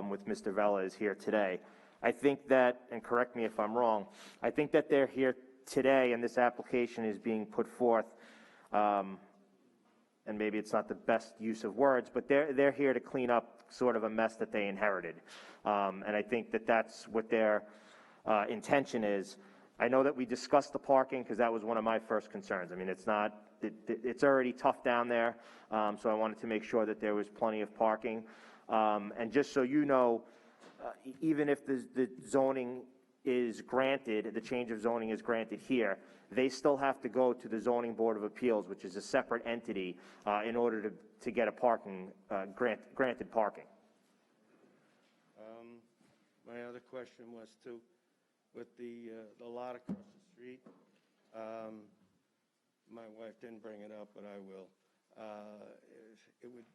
with Mr. Vella is here today. I think that, and correct me if I'm wrong, I think that they're here today and this application is being put forth, and maybe it's not the best use of words, but they're here to clean up sort of a mess that they inherited. And I think that that's what their intention is. I know that we discussed the parking because that was one of my first concerns. I mean, it's already tough down there, so I wanted to make sure that there was plenty of parking. And just so you know, even if the zoning is granted, the change of zoning is granted here, they still have to go to the Zoning Board of Appeals, which is a separate entity, in order to get a parking, granted parking. My other question was too, with the lot across the street, my wife didn't bring it up, but I will.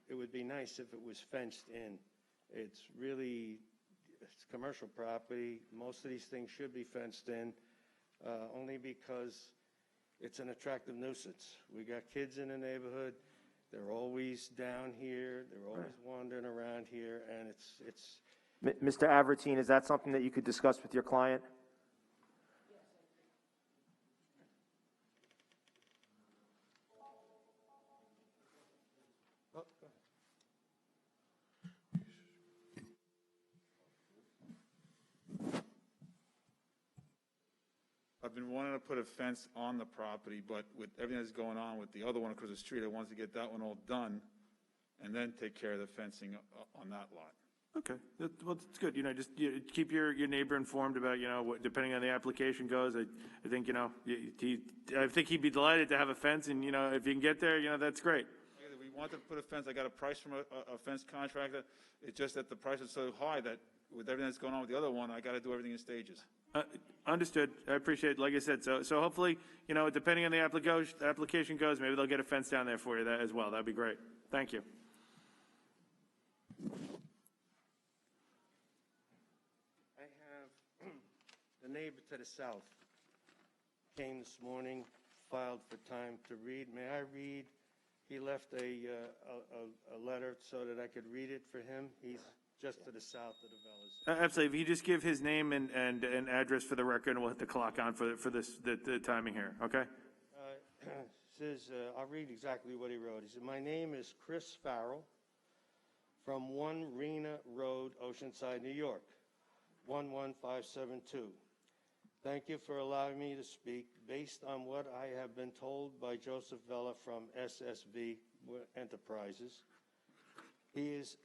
It would be nice if it was fenced in. It's commercial property. Most of these things should be fenced in, only because it's an attractive nuisance. We got kids in the neighborhood. They're always down here. They're always wandering around here, and it's. Mr. Avertine, is that something that you could discuss with your client? I've been wanting to put a fence on the property, but with everything that's going on with the other one across the street, I wanted to get that one all done and then take care of the fencing on that lot. Okay, well, it's good. Just keep your neighbor informed about, what, depending on the application goes. I think, I think he'd be delighted to have a fence, and, if you can get there, that's great. We wanted to put a fence. I got a price from a fence contractor. It's just that the price is so high that with everything that's going on with the other one, I got to do everything in stages. Understood. I appreciate it. Like I said, so hopefully, depending on the application goes, maybe they'll get a fence down there for you as well. That'd be great. Thank you. I have the neighbor to the south came this morning, filed for time to read. May I read? He left a letter so that I could read it for him. He's just to the south of the Vellas. Absolutely. If you just give his name and address for the record, and we'll hit the clock on for the timing here. Okay. Says I'll read exactly what he wrote. He said, "My name is Chris Farrell from 1 Rena Road, Oceanside, New York, 11572. Thank you for allowing me to speak based on what I have been told by Joseph Vella from SSV Enterprises. He is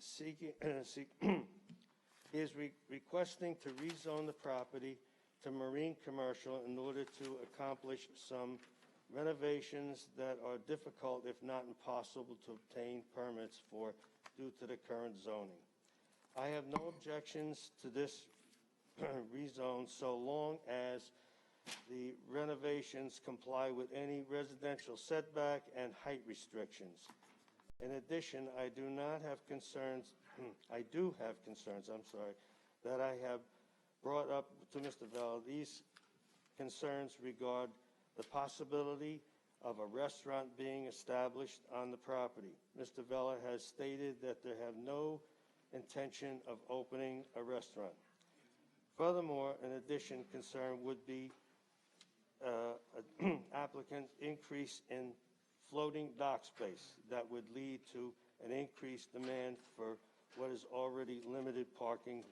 requesting to rezone the property to marine commercial in order to accomplish some renovations that are difficult, if not impossible, to obtain permits for due to the current zoning. I have no objections to this rezone so long as the renovations comply with any residential setback and height restrictions. In addition, I do have concerns, that I have brought up to Mr. Vella. These concerns regard the possibility of a restaurant being established on the property. Mr. Vella has stated that they have no intention of opening a restaurant. Furthermore, in addition, concern would be applicant's increase in floating dock space that would lead to an increased demand for what is already limited parking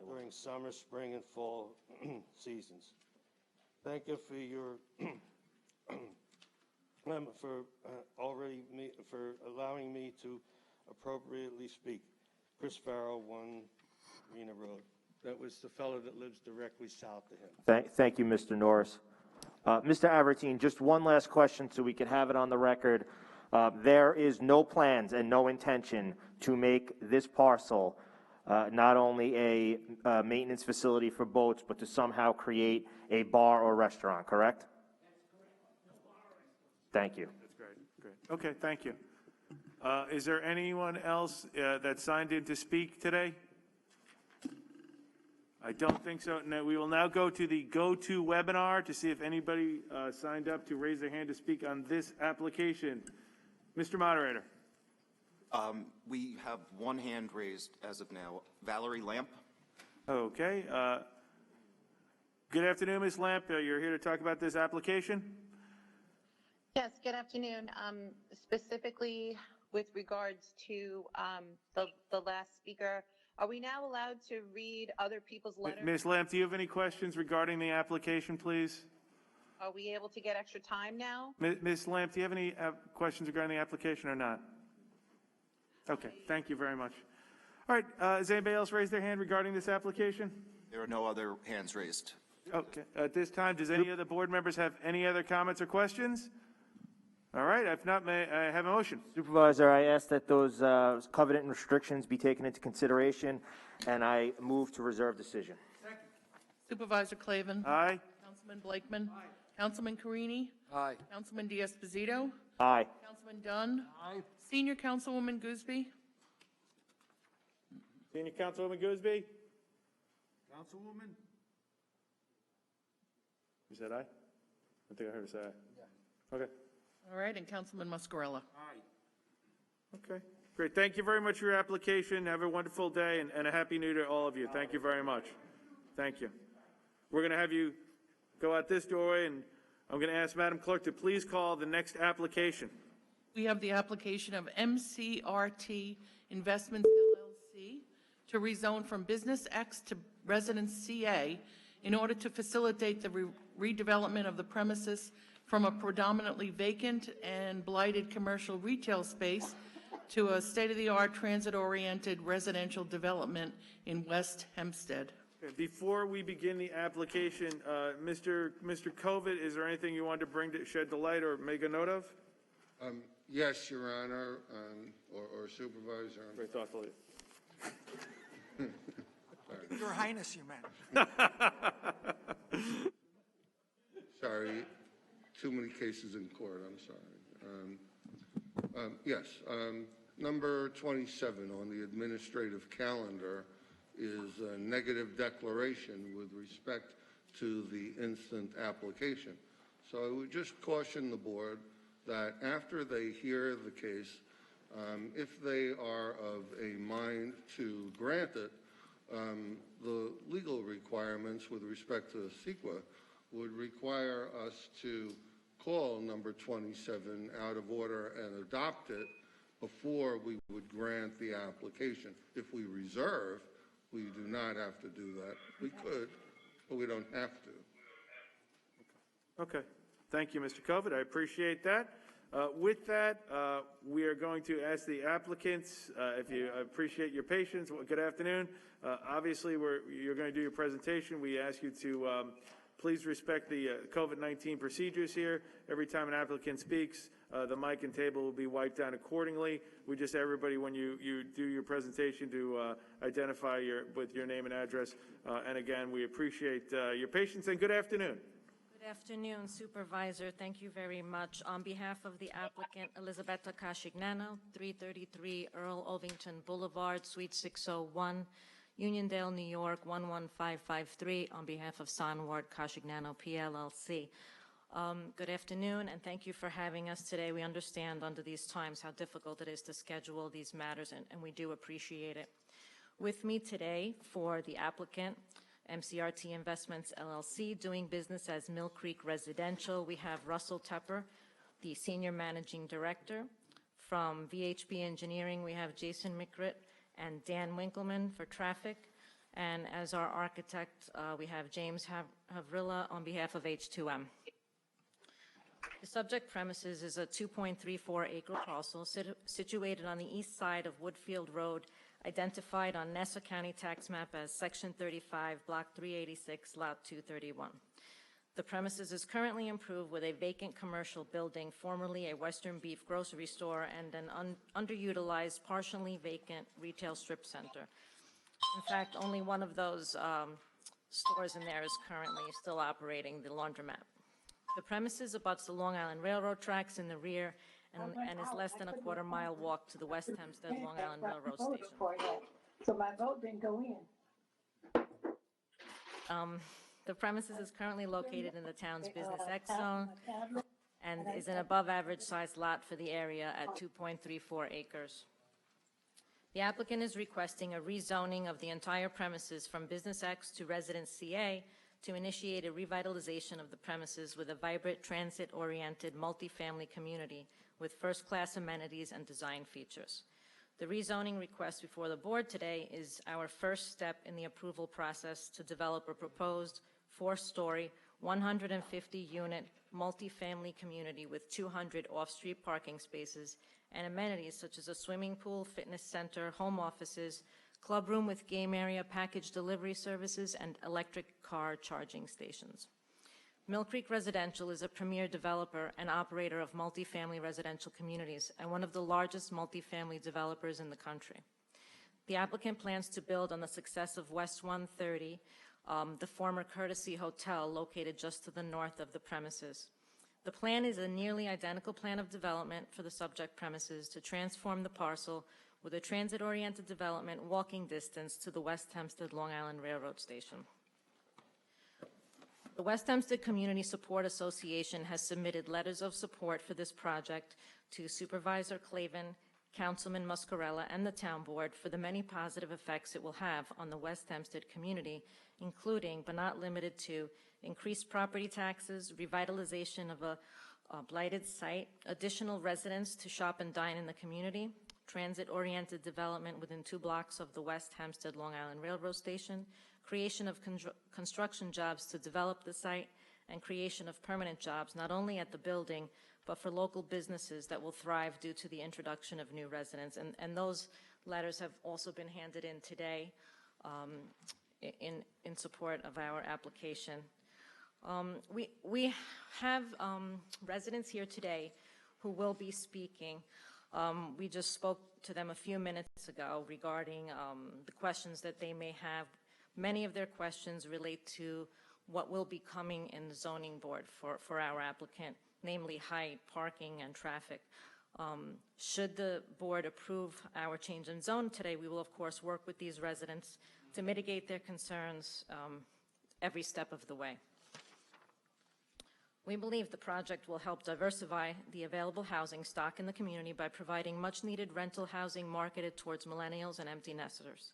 during summer, spring, and fall seasons. Thank you for your for allowing me to appropriately speak. Chris Farrell, 1 Rena Road. That was the fellow that lives directly south of him. Thank you, Mr. Norris. Mr. Avertine, just one last question so we can have it on the record. There is no plans and no intention to make this parcel not only a maintenance facility for boats, but to somehow create a bar or restaurant, correct? Thank you. That's great. Okay, thank you. Is there anyone else that signed in to speak today? I don't think so. No, we will now go to the go-to webinar to see if anybody signed up to raise their hand to speak on this application. Mr. Moderator. We have one hand raised as of now. Valerie Lamp. Okay. Good afternoon, Ms. Lamp. You're here to talk about this application? Yes, good afternoon. Specifically with regards to the last speaker, are we now allowed to read other people's letters? Ms. Lamp, do you have any questions regarding the application, please? Are we able to get extra time now? Ms. Lamp, do you have any questions regarding the application or not? Okay, thank you very much. All right, has anybody else raised their hand regarding this application? There are no other hands raised. Okay, at this time, does any of the board members have any other comments or questions? All right, if not, may I have a motion? Supervisor, I ask that those covenant and restrictions be taken into consideration, and I move to reserve decision. Supervisor Clavin. Aye. Councilman Blakeman. Aye. Councilman Carini. Aye. Councilman D'Esposito. Aye. Councilman Dunn. Aye. Senior Councilwoman Gooseby. Senior Councilwoman Gooseby? Councilwoman? You said aye? I think I heard her say aye. Yeah. Okay. All right, and Councilman Muscarella. Aye. Okay, great. Thank you very much for your application. Have a wonderful day and a happy new year to all of you. Thank you very much. Thank you. We're going to have you go out this doorway, and I'm going to ask Madam Clerk to please call the next application. We have the application of MCRT Investments LLC to rezone from Business X to Residence CA in order to facilitate the redevelopment of the premises from a predominantly vacant and blighted commercial retail space to a state-of-the-art transit-oriented residential development in West Hempstead. Okay, before we begin the application, Mr. Kovic, is there anything you wanted to bring to shed the light or make a note of? Yes, Your Honor, or Supervisor. Very thoughtful. Your Highness, you meant. Sorry, too many cases in court, I'm sorry. Yes, number 27 on the administrative calendar is a negative declaration with respect to the instant application. So I would just caution the board that after they hear the case, if they are of a mind to grant it, the legal requirements with respect to the CEQA would require us to call number 27 out of order and adopt it before we would grant the application. If we reserve, we do not have to do that. We could, but we don't have to. Okay. Thank you, Mr. Kovic. I appreciate that. With that, we are going to ask the applicants, if you appreciate your patience, good afternoon. Obviously, you're going to do your presentation. We ask you to please respect the COVID-19 procedures here. Every time an applicant speaks, the mic and table will be wiped down accordingly. We just everybody, when you do your presentation, to identify with your name and address. And again, we appreciate your patience, and good afternoon. Good afternoon, Supervisor. Thank you very much. On behalf of the applicant, Elisabetta Cascignano, 333 Earl Ovington Boulevard, Suite 601, Uniondale, New York, 11553, on behalf of Sonward Cascignano, PLLC. Good afternoon, and thank you for having us today. We understand under these times how difficult it is to schedule these matters, and we do appreciate it. With me today for the applicant, MCRT Investments LLC, doing business as Mill Creek Residential, we have Russell Tepper, the Senior Managing Director. From VHB Engineering, we have Jason McGritt and Dan Winkleman for traffic. And as our architect, we have James Havrilla on behalf of H2M. The subject premises is a 2.34-acre parcel situated on the east side of Woodfield Road, identified on Nassau County Tax Map as Section 35, Block 386, Lot 231. The premises is currently improved with a vacant commercial building, formerly a Western Beef grocery store, and an underutilized, partially vacant retail strip center. In fact, only one of those stores in there is currently still operating, the laundromat. The premises abuts the Long Island Railroad tracks in the rear and is less than a quarter-mile walk to the West Hempstead Long Island Railroad Station. So my vote didn't go in. The premises is currently located in the town's Business X zone and is an above-average sized lot for the area at 2.34 acres. The applicant is requesting a rezoning of the entire premises from Business X to Residence CA to initiate a revitalization of the premises with a vibrant, transit-oriented, multifamily community with first-class amenities and design features. The rezoning request before the board today is our first step in the approval process to develop a proposed 4-story, 150-unit multifamily community with 200 off-street parking spaces and amenities such as a swimming pool, fitness center, home offices, club room with game area, package delivery services, and electric car charging stations. Mill Creek Residential is a premier developer and operator of multifamily residential communities and one of the largest multifamily developers in the country. The applicant plans to build on the success of West 130, the former Courtesy Hotel located just to the north of the premises. The plan is a nearly identical plan of development for the subject premises to transform the parcel with a transit-oriented development walking distance to the West Hempstead Long Island Railroad Station. The West Hempstead Community Support Association has submitted letters of support for this project to Supervisor Clavin, Councilman Muscarella, and the Town Board for the many positive effects it will have on the West Hempstead community, including, but not limited to, increased property taxes, revitalization of a blighted site, additional residents to shop and dine in the community, transit-oriented development within 2 blocks of the West Hempstead Long Island Railroad Station, creation of construction jobs to develop the site, and creation of permanent jobs not only at the building, but for local businesses that will thrive due to the introduction of new residents. And those letters have also been handed in today in support of our application. We have residents here today who will be speaking. We just spoke to them a few minutes ago regarding the questions that they may have. Many of their questions relate to what will be coming in the zoning board for our applicant, namely height, parking, and traffic. Should the board approve our change in zone today, we will of course work with these residents to mitigate their concerns every step of the way. We believe the project will help diversify the available housing stock in the community by providing much-needed rental housing marketed towards millennials and empty nesters.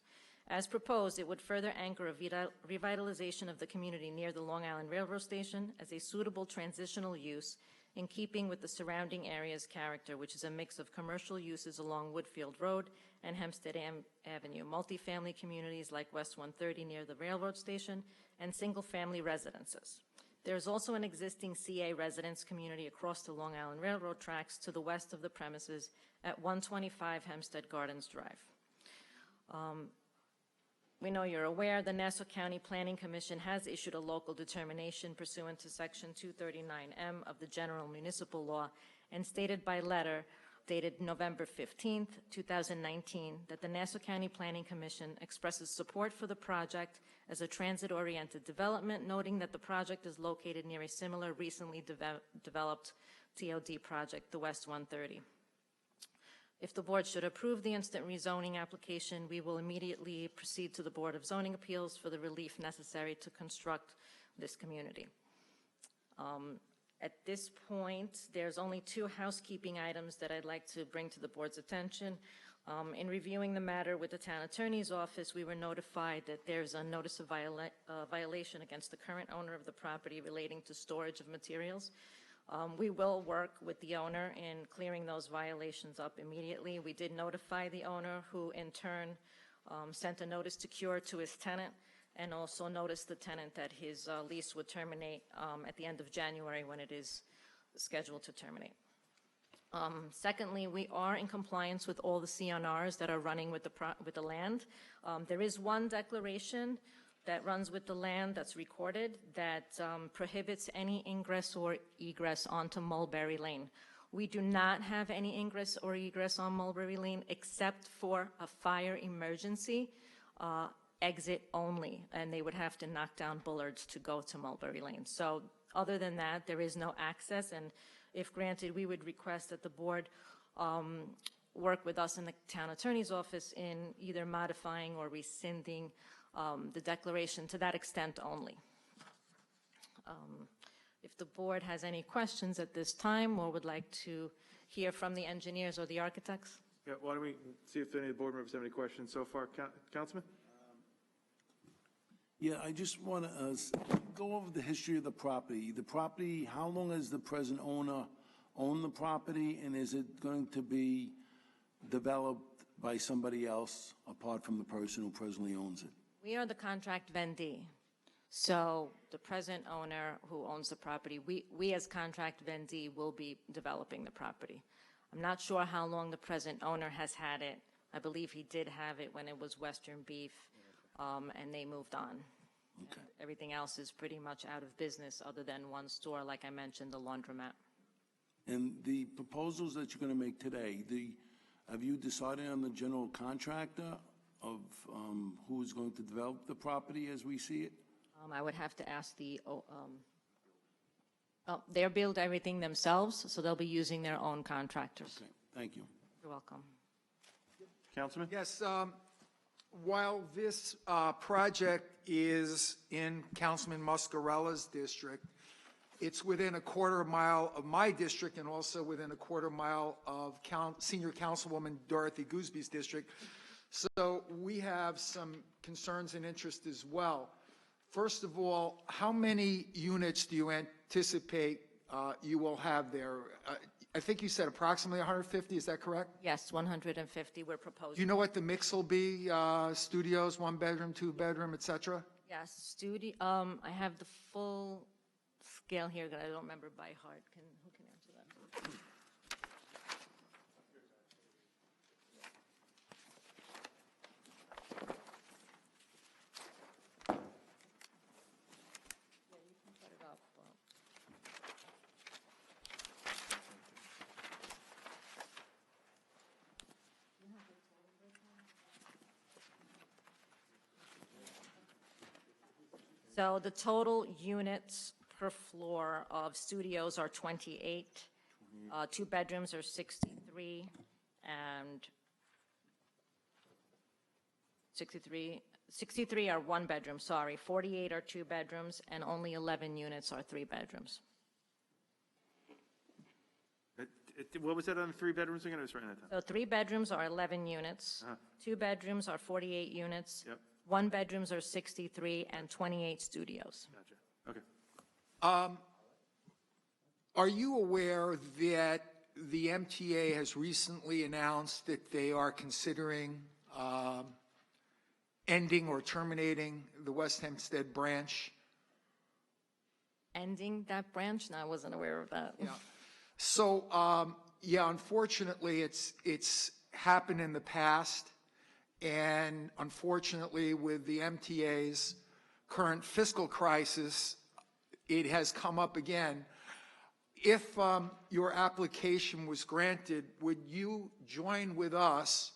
As proposed, it would further anchor a revitalization of the community near the Long Island Railroad Station as a suitable transitional use in keeping with the surrounding area's character, which is a mix of commercial uses along Woodfield Road and Hempstead Avenue, multifamily communities like West 130 near the railroad station, and single-family residences. There is also an existing CA residence community across the Long Island Railroad tracks to the west of the premises at 125 Hempstead Gardens Drive. We know you're aware the Nassau County Planning Commission has issued a local determination pursuant to Section 239M of the General Municipal Law and stated by letter dated November 15th, 2019, that the Nassau County Planning Commission expresses support for the project as a transit-oriented development, noting that the project is located near a similar recently developed TOD project, the West 130. If the board should approve the instant rezoning application, we will immediately proceed to the Board of Zoning Appeals for the relief necessary to construct this community. At this point, there's only 2 housekeeping items that I'd like to bring to the board's attention. In reviewing the matter with the town attorney's office, we were notified that there's a notice of violation against the current owner of the property relating to storage of materials. We will work with the owner in clearing those violations up immediately. We did notify the owner, who in turn sent a notice to cure to his tenant, and also noticed the tenant that his lease would terminate at the end of January, when it is scheduled to terminate. Secondly, we are in compliance with all the CNRs that are running with the land. There is one declaration that runs with the land that's recorded that prohibits any ingress or egress onto Mulberry Lane. We do not have any ingress or egress on Mulberry Lane except for a fire emergency exit only, and they would have to knock down bullards to go to Mulberry Lane. So other than that, there is no access, and if granted, we would request that the board work with us in the town attorney's office in either modifying or rescinding the declaration to that extent only. If the board has any questions at this time or would like to hear from the engineers or the architects. Yeah, why don't we see if any of the board members have any questions so far? Councilman? Yeah, I just want to go over the history of the property. The property, how long has the present owner owned the property, and is it going to be developed by somebody else apart from the person who presently owns it? We are the contract vendee. So the present owner who owns the property, we as contract vendee will be developing the property. I'm not sure how long the present owner has had it. I believe he did have it when it was Western Beef, and they moved on. Okay. Everything else is pretty much out of business other than one store, like I mentioned, the laundromat. And the proposals that you're going to make today, have you decided on the general contractor of who is going to develop the property as we see it? I would have to ask they'll build everything themselves, so they'll be using their own contractors. Okay, thank you. You're welcome. Councilman? Yes, while this project is in Councilman Muscarella's district, it's within a quarter mile of my district and also within a quarter mile of Senior Councilwoman Dorothy Goosby's district. So we have some concerns and interest as well. First of all, how many units do you anticipate you will have there? I think you said approximately 150, is that correct? Yes, 150 we're proposing. Do you know what the mix will be? Studios, 1 bedroom, 2 bedroom, et cetera? Yes, I have the full scale here that I don't remember by heart. Who can answer that? So the total units per floor of studios are 28, 2 bedrooms are 63, and 63 are 1 bedroom, sorry, 48 are 2 bedrooms, and only 11 units are 3 bedrooms. What was that on the 3 bedrooms again? I was writing that down. So 3 bedrooms are 11 units, 2 bedrooms are 48 units, Yep. 1 bedrooms are 63, and 28 studios. Gotcha. Okay. Are you aware that the MTA has recently announced that they are considering ending or terminating the West Hempstead branch? Ending that branch? No, I wasn't aware of that. Yeah. So, yeah, unfortunately, it's happened in the past, and unfortunately, with the MTA's current fiscal crisis, it has come up again. If your application was granted, would you join with us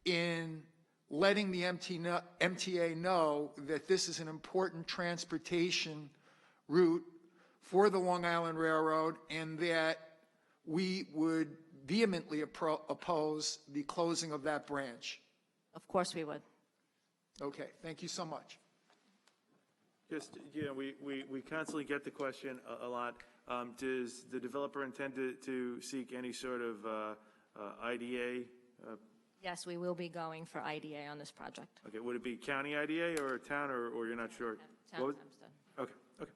in letting the MTA know that this is an important transportation route for the Long Island Railroad, and that we would vehemently oppose the closing of that branch? Of course we would. Okay, thank you so much. Just, we constantly get the question a lot. Does the developer intend to seek any sort of IDA? Yes, we will be going for IDA on this project. Okay, would it be county IDA or town, or you're not sure? Town What was- Hempstead. Okay, okay.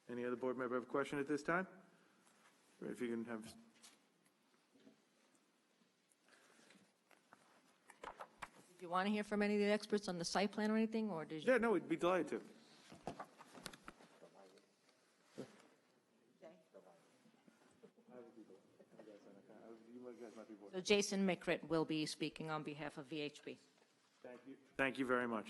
Any other board member have a question at this time? Or if you can have. Do you want to hear from any of the experts on the site plan or anything, or did you? Yeah, no, we'd be delighted to. So Jason Mikrit will be speaking on behalf of VHB. Thank you. Thank you very much.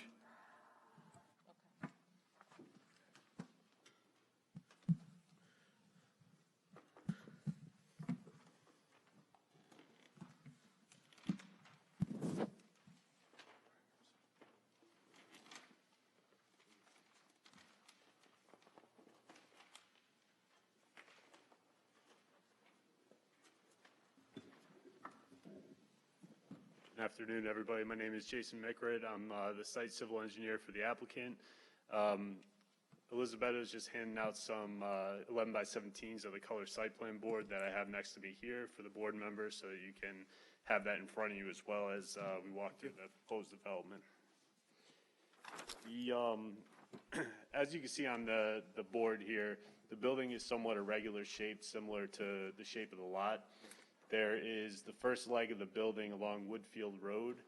Good afternoon, everybody. My name is Jason Mikrit. I'm the site civil engineer for the applicant. Elizabeth is just handing out some 11 by 17s of the color site plan board that I have next to me here for the board members, so that you can have that in front of you as well as we walk through the proposed development. As you can see on the board here, the building is somewhat irregular shaped, similar to the shape of the lot. There is the first leg of the building along Woodfield Road,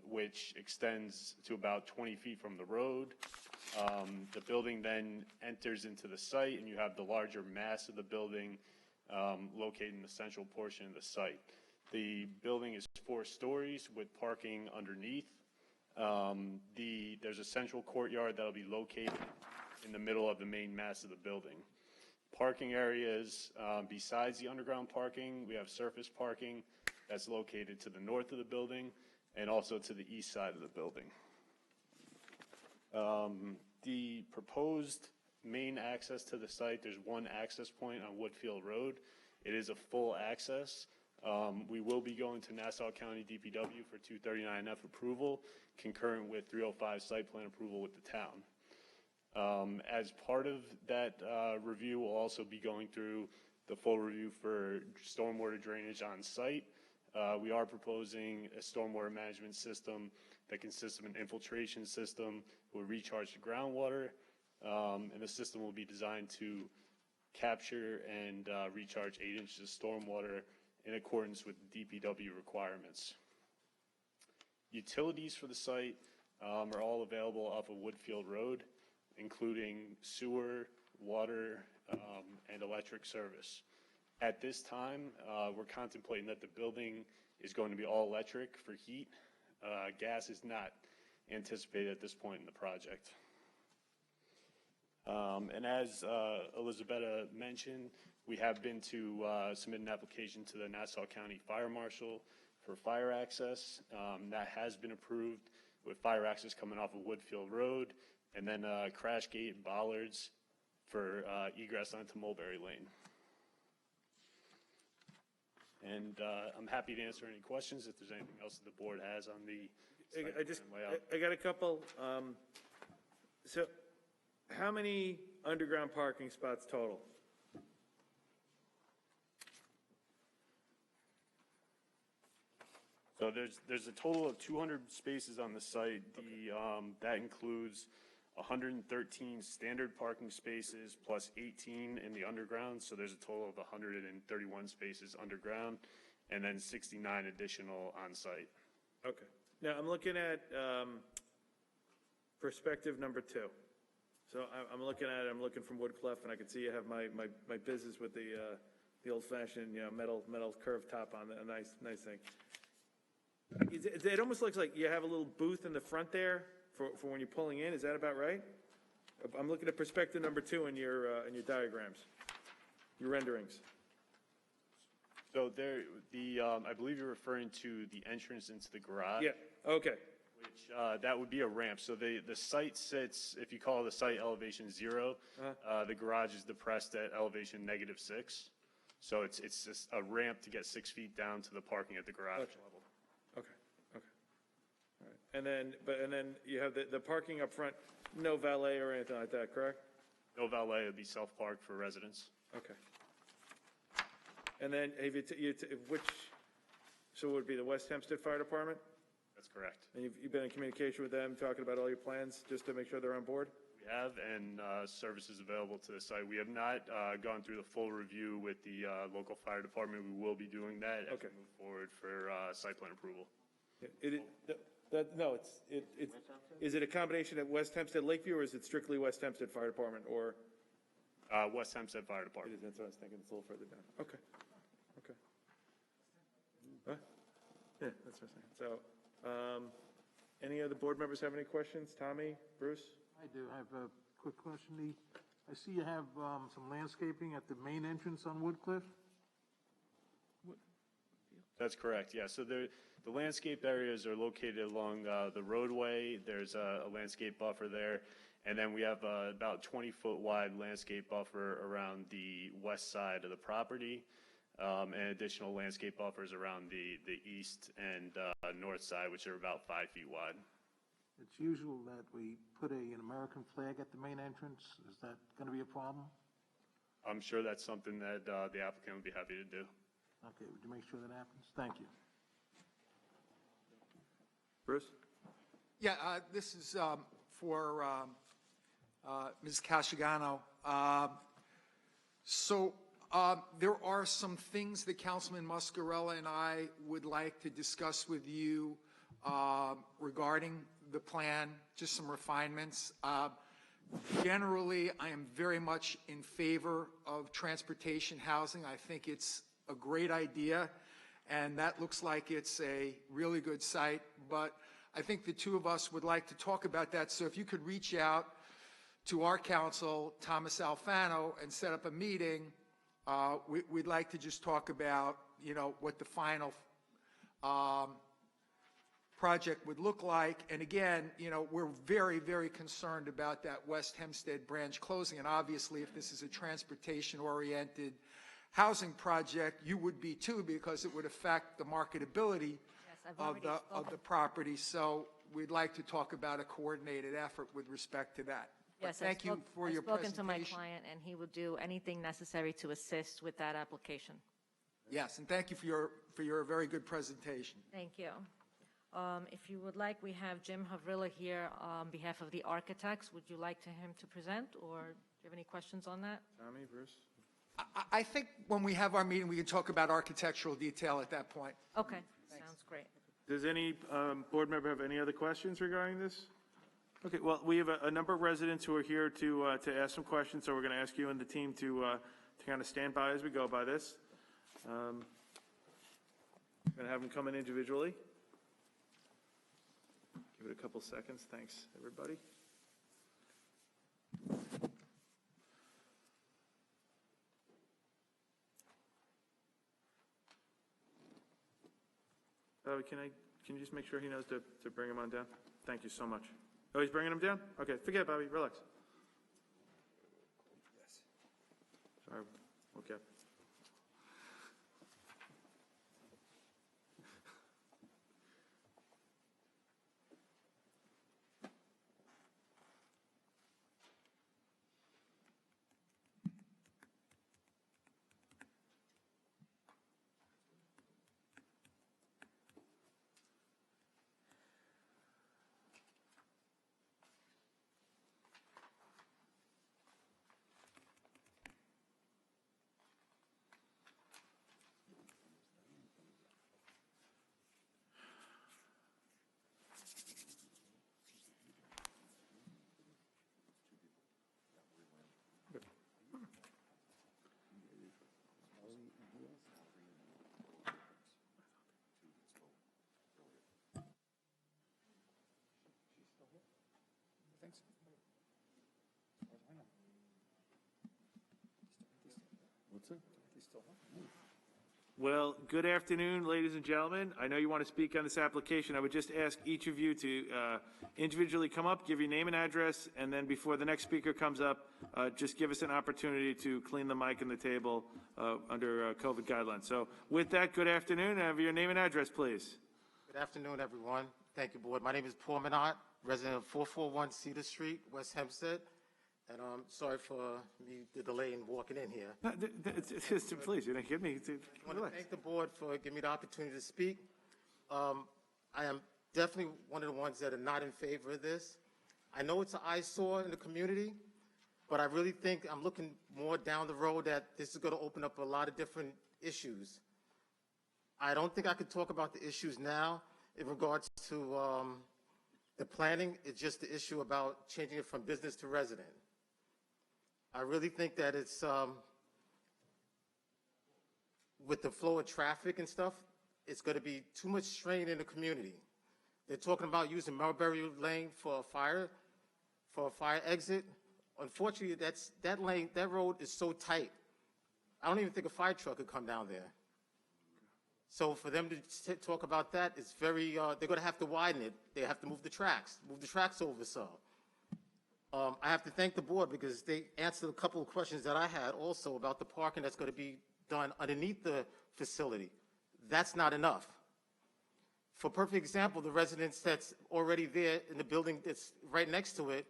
which extends to about 20 feet from the road. The building then enters into the site, and you have the larger mass of the building located in the central portion of the site. The building is 4 stories with parking underneath. There's a central courtyard that will be located in the middle of the main mass of the building. Parking areas, besides the underground parking, we have surface parking that's located to the north of the building and also to the east side of the building. The proposed main access to the site, there's one access point on Woodfield Road. It is a full access. We will be going to Nassau County DPW for 239F approval, concurrent with 305 site plan approval with the town. As part of that review, we'll also be going through the full review for stormwater drainage on site. We are proposing a stormwater management system that consists of an infiltration system that will recharge the groundwater, and the system will be designed to capture and recharge 8 inches of stormwater in accordance with DPW requirements. Utilities for the site are all available off of Woodfield Road, including sewer, water, and electric service. At this time, we're contemplating that the building is going to be all electric for heat. Gas is not anticipated at this point in the project. And as Elizabeth mentioned, we have been to submit an application to the Nassau County Fire Marshal for fire access. That has been approved, with fire access coming off of Woodfield Road, and then crash gate and bollards for egress onto Mulberry Lane. And I'm happy to answer any questions if there's anything else that the board has on the site plan layout. I got a couple. So how many underground parking spots total? So there's a total of 200 spaces on the site. That includes 113 standard parking spaces plus 18 in the underground. So there's a total of 131 spaces underground, and then 69 additional on site. Okay. Now I'm looking at perspective number 2. So I'm looking at it. I'm looking from Woodcliff, and I can see you have my business with the old-fashioned metal curved top on it. A nice thing. It almost looks like you have a little booth in the front there for when you're pulling in. Is that about right? I'm looking at perspective number 2 in your diagrams, your renderings. So I believe you're referring to the entrance into the garage. Yeah. Okay. Which that would be a ramp. So the site sits, if you call the site elevation 0, the garage is depressed at elevation -6. So it's just a ramp to get 6 feet down to the parking at the garage level. Okay. And then you have the parking up front, no valet or anything like that, correct? No valet, it'd be self-parked for residents. Okay. And then have so it would be the West Hempstead Fire Department? That's correct. And you've been in communication with them, talking about all your plans, just to make sure they're on board? We have, and services available to the site. We have not gone through the full review with the local fire department. We will be doing that as we move forward for site plan approval. Is it a combination at West Hempstead Lakeview, or is it strictly West Hempstead Fire Department, or? West Hempstead Fire Department. That's what I was thinking, it's a little further down. Okay. Huh? Yeah, that's what I was saying. So, any other board members have any questions? Tommy, Bruce? I do. I have a quick question. I see you have some landscaping at the main entrance on Woodcliff. That's correct, yeah. So the landscape areas are located along the roadway. There's a landscape buffer there. And then we have about 20-foot wide landscape buffer around the west side of the property, and additional landscape buffers around the east and north side, which are about 5 feet wide. It's usual that we put an American flag at the main entrance. Is that going to be a problem? I'm sure that's something that the applicant would be happy to do. Okay, would you make sure that happens? Thank you. Bruce? Yeah, this is for Ms. Casciano. There are some things that Councilman Muscarella and I would like to discuss with you regarding the plan, just some refinements. Generally, I am very much in favor of transportation housing. I think it's a great idea, and that looks like it's a really good site, but I think the two of us would like to talk about that. So if you could reach out to our counsel, Thomas Alfano, and set up a meeting, we'd like to just talk about, what the final project would look like. And again, we're very, very concerned about that West Hempstead branch closing. And obviously, if this is a transportation-oriented housing project, you would be too, because it would affect the marketability of the property. So we'd like to talk about a coordinated effort with respect to that. Yes, thank you for your presentation. I've spoken to my client, and he will do anything necessary to assist with that application. Yes, and thank you for your very good presentation. Thank you. If you would like, we have Jim Havrilla here on behalf of the architects. Would you like him to present, or do you have any questions on that? Tommy, Bruce? I think when we have our meeting, we can talk about architectural detail at that point. Okay, sounds great. Does any board member have any other questions regarding this? Okay, well, we have a number of residents who are here to ask some questions, so we're going to ask you and the team to kind of stand by as we go by this. I'm going to have them come in individually. Give it a couple seconds. Thanks, everybody. Can you just make sure he knows to bring him on down? Thank you so much. Oh, he's bringing him down? Okay, forget it, Bobby, relax. Yes. Sorry, okay. Well, good afternoon, ladies and gentlemen. I know you want to speak on this application. I would just ask each of you to individually come up, give your name and address, and then before the next speaker comes up, just give us an opportunity to clean the mic and the table under COVID guidelines. So with that, good afternoon. Have your name and address, please. Good afternoon, everyone. Thank you, Board. My name is Paul Minot, resident of 441 Cedar Street, West Hempstead, and I'm sorry for the delay in walking in here. No, please, you're not kidding me. I want to thank the Board for giving me the opportunity to speak. I am definitely one of the ones that are not in favor of this. I know it's an eyesore in the community, but I really think I'm looking more down the road that this is going to open up a lot of different issues. I don't think I could talk about the issues now in regards to the planning. It's just the issue about changing it from business to resident. I really think that it's, with the flow of traffic and stuff, it's going to be too much strain in the community. They're talking about using Mulberry Lane for a fire exit. Unfortunately, that road is so tight. I don't even think a fire truck could come down there. So for them to talk about that, it's very, they're going to have to widen it. They have to move the tracks over some. I have to thank the Board because they answered a couple of questions that I had also about the parking that's going to be done underneath the facility. That's not enough. For perfect example, the residence that's already there in the building that's right next to it,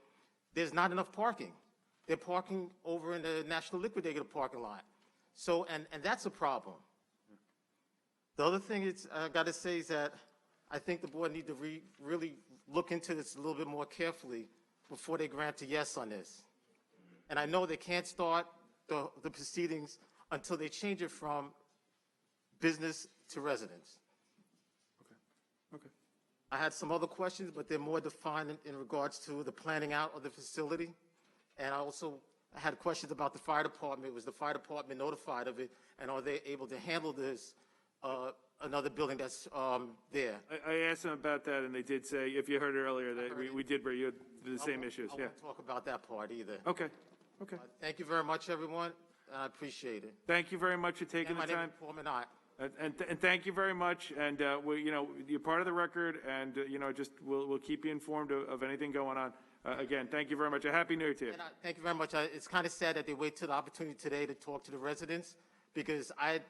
there's not enough parking. They're parking over in the National Liquidator parking lot. So, and that's a problem. The other thing I got to say is that I think the Board need to really look into this a little bit more carefully before they grant a yes on this. And I know they can't start the proceedings until they change it from business to residence. Okay. I had some other questions, but they're more defined in regards to the planning out of the facility. And I also had questions about the fire department. Was the fire department notified of it? And are they able to handle this, another building that's there? I asked them about that, and they did say, if you heard earlier, that we did bring you the same issues. I Yeah. won't talk about that part either. Okay. Thank you very much, everyone. I appreciate it. Thank you very much for taking the My name time. is Paul Minot. And thank you very much. And you're part of the record, and just we'll keep you informed of anything going on. Again, thank you very much. A happy New Year to you. And thank you very much. It's kind of sad that they wait till the opportunity today to talk to the residents, because I,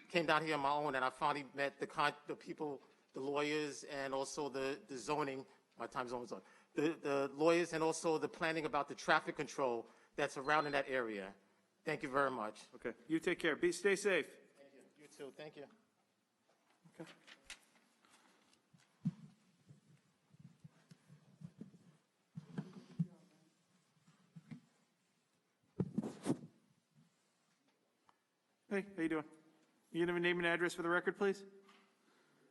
came down here on my own, and I finally met the people, the lawyers, and also the zoning. My time's almost up. The lawyers and also the planning about the traffic control that's around in that area. Thank you very much. Okay. You take care. Stay safe. Thank you. You too. Thank you. Okay. Hey, how you doing? You gonna have a name and address for the record, please?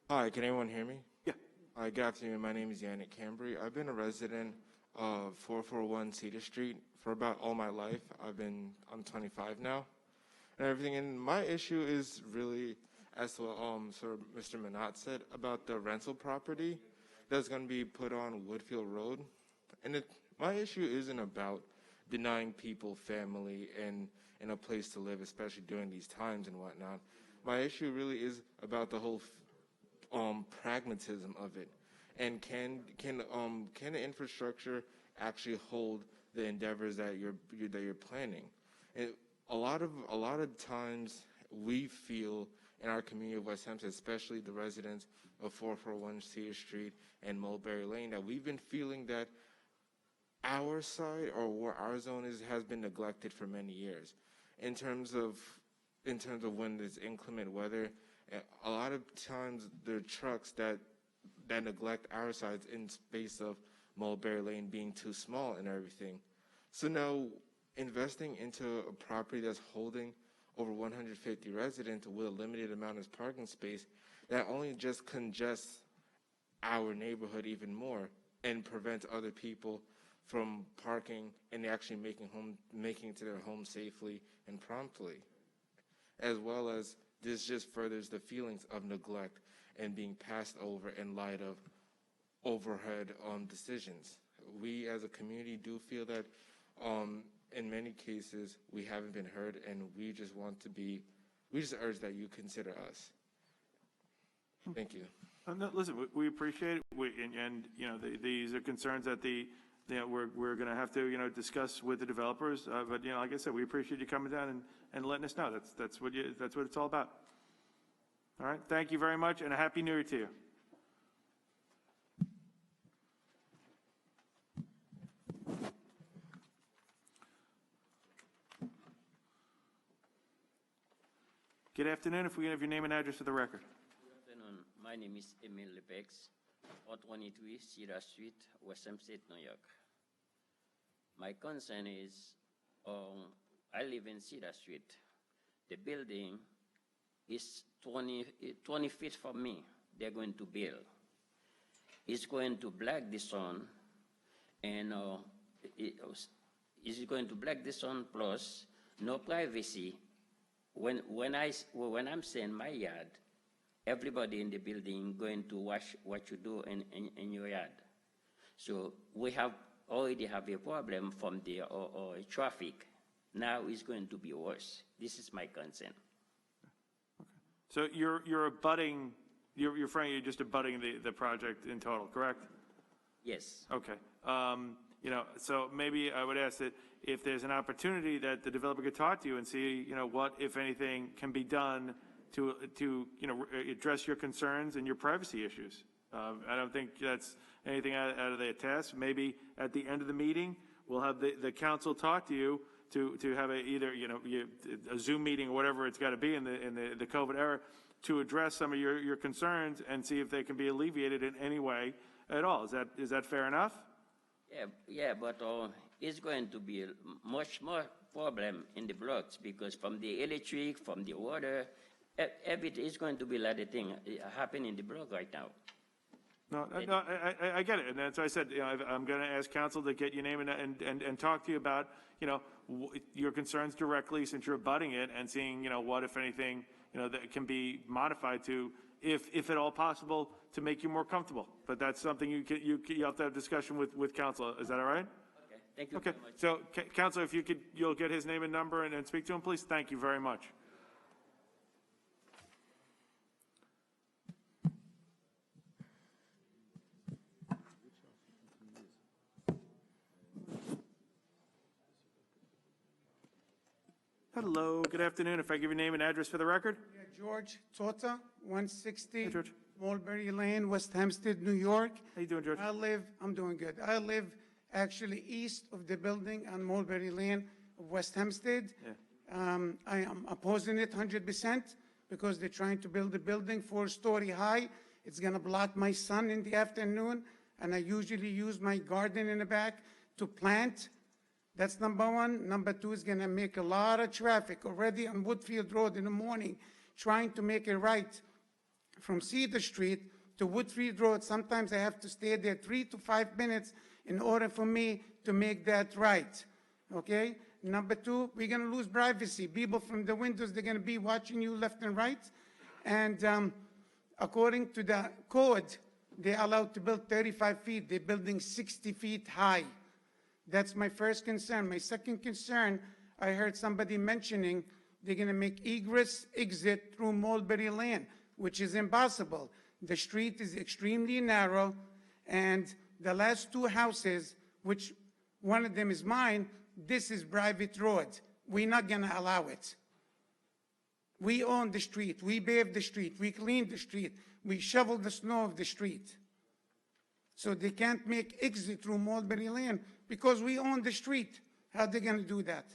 Hi, can anyone hear me? Yeah. Hi, good afternoon. My name is Yannick Cambry. I've been a resident of 441 Cedar Street for about all my life. I'm 25 now and everything. And my issue is really, as what sort of Mr. Minot said, about the rental property that's going to be put on Woodfield Road. And my issue isn't about denying people family and a place to live, especially during these times and whatnot. My issue really is about the whole pragmatism of it, and can the infrastructure actually hold the endeavors that you're planning? And a lot of times we feel in our community of West Hempstead, especially the residents of 441 Cedar Street and Mulberry Lane, that we've been feeling that our side, or where our zone is, has been neglected for many years. In terms of when there's inclement weather, a lot of times there are trucks that neglect our sides in space of Mulberry Lane being too small and everything. So now investing into a property that's holding over 150 residents with a limited amount of parking space, that only just congests our neighborhood even more and prevents other people from parking and actually making it to their home safely and promptly. As well as this just furthers the feelings of neglect and being passed over in light of overhead decisions. We as a community do feel that in many cases we haven't been heard, and we just urge that you consider us. Thank you. No, listen, we appreciate it. These are concerns that we're going to have to discuss with the developers. But like I said, we appreciate you coming down and letting us know. That's what it's all about. All right. Thank you very much, and a happy New Year to you. Good afternoon. If we can have your name and address for the record. Good afternoon. My name is Emil Lepex, 423 Cedar Street, West Hempstead, New York. My concern is, I live in Cedar Street. The building is 20 feet from me. They're going to build. It's going to block the sun, and it's going to block the sun, plus no privacy. When I'm saying my yard, everybody in the building going to watch what you do in your yard. So we already have a problem from the traffic. Now it's going to be worse. This is my concern. So you're just abutting the project in total, correct? Yes. Okay. So maybe I would ask that if there's an opportunity that the developer could talk to you and see, what, if anything, can be done to address your concerns and your privacy issues. I don't think that's anything out of their task. Maybe at the end of the meeting, we'll have the council talk to you to have either a Zoom meeting or whatever it's got to be in the COVID era to address some of your concerns and see if they can be alleviated in any way at all. Is that fair enough? Yeah, but it's going to be much more problem in the blocks because from the electric, from the water, everything is going to be a lot of things happening in the block right now. No, I get it, and that's why I said I'm going to ask council to get your name and talk to you about your concerns directly since you're abutting it and seeing what, if anything, that can be modified to, if at all possible, to make you more comfortable. But that's something you have to have discussion with council. Is that all right? Okay, thank you. Okay, so council, if you'll get his name and number and speak to him, please. Thank you very much. Hello, good afternoon. If I give your name and address for the record. Yeah, George Tota, 160 Hey, George. Mulberry Lane, West Hempstead, New York. How you doing, George? I'm doing good. I live actually east of the building on Mulberry Lane of West Hempstead. Yeah. I am opposing it 100% because they're trying to build a building 4-story high. It's gonna block my sun in the afternoon, and I usually use my garden in the back to plant. That's number one. Number two is going to make a lot of traffic already on Woodfield Road in the morning, trying to make a right from Cedar Street to Woodfield Road. Sometimes I have to stay there 3 to 5 minutes in order for me to make that right. Okay? Number two, we're going to lose privacy. People from the windows, they're going to be watching you left and right. And according to the code, they're allowed to build 35 feet. They're building 60 feet high. That's my first concern. My second concern, I heard somebody mentioning they're going to make egress exit through Mulberry Lane, which is impossible. The street is extremely narrow, and the last two houses, which one of them is mine, this is private road. We're not going to allow it. We own the street. We pave the street. We clean the street. We shovel the snow of the street. So they can't make exit through Mulberry Lane because we own the street. How are they going to do that?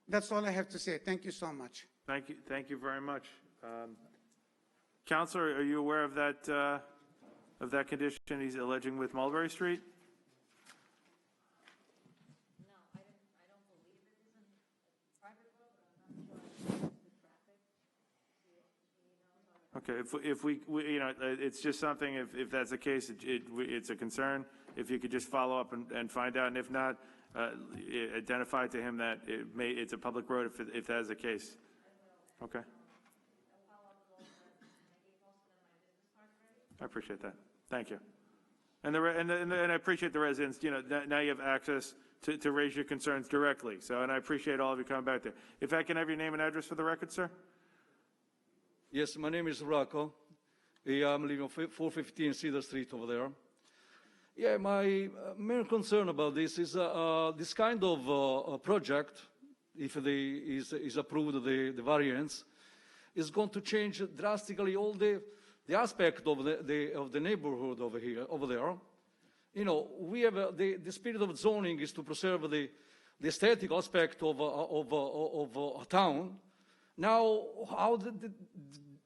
That's all I have to say. Thank you so much. Thank you very much. Councilor, are you aware of that condition he's alleging with Mulberry Street? No, I don't believe it is a private road, but I'm not sure the traffic. Okay, if we it's just something, if that's the case, it's a concern. If you could just follow up and find out, and if not, identify to him that it's a public road if that is the case. Okay. I appreciate that. Thank you. And I appreciate the residents, now you have access to raise your concerns directly. So, and I appreciate all of you coming back there. If I can have your name and address for the record, sir? Yes, my name is Rocco. I'm living on 415 Cedar Street over there. Yeah, my main concern about this is this kind of project, if is approved, the variance, is going to change drastically all the aspect of the neighborhood over there. We have the spirit of zoning is to preserve the aesthetic aspect of a town, Now, how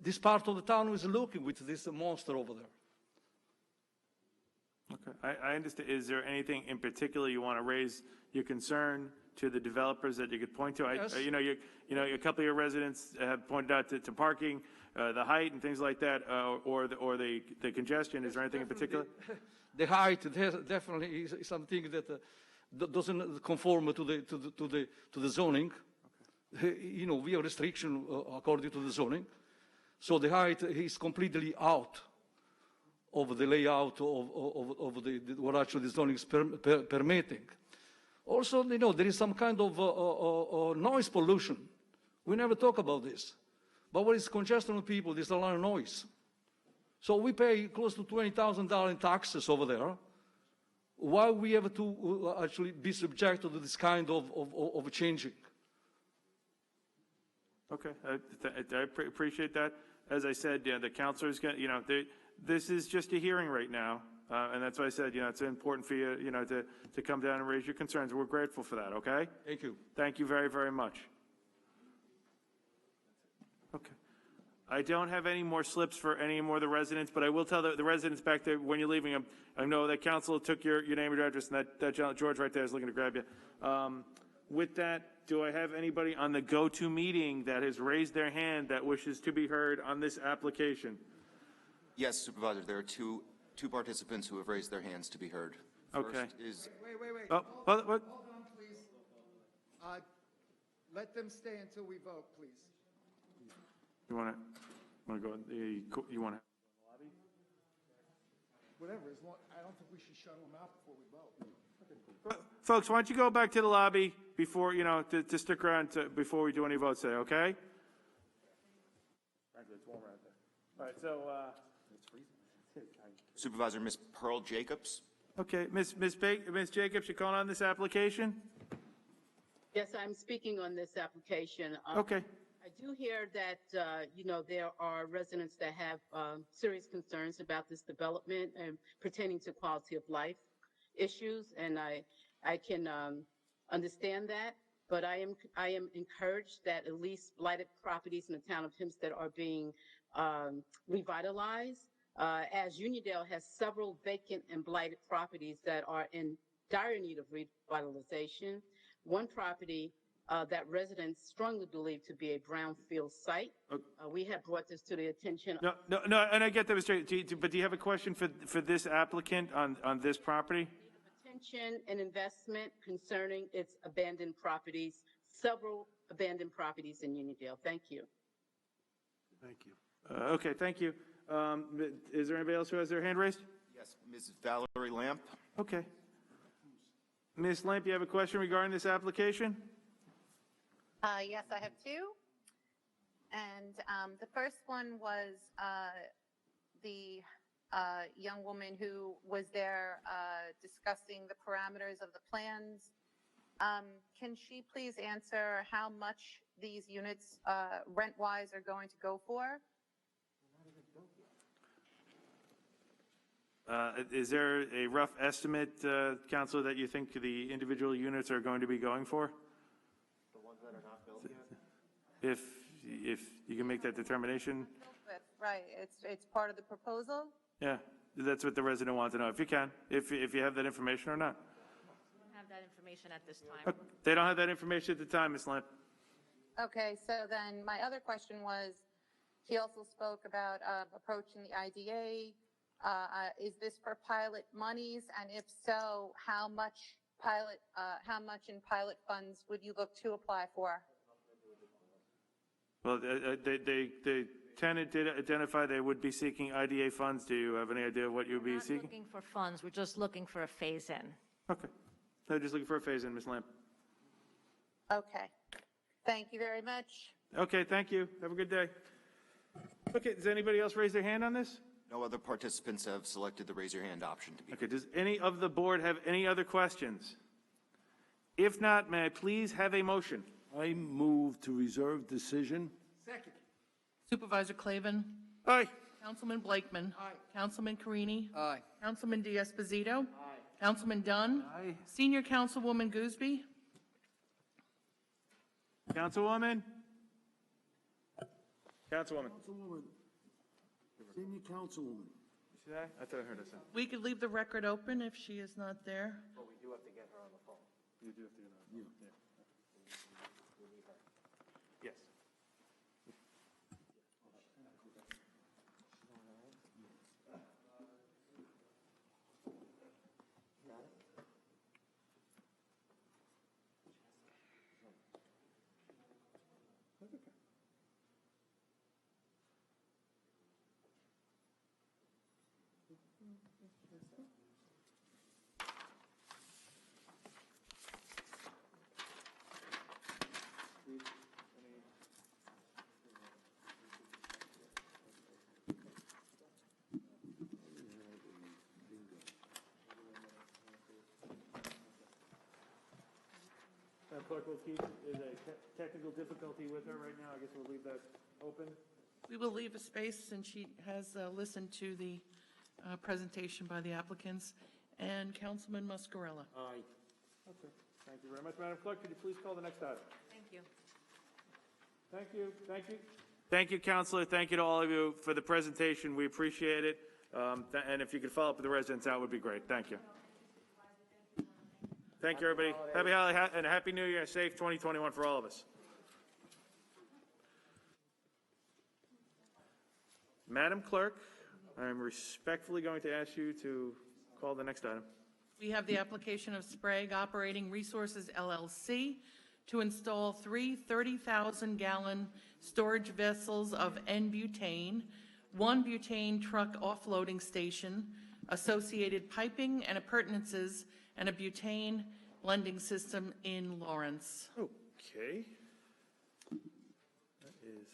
this part of the town is looking with this monster over there? Okay, I understand. Is there anything in particular you want to raise your concern to the developers that you could point to? Yes. A couple of your residents have pointed out to parking, the height and things like that, or the congestion. Is there anything in particular? The height definitely is something that doesn't conform to the zoning. Okay. We have restriction according to the zoning, so the height is completely out of the layout of what actually the zoning is permitting. Also, there is some kind of noise pollution. We never talk about this, but what is congestion of people? There's a lot of noise. So we pay close to $20,000 in taxes over there. Why we have to actually be subjected to this kind of changing? Okay, I appreciate that. As I said, the counselor's going to, this is just a hearing right now, and that's why I said, it's important for you, to come down and raise your concerns. We're grateful for that, okay? Thank you. Thank you very, very much. Okay. I don't have any more slips for any more of the residents, but I will tell the residents back there when you're leaving them, I know that council took your name and address, and that George right there is looking to grab you. With that, do I have anybody on the go-to meeting that has raised their hand that wishes to be heard on this application? Yes, Supervisor, there are two participants who have raised their hands to be heard. Okay. First is... Wait. Oh, Hold on, please. Let them stay until we vote, please. You want to go, you want to? Whatever, I don't think we should shut them out before we vote. Folks, why don't you go back to the lobby before, to stick around before we do any votes today, okay? It's warm right there. All right, so, Supervisor, Ms. Pearl Jacobs. okay, Ms. Jacobs, you calling on this application? Yes, I'm speaking on this application. Okay. I do hear that, there are residents that have serious concerns about this development and pertaining to quality of life issues, and I can understand that, but I am encouraged that at least blighted properties in the town of Hempstead are being revitalized, as Uniondale has several vacant and blighted properties that are in dire need of revitalization. One property that residents strongly believe to be a brownfield site. We have brought this to the attention. No, and I get that, but do you have a question for this applicant on this property? Attention and investment concerning its abandoned properties, several abandoned properties in Uniondale. Thank you. Thank you. Okay, thank you. Is there anybody else who has their hand raised? Yes, Ms. Valerie Lamp. Okay. Ms. Lamp, you have a question regarding this application? Yes, I have two. And the first one was the young woman who was there discussing the parameters of the plans. Can she please answer how much these units rent-wise are going to go for? Is there a rough estimate, Counselor, that you think the individual units are going to be going for? The ones that are not built yet? If you can make that determination? Right, it's part of the proposal? Yeah, that's what the resident wants to know. If you can, if you have that information or not. We don't have that information at this time. They don't have that information at the time, Ms. Lamp. Okay, so then my other question was, he also spoke about approaching the IDA. Is this for pilot monies? And if so, how much in pilot funds would you look to apply for? Well, the tenant did identify they would be seeking IDA funds. Do you have any idea what you'd be seeking? We're not looking for funds. We're just looking for a phase-in. Okay. They're just looking for a phase-in, Ms. Lamp. Okay. Thank you very much. Okay, thank you. Have a good day. Okay, does anybody else raise their hand on this? No other participants have selected the raise your hand option to be. Okay, does any of the board have any other questions? If not, may I please have a motion? I move to reserve decision. Second. Supervisor Clavin. Aye. Councilman Blakeman. Aye. Councilman Carini. Aye. Councilman D'Esposito. Aye. Councilman Dunn. Aye. Senior Councilwoman Gooseby. Councilwoman? Councilwoman. Councilwoman. Senior Councilwoman. See that? I thought I heard her say. We could leave the record open if she is not there. But we do have to get her on the phone. You do have to get on. Yeah. Yes. Clerk will keep, there's a technical difficulty with her right now. I guess we'll leave that open. We will leave a space since she has listened to the presentation by the applicants. And Councilman Muscarella. Aye. Okay. Thank you very much, Madam Clerk. Could you please call the next item? Thank you. Thank you. Thank you. Thank you, Councilor. Thank you to all of you for the presentation. We appreciate it. And if you could follow up with the residents, that would be great. Thank you. Thank you, everybody. Happy holiday and a happy New Year. Safe 2021 for all of us. Madam Clerk, I'm respectfully going to ask you to call the next item. We have the application of Sprague Operating Resources LLC to install 3 30,000-gallon storage vessels of N-butane, 1 butane truck offloading station, associated piping and appurtenances, and a butane blending system in Lawrence. Okay. That is.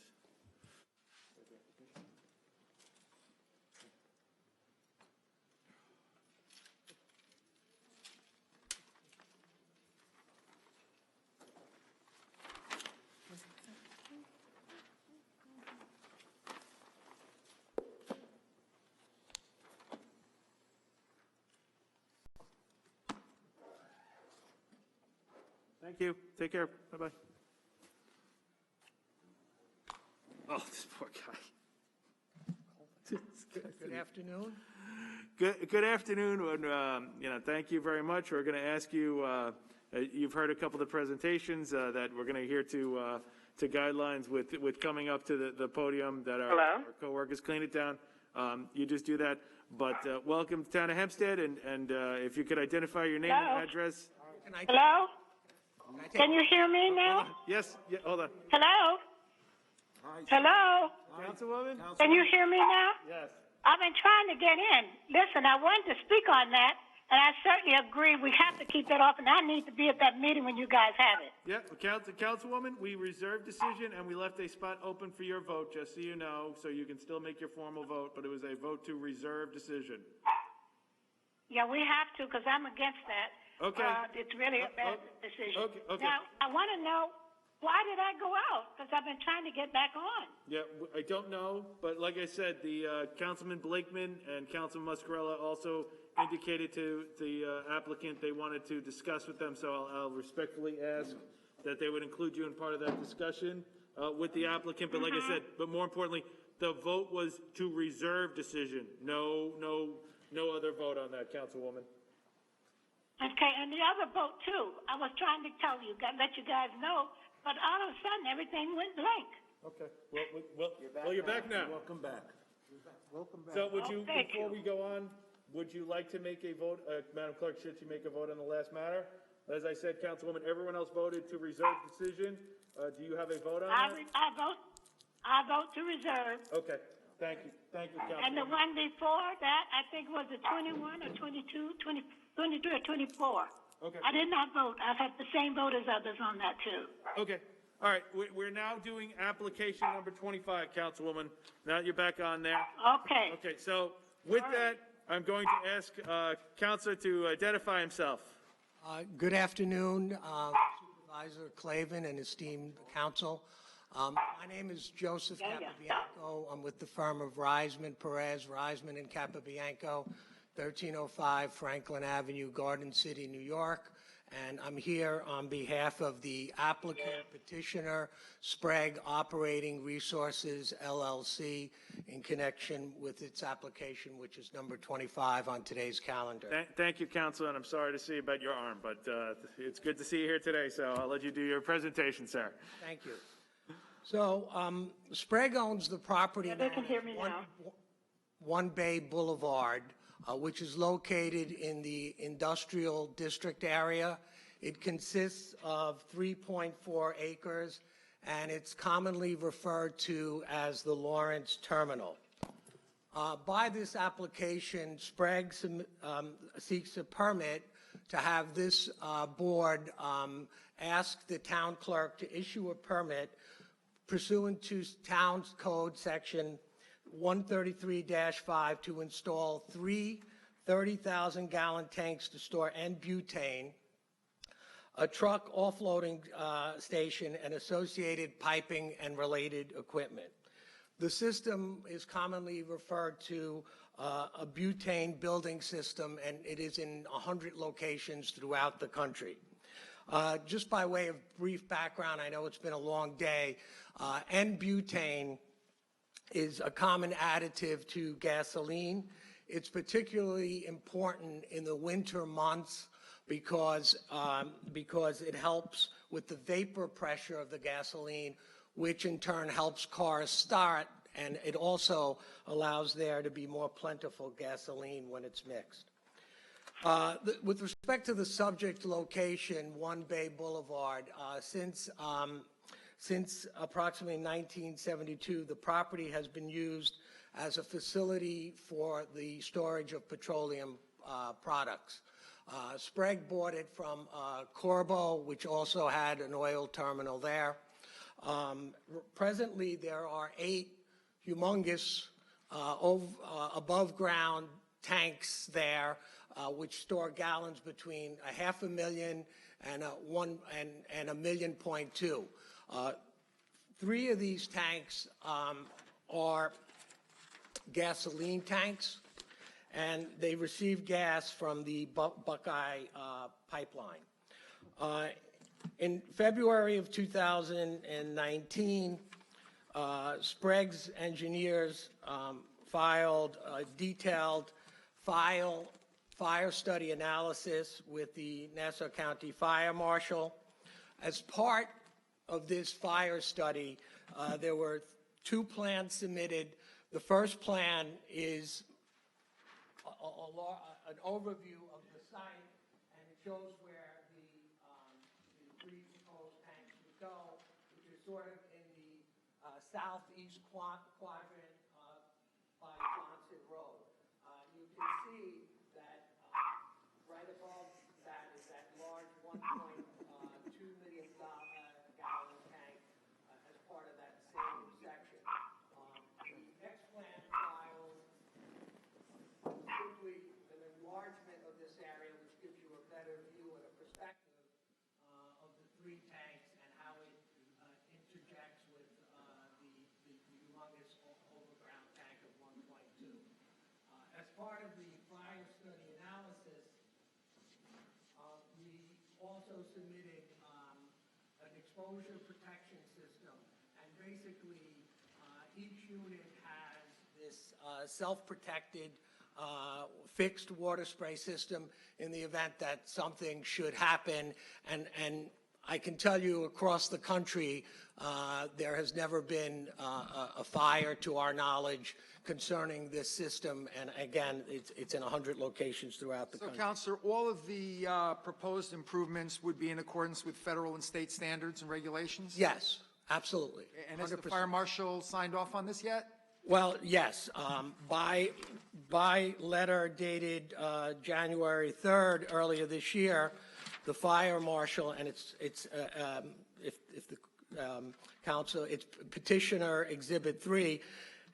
Thank you. Take care. Bye-bye. Oh, this poor guy. Good afternoon. Good afternoon, and thank you very much. We're going to ask you. You've heard a couple of the presentations that we're going to hear to guidelines with coming up to the podium that our co-workers clean it down. You just do that. But welcome to Town of Hempstead, and if you could identify your name and address. Hello? Can you hear me now? Yes. Yeah, hold on. Hello? Hello? Councilwoman? Can you hear me now? Yes. I've been trying to get in. Listen, I wanted to speak on that, and I certainly agree we have to keep that off, and I need to be at that meeting when you guys have it. Yeah, Councilwoman, we reserved decision, and we left a spot open for your vote, just so you know, so you can still make your formal vote, but it was a vote to reserve decision. Yeah, we have to, because I'm against that. Okay. It's really a bad decision. Okay. Now, I want to know, why did I go out? Because I've been trying to get back on. Yeah, I don't know, but like I said, the Councilman Blakeman and Councilman Muscarella also indicated to the applicant they wanted to discuss with them, so I'll respectfully ask that they would include you in part of that discussion with the applicant. But like I said, but more importantly, the vote was to reserve decision. No other vote on that, Councilwoman. Okay, and the other vote, too. I was trying to tell you, let you guys know, but all of a sudden, everything went blank. Okay. Well, you're back now. Welcome back. Welcome back. So would you, thank before you. we go on, would you like to make a vote, Madam Clerk, should you make a vote on the last matter? As I said, Councilwoman, everyone else voted to reserve decision. Do you have a vote on that? I vote to reserve. Okay. Thank you, Councilwoman. And the one before that, I think was a 21 or 22, 23 or 24. Okay. I did not vote. I've had the same vote as others on that, too. Okay. All right. We're now doing application number 25, Councilwoman. Now you're back on there. Okay. Okay. So with that, I'm going to ask Councilor to identify himself. Good afternoon, Supervisor Clavin and esteemed council. My name is Joseph Capabianco. I'm with the firm of Reisman, Perez, Reisman and Capabianco, 1305 Franklin Avenue, Garden City, New York. and I'm here on behalf of the applicant petitioner, Sprague Operating Resources, LLC, in connection with its application, which is number 25 on today's calendar. Thank you, Counsel, and I'm sorry to see about your arm, but it's good to see you here today, so I'll let you do your presentation, sir. Thank you. So Sprague owns the property Yeah, they can hear me now. One Bay Boulevard, which is located in the industrial district area. It consists of 3.4 acres, and it's commonly referred to as the Lawrence Terminal. By this application, Sprague seeks a permit to have this board ask the town clerk to issue a permit pursuant to Town Code Section 133-5 to install 3 30,000-gallon tanks to store N-butane, a truck offloading station, and associated piping and related equipment. The system is commonly referred to a butane building system, and it is in 100 locations throughout the country. Just by way of brief background, I know it's been a long day. N-butane is a common additive to gasoline. It's particularly important in the winter months because it helps with the vapor pressure of the gasoline, which in turn helps cars start, and it also allows there to be more plentiful gasoline when it's mixed. With respect to the subject location, One Bay Boulevard, since approximately 1972, the property has been used as a facility for the storage of petroleum products. Sprague bought it from Corbo, which also had an oil terminal there. Presently, there are 8 humongous above-ground tanks there, which store gallons between 500,000 and 1.2 million. 3 of these tanks are gasoline tanks, and they receive gas from the Buckeye pipeline. In February of 2019, Sprague's engineers filed a detailed fire study analysis with the Nassau County Fire Marshal. As part of this fire study, there were 2 plans submitted. The first plan is an overview of the site, and it shows where the 3 proposed tanks would go, which is sort of in the southeast quadrant by Johnson Road. You can see that right above that is that large 1.2 million gallon tank as part of that same section. The next plan files simply an enlargement of this area, which gives you a better view and a perspective of the 3 tanks and how it interjects with the humongous overground tank of 1.2. As part of the fire study analysis, we also submitted an exposure protection system, and basically each unit has this self-protected fixed water spray system in the event that something should happen, and I can tell you across the country there has never been a fire to our knowledge concerning this system, and again, it's in 100 locations throughout the country. So, Counselor, all of the proposed improvements would be in accordance with federal and state standards and regulations? Yes, absolutely. And has the fire marshal signed off on this yet? Well, yes. By letter dated January 3rd, earlier this year, the fire marshal, and it's if the council, it's petitioner Exhibit 3.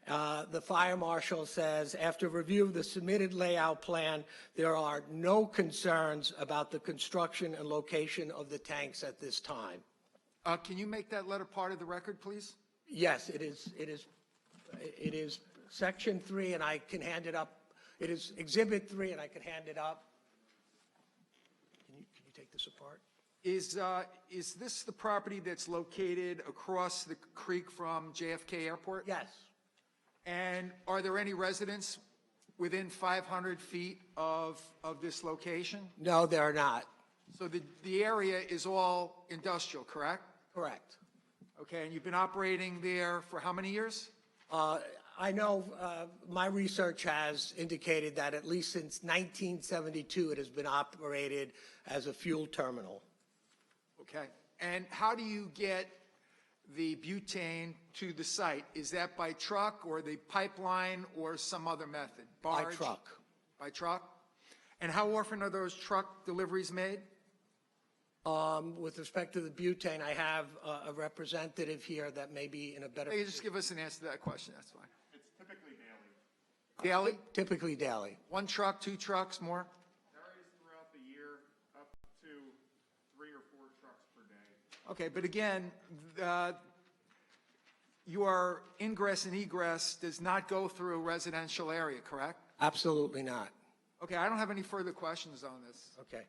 The fire marshal says, after review of the submitted layout plan, there are no concerns about the construction and location of the tanks at this time. Can you make that letter part of the record, please? Yes, it is. It is Section 3, and I can hand it up. It is Exhibit 3, and I can hand it up. Can you take this apart. Is this the property that's located across the creek from JFK Airport? Yes. And are there any residents within 500 feet of this location? No, there are not. So the area is all industrial, correct? Correct. Okay, and you've been operating there for how many years? I know my research has indicated that at least since 1972, it has been operated as a fuel terminal. Okay. And how do you get the butane to the site? Is that by truck or the pipeline or some other method? Barge? By truck. By truck? And how often are those truck deliveries made? With respect to the butane, I have a representative here that may be in a better. Hey, just give us an answer to that question. That's fine. It's typically daily. Daily? Typically daily. One truck, two trucks, more? Varies throughout the year, up to 3 or 4 trucks per day. Okay, but again, your ingress and egress does not go through a residential area, correct? Absolutely not. Okay, I don't have any further questions on this. Okay.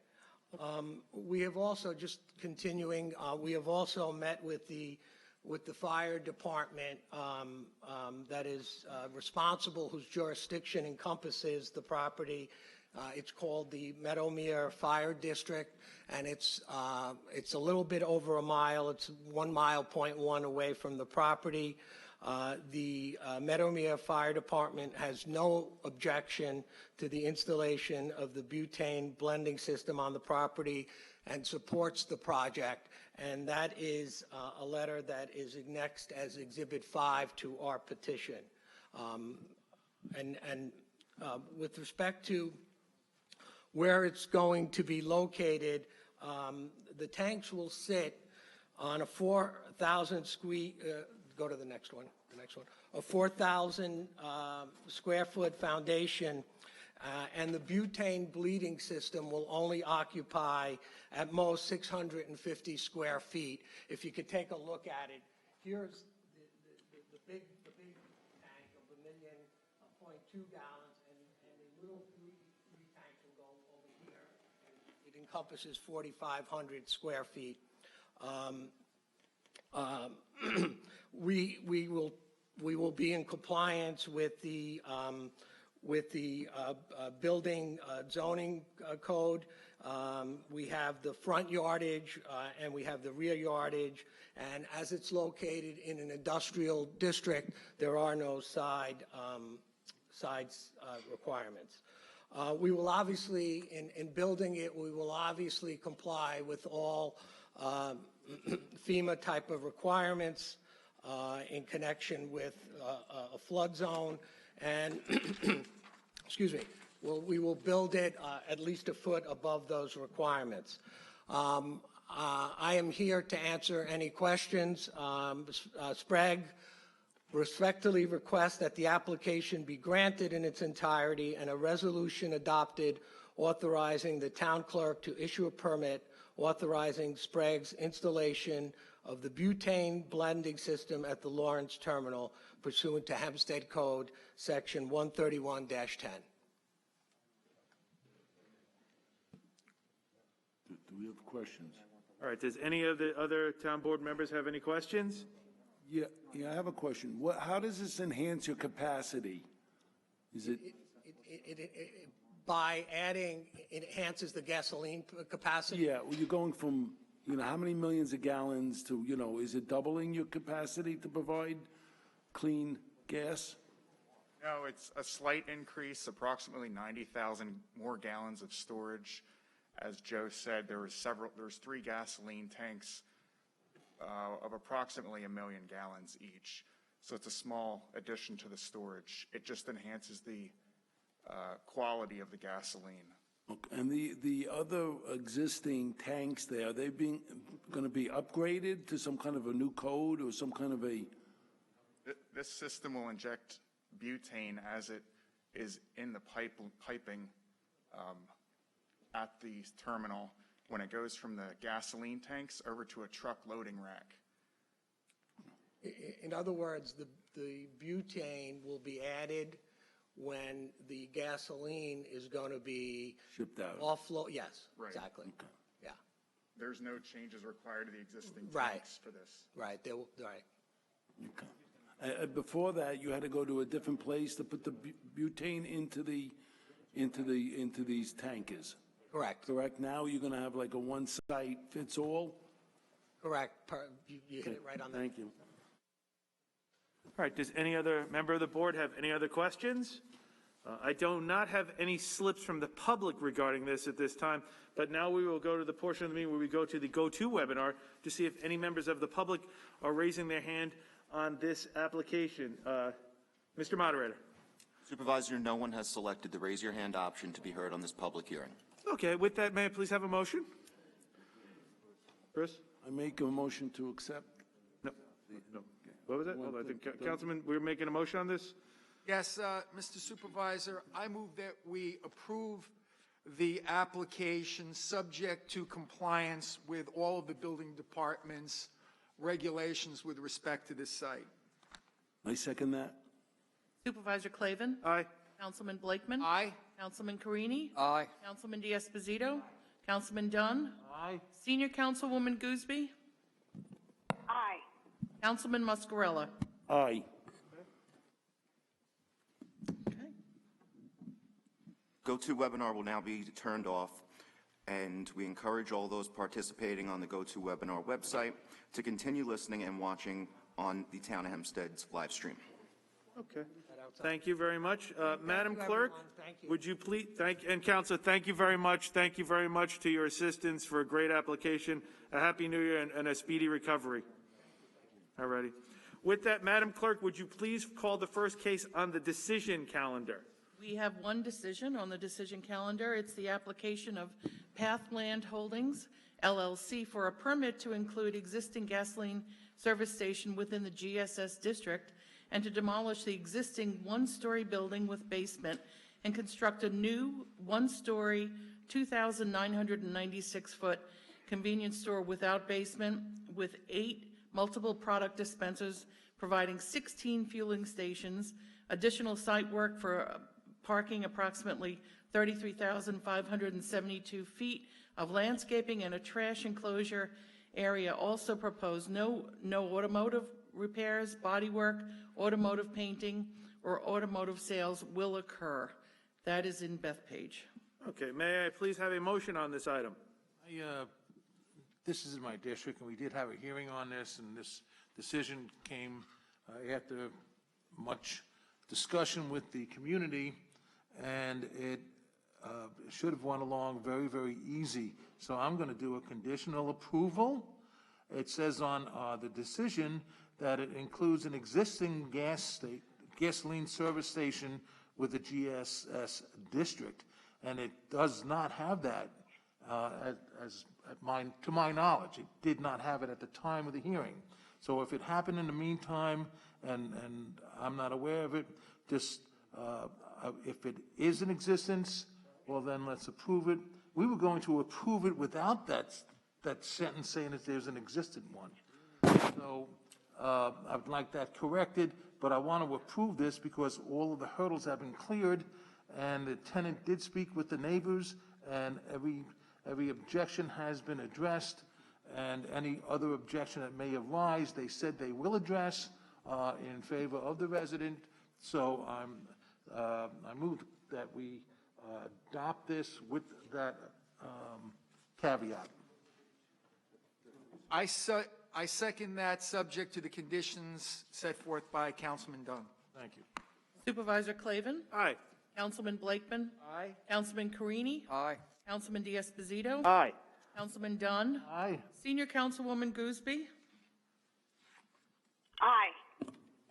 We have also, just continuing, we have also met with the fire department that is responsible, whose jurisdiction encompasses the property. It's called the Meadowmere Fire District, and it's a little bit over a mile. It's 1.1 miles away from the property. The Meadowmere Fire Department has no objection to the installation of the butane blending system on the property and supports the project. And that is a letter that is annexed as Exhibit 5 to our petition. With respect to where it's going to be located, the tanks will sit on a 4,000 go to the next one, a 4,000 square foot foundation, and the butane bleeding system will only occupy at most 650 square feet. If you could take a look at it, here's the big tank of 1.2 million gallons, and the little three tanks will go over here, and it encompasses 4,500 square feet. We will be in compliance with the building zoning code. We have the front yardage and we have the rear yardage, and as it's located in an industrial district, there are no sides requirements. We will obviously, in building it, we will obviously comply with all FEMA type of requirements in connection with a flood zone, and excuse me, we will build it at least a foot above those requirements. I am here to answer any questions. Sprague respectfully requests that the application be granted in its entirety and a resolution adopted authorizing the town clerk to issue a permit authorizing Sprague's installation of the butane blending system at the Lawrence Terminal pursuant to Hempstead Code, Section 131-10. Do we have questions? All right, does any of the other town board members have any questions? Yeah, I have a question. How does this enhance your capacity? Is it? By adding, it enhances the gasoline capacity? Yeah, well, you're going from, how many millions of gallons to, is it doubling your capacity to provide clean gas? No, it's a slight increase, approximately 90,000 more gallons of storage. As Joe said, there's 3 gasoline tanks of approximately 1 million gallons each. So it's a small addition to the storage. It just enhances the quality of the gasoline. Okay. And the other existing tanks there, are they going to be upgraded to some kind of a new code or some kind of a? This system will inject butane as it is in the piping at the terminal when it goes from the gasoline tanks over to a truck loading rack. In other words, the butane will be added when the gasoline is going to be shipped out. Offload. Yes, right. Exactly. Okay. Yeah. there's no changes required to the existing Right. tanks for this. Right, they will, right. Before that, you had to go to a different place to put the butane into these tankers. Correct. Correct? Now you're going to have like a one-site-fits-all? Correct. You hit it right on the. Thank you. All right, does any other member of the board have any other questions? I do not have any slips from the public regarding this at this time, but now we will go to the portion of the meeting where we go to the go-to webinar to see if any members of the public are raising their hand on this application. Mr. Moderator. Supervisor, no one has selected the raise your hand option to be heard on this public hearing. Okay, with that, may I please have a motion? Chris? I make a motion to accept. No. What was that? Hold on, I think, Councilman, we're making a motion on this? Yes, Mr. Supervisor, I move that we approve the application subject to compliance with all of the building department's regulations with respect to this site. I second that. Supervisor Clavin? Aye. Councilman Blakeman? Aye. Councilman Carini? Aye. Councilman D'Esposito? Councilman Dunn? Aye. Senior Councilwoman Gooseby? Aye. Councilman Muscarella? Aye. Go-to webinar will now be turned off, and we encourage all those participating on the go-to webinar website to continue listening and watching on the Town of Hempstead's live stream. Okay. Thank you very much. Madam Clerk, Thank you. would you please, and Council, thank you very much. Thank you very much to your assistants for a great application. A happy new year and a speedy recovery. All righty. With that, Madam Clerk, would you please call the first case on the decision calendar? We have one decision on the decision calendar. It's the application of Pathland Holdings, LLC, for a permit to include existing gasoline service station within the GSS district and to demolish the existing one-story building with basement and construct a new one-story, 2,996-foot convenience store without basement with 8 multiple product dispensers providing 16 fueling stations, additional site work for parking approximately 33,572 feet of landscaping and a trash enclosure area. Also proposed no automotive repairs, body work, automotive painting, or automotive sales will occur. That is in Bethpage. Okay, may I please have a motion on this item? This is in my district, and we did have a hearing on this, and this decision came after much discussion with the community, and it should have went along very, very easy. So I'm going to do a conditional approval. It says on the decision that it includes an existing gasoline service station with the GSS district, and it does not have that. To my knowledge, it did not have it at the time of the hearing. So if it happened in the meantime, and I'm not aware of it, just if it is in existence, well then let's approve it. We were going to approve it without that sentence saying that there's an existent one. So I'd like that corrected, but I want to approve this because all of the hurdles have been cleared, and the tenant did speak with the neighbors, and every objection has been addressed, and any other objection that may arise, they said they will address in favor of the resident. So I move that we adopt this with that caveat. I second that, subject to the conditions set forth by Councilman Dunn. Thank you. Supervisor Clavin? Aye. Councilman Blakeman? Aye. Councilman Carini? Aye. Councilman D'Esposito? Aye. Councilman Dunn? Aye. Senior Councilwoman Gooseby? Aye.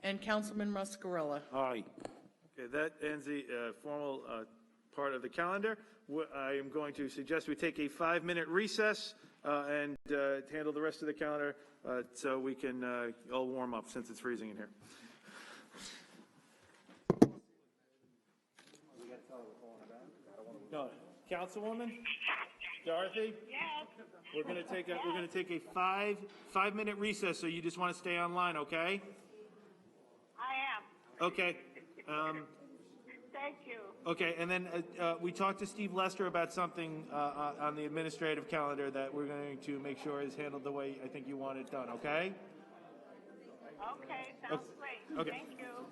And Councilman Muscarella? Aye. Okay, that ends the formal part of the calendar. I am going to suggest we take a 5-minute recess and handle the rest of the calendar so we can all warm up since it's freezing in here. No, Councilwoman Dorothy. Yes. We're going to take a 5-minute recess. So you just want to stay online, okay? I am. Okay. So thank you. Okay, and then we talked to Steve Lester about something on the administrative calendar that we're going to make sure is handled the way I think you want it done, okay? Okay, sounds great. Okay. Thank you.